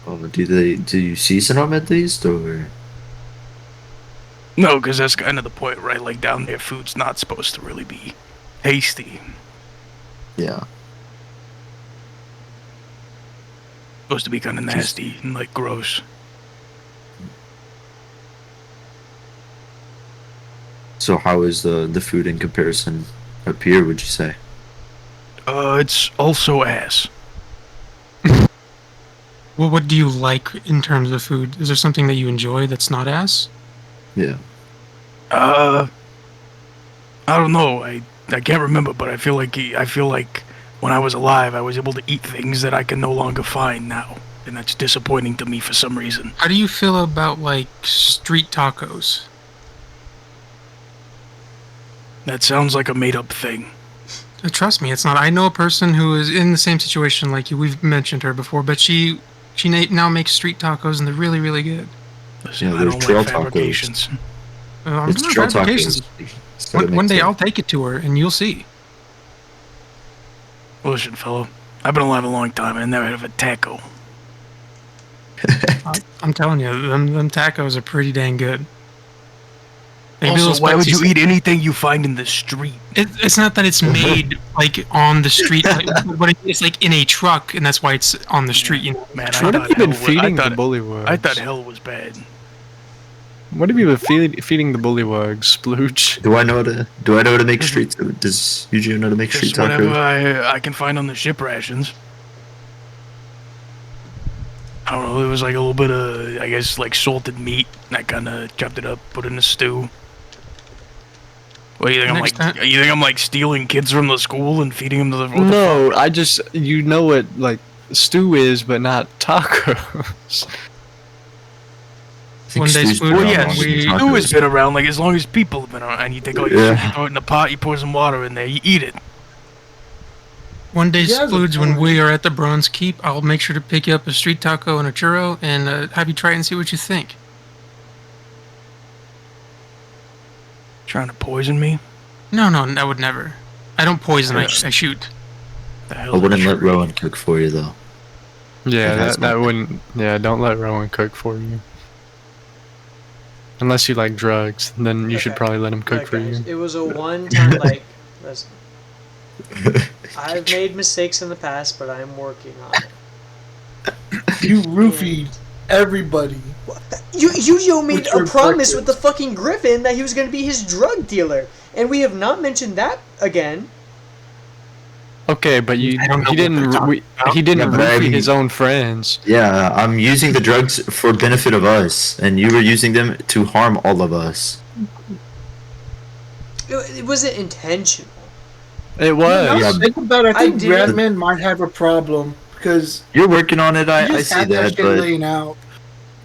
Oh, do you season them at least, or? No, because that's kind of the point, right? Like down there, food's not supposed to really be tasty. Yeah. Supposed to be kind of nasty and like gross. So how is the food in comparison up here, would you say? It's also ass. Well, what do you like in terms of food? Is there something that you enjoy that's not ass? Yeah. I don't know. I can't remember, but I feel like when I was alive, I was able to eat things that I can no longer find now, and that's disappointing to me for some reason. How do you feel about street tacos? That sounds like a made-up thing. Trust me, it's not. I know a person who is in the same situation like you. We've mentioned her before, but she now makes street tacos, and they're really, really good. Listen, Yeah, I there's don't trail like tacos. fabrications. I'm It's not trail fabrications. tacos. It's gotta One make day sense. I'll take it to her, and you'll see. Listen, fellow, I've been alive a long time and I never had of a taco. I'm telling you, them tacos are pretty dang good. Maybe a Also, little why would spicy. you eat anything you find in the street? It's not that it's made like on the street, but it's like in a truck, and that's why it's on the street. You know, Man, truck. I What have you been thought feeding the hell was- bullywugs? I thought hell was bad. What have you been feeding the bullywugs, Splooge? Do I know how to make street? Does Eugene know how to make street Just whatever tacos? I can find on the ship rations. I don't know, it was like a little bit of, I guess, like salted meat. And I kind of chopped it up, put it in a stew. What, you think I'm like stealing kids from the school and feeding them to the... No, I just you know what like stew is, but not tacos. I think One day Stu's Spoon- been Well, around yeah, longer than stew tacos. has been around like as long as people have been around. And you take all your Yeah. shit, you throw it in the pot, you pour some water in there, you eat it. One day, Yeah, Splooge, that's when fine. we are at the Bronze Keep, I'll make sure to pick you up a street taco and a churro, and have you try it and see what you think. Trying to poison me? No, I would never. I don't poison. I shoot. The I hell's wouldn't a let tree? Rowan cook for you though. Yeah, It has that been- wouldn't. Yeah, don't let Rowan cook for you. Unless you like drugs, then you should Okay. probably let him cook Look, for guys, you. it was a one-time like. Listen, I've made mistakes in the past, but I'm working on it. You roofied everybody. Yu-Gi-Oh made With your a promise breakfast. with the fucking Griffin that he was going to be his drug dealer, and we have not mentioned that again. Okay, but I don't know he didn't. what they're talking about. He didn't Yeah, but I roofie mean- his own friends. Yeah, I'm using the drugs for benefit of us, and you were using them to harm all of us. It wasn't intentional. It was. Now Yeah. think about it, I think did- Redman might have a problem because You're working on it, you I just see had that that, shit but laying out.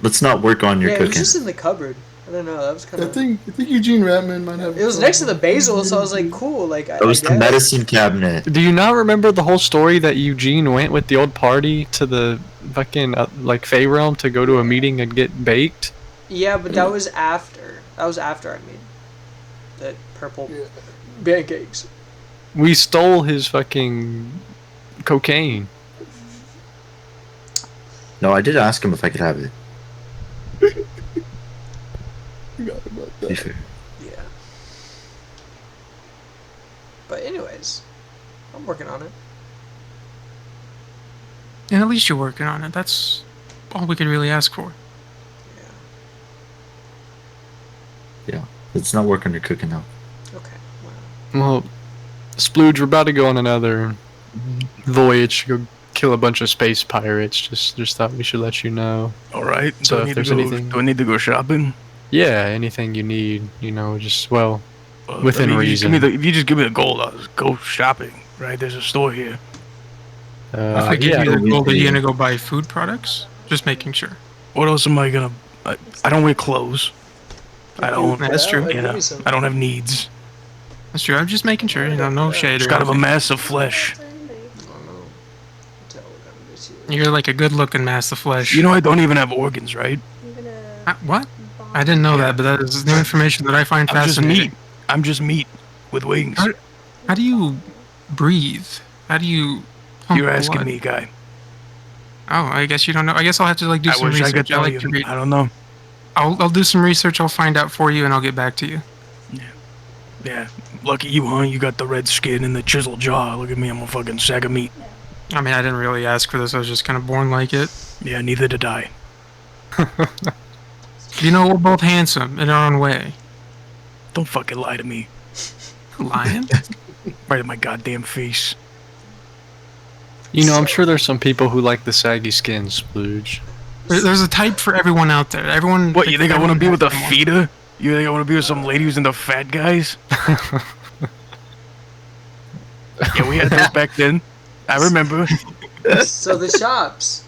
let's not work on your Yeah, it was cooking. just in the cupboard. I don't know. That was kind I of. think Eugene Redman might have. It was next to the basil, so I was like, cool. Like That was I the guess. medicine cabinet. Do you not remember the whole story that Eugene went with the old party to the fucking like Fey realm to go to a meeting and get baked? Yeah, but that was after. That was after I made the purple Yeah. pancakes. We stole his fucking cocaine. No, I did ask him if I could have it. Forgot about To be that. fair. Yeah. But anyways, I'm working on it. And at least you're working on it. That's all we could really ask for. Let's not work on your cooking now. Okay. Wow. Well, Splooge, we're about to go on another voyage to go kill a bunch of space pirates. Just thought we should let you know. All right. So do I if need there's to go, anything- do I need to go shopping? Yeah, anything you need, just well. Within I mean, reason. if you just give me the gold, I'll just go shopping. Right? There's a store here. If I give yeah, you the we gold, are you do. gonna go buy food products? Just making sure. What else am I gonna? I don't wear clothes. I don't. That's true. You know, I don't have needs. That's true. I'm just making sure. No shade. Just or kind of a anything. mass of flesh. I don't know. Tell what I'm this year. You're like a good-looking mass of flesh. You know, I don't even have organs, right? I'm gonna What? bomb I didn't know that, but that is new information that I find I'm just fascinating. meat. I'm just meat with wings. How do you breathe? How do you? Pump You're asking blood? me, guy. Oh, I guess you don't know. I guess I'll have to like do I some wish I research. could tell like you. to read. I don't know. I'll do some research. I'll find out for you, and I'll get back to you. Yeah, lucky you, huh? You got the red skin and the chiseled jaw. Look at me, I'm a fucking sack of meat. I mean, I didn't really ask for this. I was just kind of born like it. Yeah, neither did I. You know, we're both handsome in our own way. Don't fucking lie to me. Lion? Right in my goddamn face. I'm sure there's some people who like the saggy skin, Splooge. There's a type for everyone out there. Everyone. What, you think I want to be with a everyone- feeder? You think I want to be with some lady who's into fat guys? Yeah, we had those back then. I remember. So the shops.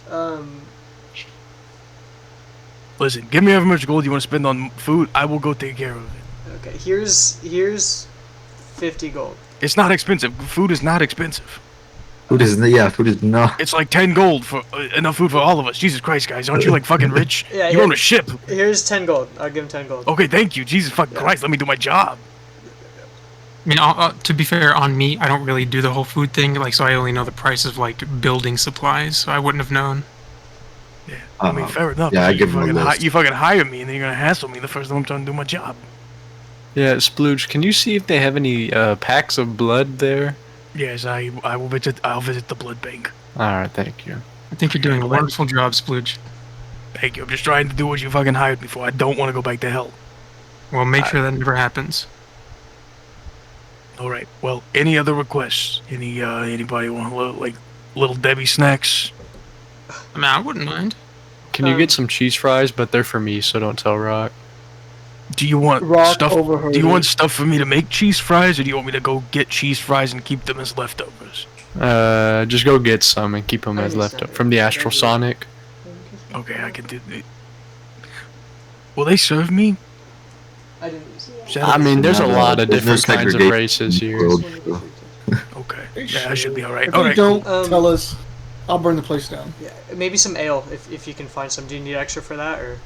Listen, give me however much gold you want to spend on food. I will go take care of it. Okay. Here's 50 gold. It's not expensive. Food is not expensive. Food is not. It's like 10 gold for enough food for all of us. Jesus Christ, guys, aren't you like fucking rich? Yeah, You own a ship. Here's 10 gold. I'll give him 10 gold. Okay, thank you. Jesus fucking Christ, let me do my job. I mean, to be fair, on me, I don't really do the whole food thing. Like, so I only know the price of like building supplies. So I wouldn't have known. Yeah, I mean, fair enough. Yeah, I you give him a list. you fucking hire me, and then you're gonna hassle me the first time I'm trying to do my job. Yeah, Splooge, can you see if they have any packs of blood there? Yes, I will visit. I'll visit the blood bank. Alright, thank you. I think you're doing a wonderful job, Splooge. Thank you. I'm just trying to do what you fucking hired me for. I don't want to go back to hell. Well, make sure that never happens. All right. Well, any other requests? Anybody want little Debbie snacks? I mean, I wouldn't mind. Can you get some cheese fries? But they're for me, so don't tell Rock. Do you want Rock stuff? overheard Do you it. want stuff for me to make cheese fries, or do you want me to go get cheese fries and keep them as leftovers? Just go get some and keep them I as understand. leftover from the Astral Sonic. Okay, I can do it. Will they serve me? I didn't. Is that I mean, there's a No, lot of there's no different kinds of segregation races here. world. okay. Yeah, I should be all right. If All you right. don't Um, tell us, I'll burn the place down. Yeah, maybe some ale if you can find some. Do you need extra for that or?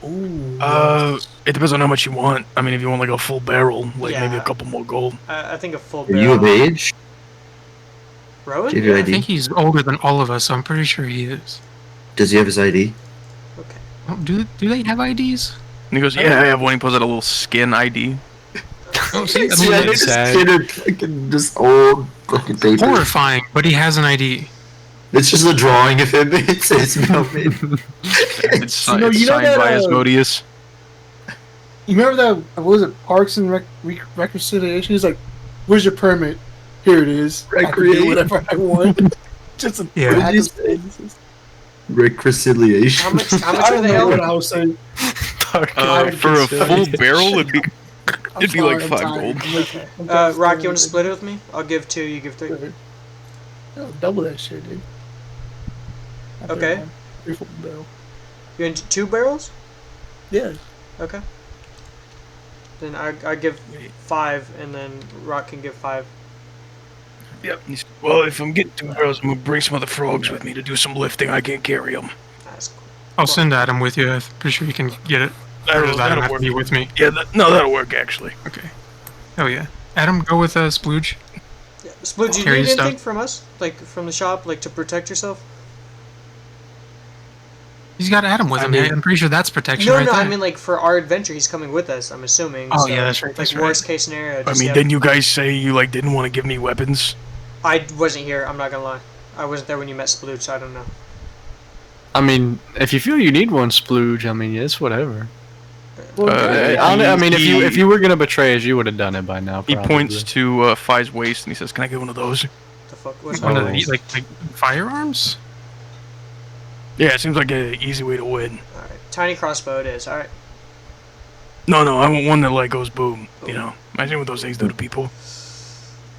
Ooh. It depends on how much you want. I mean, if you want like a full barrel, like maybe a Yeah. couple more gold. I think a full Are you of barrel. age? Rowan? Do you have your I ID? think he's older than all of us, so I'm pretty sure he is. Does he have his ID? Okay. Oh, do they have IDs? And he goes, "Yeah, I have one." He pulls out a little skin ID. Oh, see, I See, mean, I it's just sad. considered fucking just old fucking paper. horrifying, but he has an ID. It's just a drawing of him. It's melted. It's, You know signed that, by Asmodeus. You remember that? What was it? Parks and Reconciliation. He's like, "Where's your permit? Here it is. I can do Recreate. whatever I want." Just a Yeah. pack What of did sentences. Reconciliation. How much I are don't they know what ale? I was saying. For a full barrel, it'd be I'm like sorry, I'm 5 tired. gold. I'm tired. Rock, you want to split it with me? I'll give 2, you give 3. No, double that shit, dude. Okay. 3 full barrel. You want 2 barrels? Yeah. Okay. Then I give 5, and then Rock can give 5. Yep. Well, if I'm getting 2 barrels, I'm gonna bring some other frogs with me to do some lifting. I can't carry them. That's cool. I'll send Adam with you. I'm pretty sure you can get it. Or does Adam That'll have to work. be with me? Yeah, that'll work actually. Okay. Oh yeah. Adam, go with Splooge. Yeah. Splooge, do you Carry need stuff. anything from us? Like, from the shop, like, to protect yourself? He's got Adam with I him. mean- I'm pretty sure that's protection No, right no, there. I mean, like, for our adventure, he's coming with us, I'm assuming. Oh, so, yeah, that's right, Like, that's right. worst case scenario. I just mean, have- didn't you guys say you like didn't want to give me weapons? I wasn't here, I'm not gonna lie. I wasn't there when you met Splooge, so I don't know. I mean, if you feel you need one, Splooge, I mean, it's whatever. Uh, I mean, he- if you were gonna betray us, you would have done it by now. He Probably. points to Fi's waist and he says, "Can I get one of those?" The fuck? What's One of Oh. the, like firearms. Yeah, it seems like an easy way to win. Alright, tiny crossbow it is, alright. No, I want one that like goes boom. You know, imagine what those things do to people.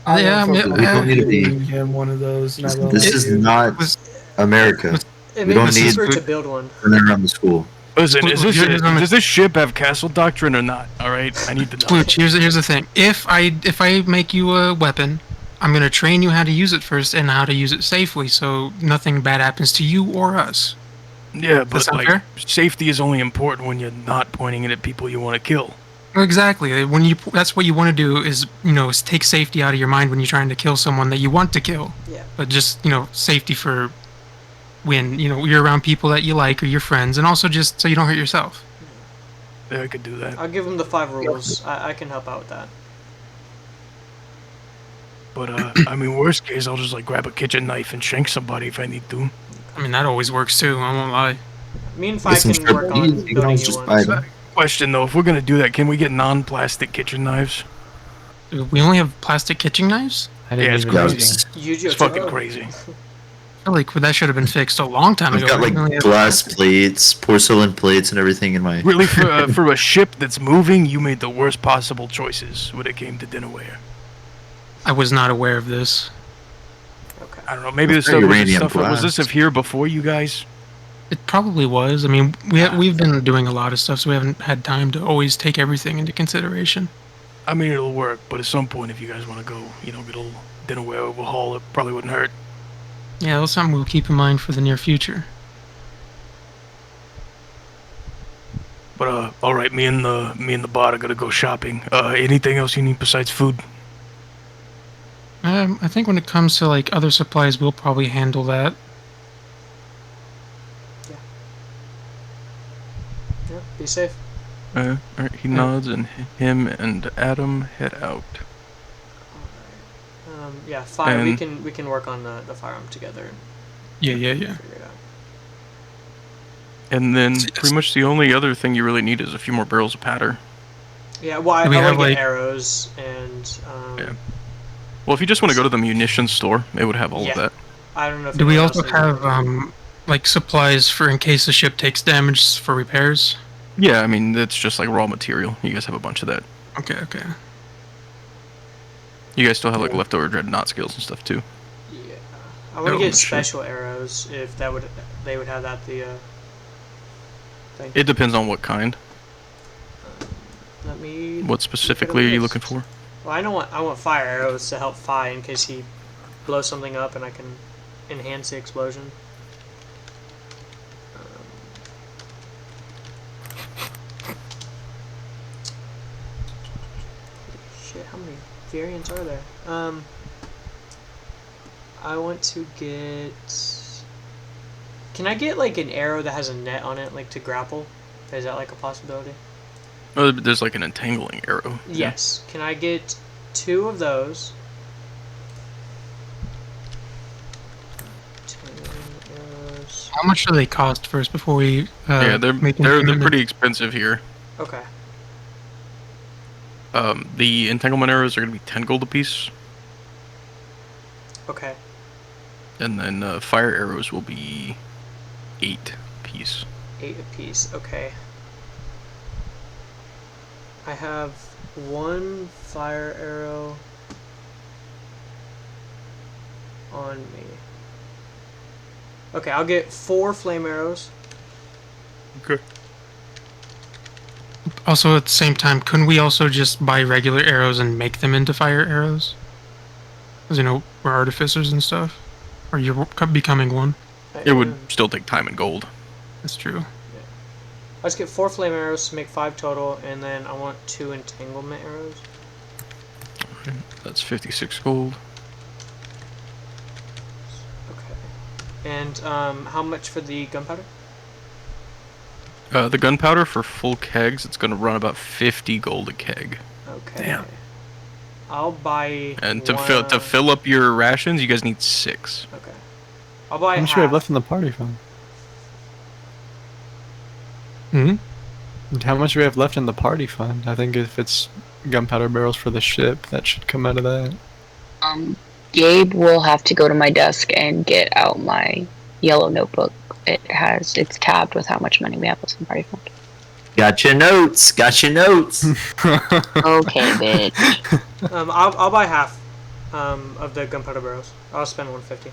Yeah, I mean, we don't need to be- him one of those. And I love This it. is not was- America. It We may don't be need- cheaper to build one. Running around the school. Listen, Splooge, does this ship have castle doctrine or not? All right, I need to know. Splooge, here's the thing. If I make you a weapon, I'm gonna train you how to use it first and how to use it safely, so nothing bad happens to you or us. Yeah, but sound like fair? safety is only important when you're not pointing it at people you want to kill. Exactly. That's what you want to do is is take safety out of your mind when you're trying to kill someone that you want to kill. Yeah. But just safety for when you're around people that you like or your friends, and also just so you don't hurt yourself. Yeah, I could do that. I'll give him the 5 rules. I can help out with that. But I mean, worst case, I'll just like grab a kitchen knife and shank somebody if I need to. I mean that always works too. I won't lie. Me and Fi Get some can work sharp on knives, you can building you just one. buy them. Question though, if we're gonna do that, can we get non-plastic kitchen knives? We only have plastic kitchen knives. I didn't Yeah, it's even know crazy. that. Yu-Gi-Oh! It's fucking Taro. crazy. I feel like that should have been fixed a long time I've ago. got We only like have glass plastic. plates, porcelain plates, and everything in my. Really, for a ship that's moving, you made the worst possible choices when it came to dinnerware. I was not aware of this. Okay. I don't know. Maybe this Very stuff was uranium stuff. Was this blast. of here before you guys? It probably was. I mean, we've been doing a lot of stuff, so we haven't had time to always take everything into consideration. I mean, it'll work, but at some point, if you guys want to go, get a little dinner overhaul, it probably wouldn't hurt. Yeah, that's something we'll keep in mind for the near future. But all right, me and the bot are gonna go shopping. Anything else you need besides food? I think when it comes to like other supplies, we'll probably handle that. Yeah, be safe. All right, he nods, and him and Adam head out. Yeah, fire. And- We can work on the firearm together. Yeah. Figure it out. And then Yes. pretty much the only other thing you really need is a few more barrels of powder. Yeah, well, I Do we want have, to get like- arrows and Yeah. Well, if you just want to go to the munitions store, it would have all Yeah. of that. I don't know if Do we anyone also else has have anything. like supplies for in case the ship takes damage for repairs? Yeah, I mean, it's just like raw material. You guys have a bunch of that. Okay. You guys still have like leftover dreadnought skills and stuff too. Yeah, I want to Oh, get sure. special arrows if they would have that thing. It depends on what kind. Let me. What specifically are you looking for? Well, I want fire arrows to help Fi in case he blows something up and I can enhance the explosion. Shit, how many variants are there? I want to get. Can I get like an arrow that has a net on it, like to grapple? Is that like a possibility? Oh, there's like an entangling arrow. Yes. Can I get 2 of those? 10 arrows. How much do they cost first before we? Yeah, they're make any they're commitment? pretty expensive here. Okay. The entanglement arrows are gonna be 10 gold apiece, Okay. and then fire arrows will be 8 apiece. 8 apiece. Okay. I have 1 fire arrow on me. Okay, I'll get 4 flame arrows. Okay. Also, at the same time, couldn't we also just buy regular arrows and make them into fire arrows? Because we're artificers and stuff. Or you're becoming one. It would still take time and gold. That's true. Let's get 4 flame arrows to make 5 total, and then I want 2 entanglement arrows. Okay, that's 56 gold. Okay. And how much for the gunpowder? The gunpowder for full kegs, it's gonna run about 50 gold a keg. Okay. Damn. I'll buy. And to fill up your rations, you guys need 6. Okay. I'll buy How much half. do we have left in the party fund? Hmm. How much do we have left in the party fund? I think if it's gunpowder barrels for the ship, that should come out of that. Gabe will have to go to my desk and get out my yellow notebook. It's tabbed with how much money we have left in the party fund. Got your notes. Okay, bitch. I'll buy half of the gunpowder barrels. I'll spend 150.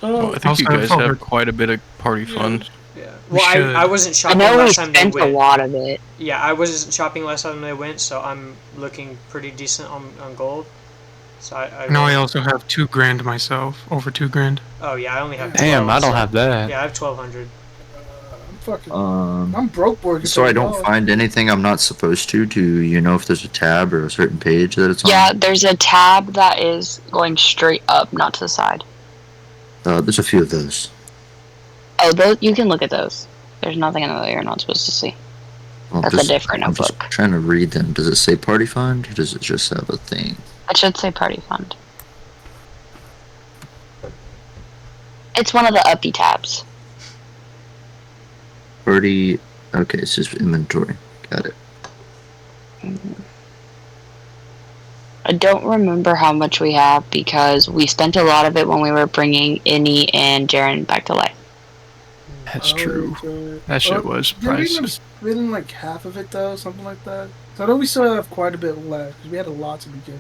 Well, I think Also you guys forward. have quite a bit of party fund. Yeah. We Well, should. I wasn't I shopping know we last time they spent a went. lot of it. Yeah, I wasn't shopping last time they went, so I'm looking pretty decent on gold. So I Now I also have $2,000 myself. Over $2,000. Oh yeah, I only have 12. Damn, I don't so- have that. Yeah, I have 1200. I'm fucking. Um, I'm broke, boy. so I don't find anything I'm not supposed to. Do you know if there's a tab or a certain page that it's on? Yeah, there's a tab that is going straight up, not to the side. There's a few of those. Oh, those, you can look at those. There's nothing in there you're not supposed to see. Well, That's a different I'm just notebook. trying to read them. Does it say party fund or does it just have a thing? It should say party fund. It's one of the uppy tabs. Party. Okay, it's just inventory. Got it. I don't remember how much we have because we spent a lot of it when we were bringing Innie and Jaren back to life. That's true. Okay. That shit was Did we end up priceless. spending like half of it though, something like that? So I know we still have quite a bit left because we had a lot to begin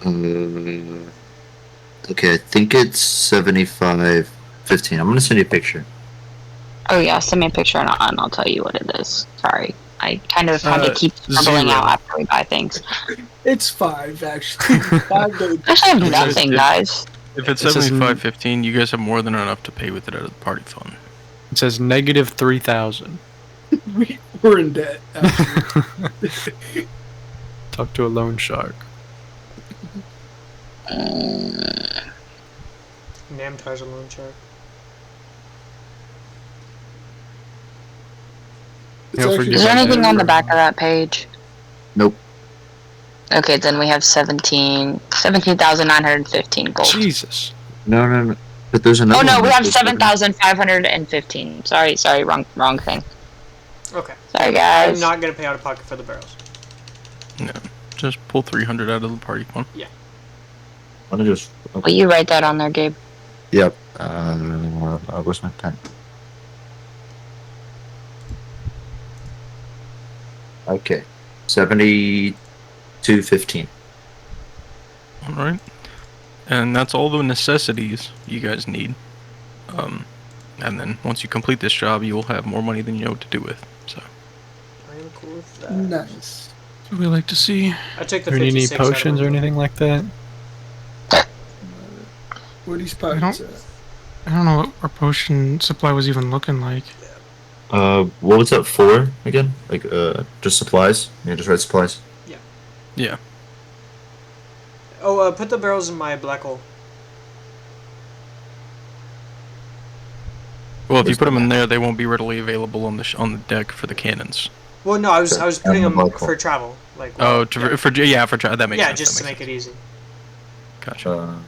with. Okay, I think it's 75.15. I'm gonna send you a picture. Oh yeah, send me a picture and I'll tell you what it is. Sorry. I kind of had to keep scribbling 0. out after we buy things. It's 5 actually. 5 to Actually, I have It says nothing, if- guys. If it's It says 75.15, you guys have more than enough to pay with it out of the party fund. It says negative 3,000. we're in debt. Actually. Talk to a loan shark. Namtar's a loan shark. It's You'll actually forgive Is there me. anything on the back of that page? Nope. Okay, then we have 17,915 gold. Jesus. No. But there's another. Oh no, one we that have says 7,515. Sorry, wrong thing. Okay. Sorry, I'm guys. not gonna pay out of pocket for the barrels. No, just pull 300 out of the party fund. Wanna just. Will you write that on there, Gabe? Yep. Where's my pen? Okay. 72.15. All right, and that's all the necessities you guys need. And then once you complete this job, you will have more money than you know what to do with. So. I am cool with that. Nice. What we like to see. I took the Do you need 56 out of potions my or book. anything like that? Where are these pockets at? I don't know what our potion supply was even looking like. What was that for again? Like, just supplies? Yeah, just write supplies. Yeah. Oh, put the barrels in my black hole. Well, if you put them in there, they won't be readily available on the on the deck for the cannons. Well, no, I was putting them black hole. for travel. Like. Oh, yeah. for that makes Yeah, sense. just that to makes make it easy. sense. Gotcha.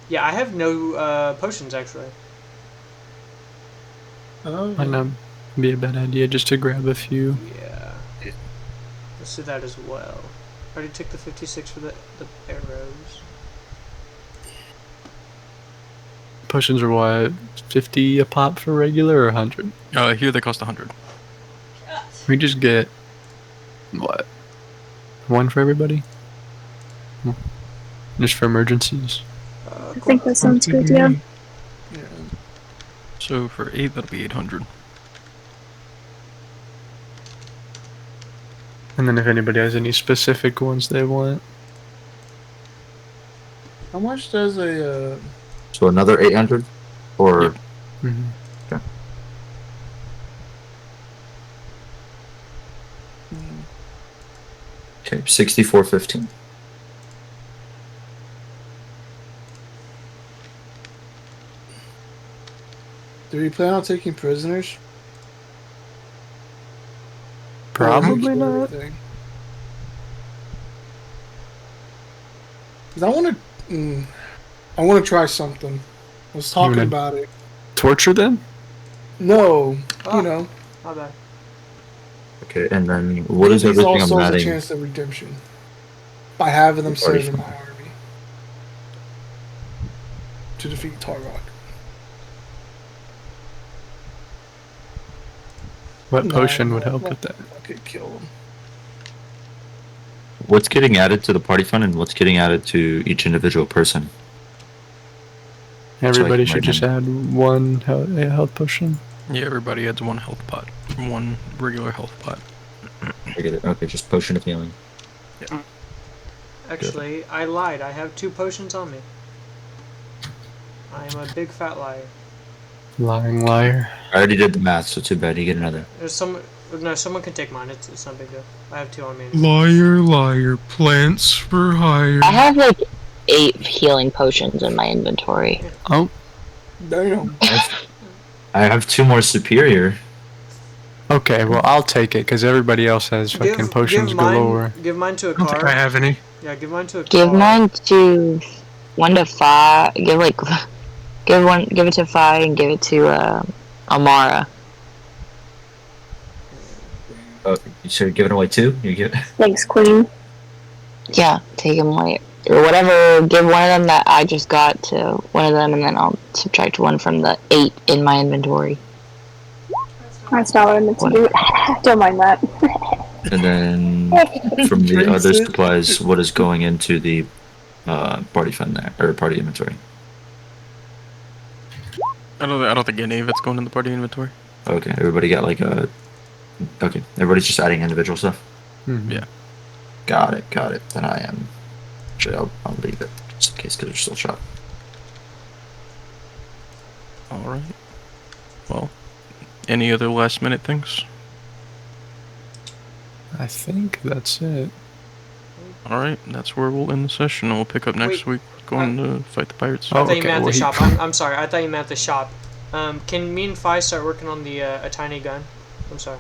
Yeah, I have no potions actually. Oh, Might not be a bad idea just to grab a few. Yeah. Let's do that as well. I already took the 56 for the arrows. Potions are what? 50 a pop for regular or 100? Here they cost 100. We just get what? One for everybody? Just for emergencies. I think that sounds good, yeah. So for 8, that'll be 800. And then if anybody has any specific ones they want. How much does a So another 800? Or. Yep. Mm-hmm. Okay, 64.15. do we plan on taking prisoners? Probably not. Cause I want to try something. I was talking wanna- about it. Torture them? No, Oh. you know. My bad. Okay, and then what is These everything I'm also has a adding? chance of redemption by having them Party serve in fun. my army to defeat Tarok. What No, potion would no, help no. with that? I could kill them. What's getting added to the party fund and what's getting added to each individual person? Everybody like should right just add one a health potion. Yeah, everybody adds 1 health pot. 1 regular health pot. I get it. Okay, just potion of healing. Actually, I lied. I have 2 potions on me. I am a big fat liar. Lying liar. I already did the math, so too bad. You get another. There's someone can take mine. It's not a big deal. I have 2 on me. Liar, liar, plants for hire. I have like 8 healing potions in my inventory. Oh, Damn. I have 2 more superior. okay. Well, I'll take it because everybody else has fucking potions galore. Give mine to a I don't think I car. have any. Yeah, give mine to a Give car. mine to 1 to 5. Give it to 5 and give it to Amara. Oh, you should give it away 2? You give. Thanks, Queen. Yeah, take them away. Or whatever, give one of them that I just got to one of them, and then I'll subtract 1 from the 8 in my inventory. That's not what I meant to do. Don't mind that. And then from the Drinks other it. supplies, what is going into the party fund there or party inventory? I don't think any of it's going in the party inventory. Okay, everybody got like a Okay, everybody's just adding individual stuff. Mhm. Yeah. Got it. Then I am. Actually, I'll leave it just in case because they're still shot. All right. Well, any other last minute things? I think that's it. All right, that's where we'll end the session. We'll pick up next Wait, week going to fight the pirates. I Oh, thought you okay, meant at well, the he- shop. I'm sorry. I thought you meant at the shop. Can me and Fi start working on the a tiny gun? I'm sorry.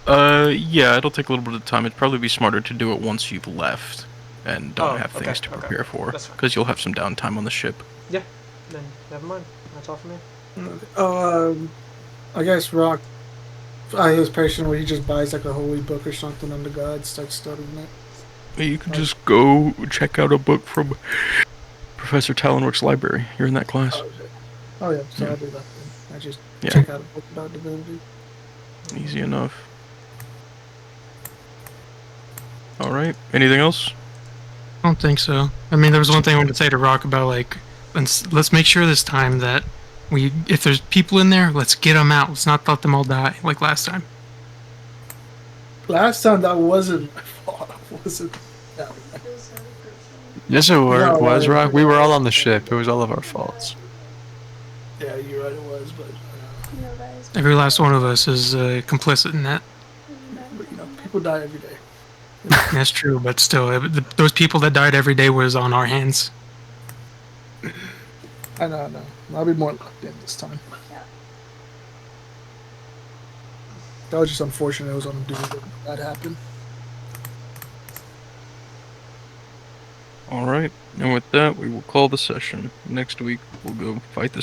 Yeah, it'll take a little bit of time. It'd probably be smarter to do it once you've left and don't have things to prepare for, That's fine. because you'll have some downtime on the ship. Yeah. Then never mind. That's all for me. I guess Rock, his patient where he just buys like a holy book or something on the gods, starts studying it. You can just go check out a book from Professor Talonwork's library. You're in that class. Oh yeah, so Yeah. I'll do that then. I just Yeah. check out a book about divinity. Easy enough. All right. Anything else? I don't think so. I mean, there was one thing I wanted to say to Rock about like, let's make sure this time that if there's people in there, let's get them out. Let's not let them all die like last time. Last time that wasn't my fault. It wasn't that bad. Yes, it No, was, I- Rock. We were all on the ship. It was all of our faults. Yeah, you're right. It was, but Every last one of us is complicit in that. people die every day. That's true, but still, those people that died every day was on our hands. I know. I'll be more locked in this time. That was just unfortunate. It was on a dude that happened. All right. And with that, we will call the session. Next week, we'll go fight this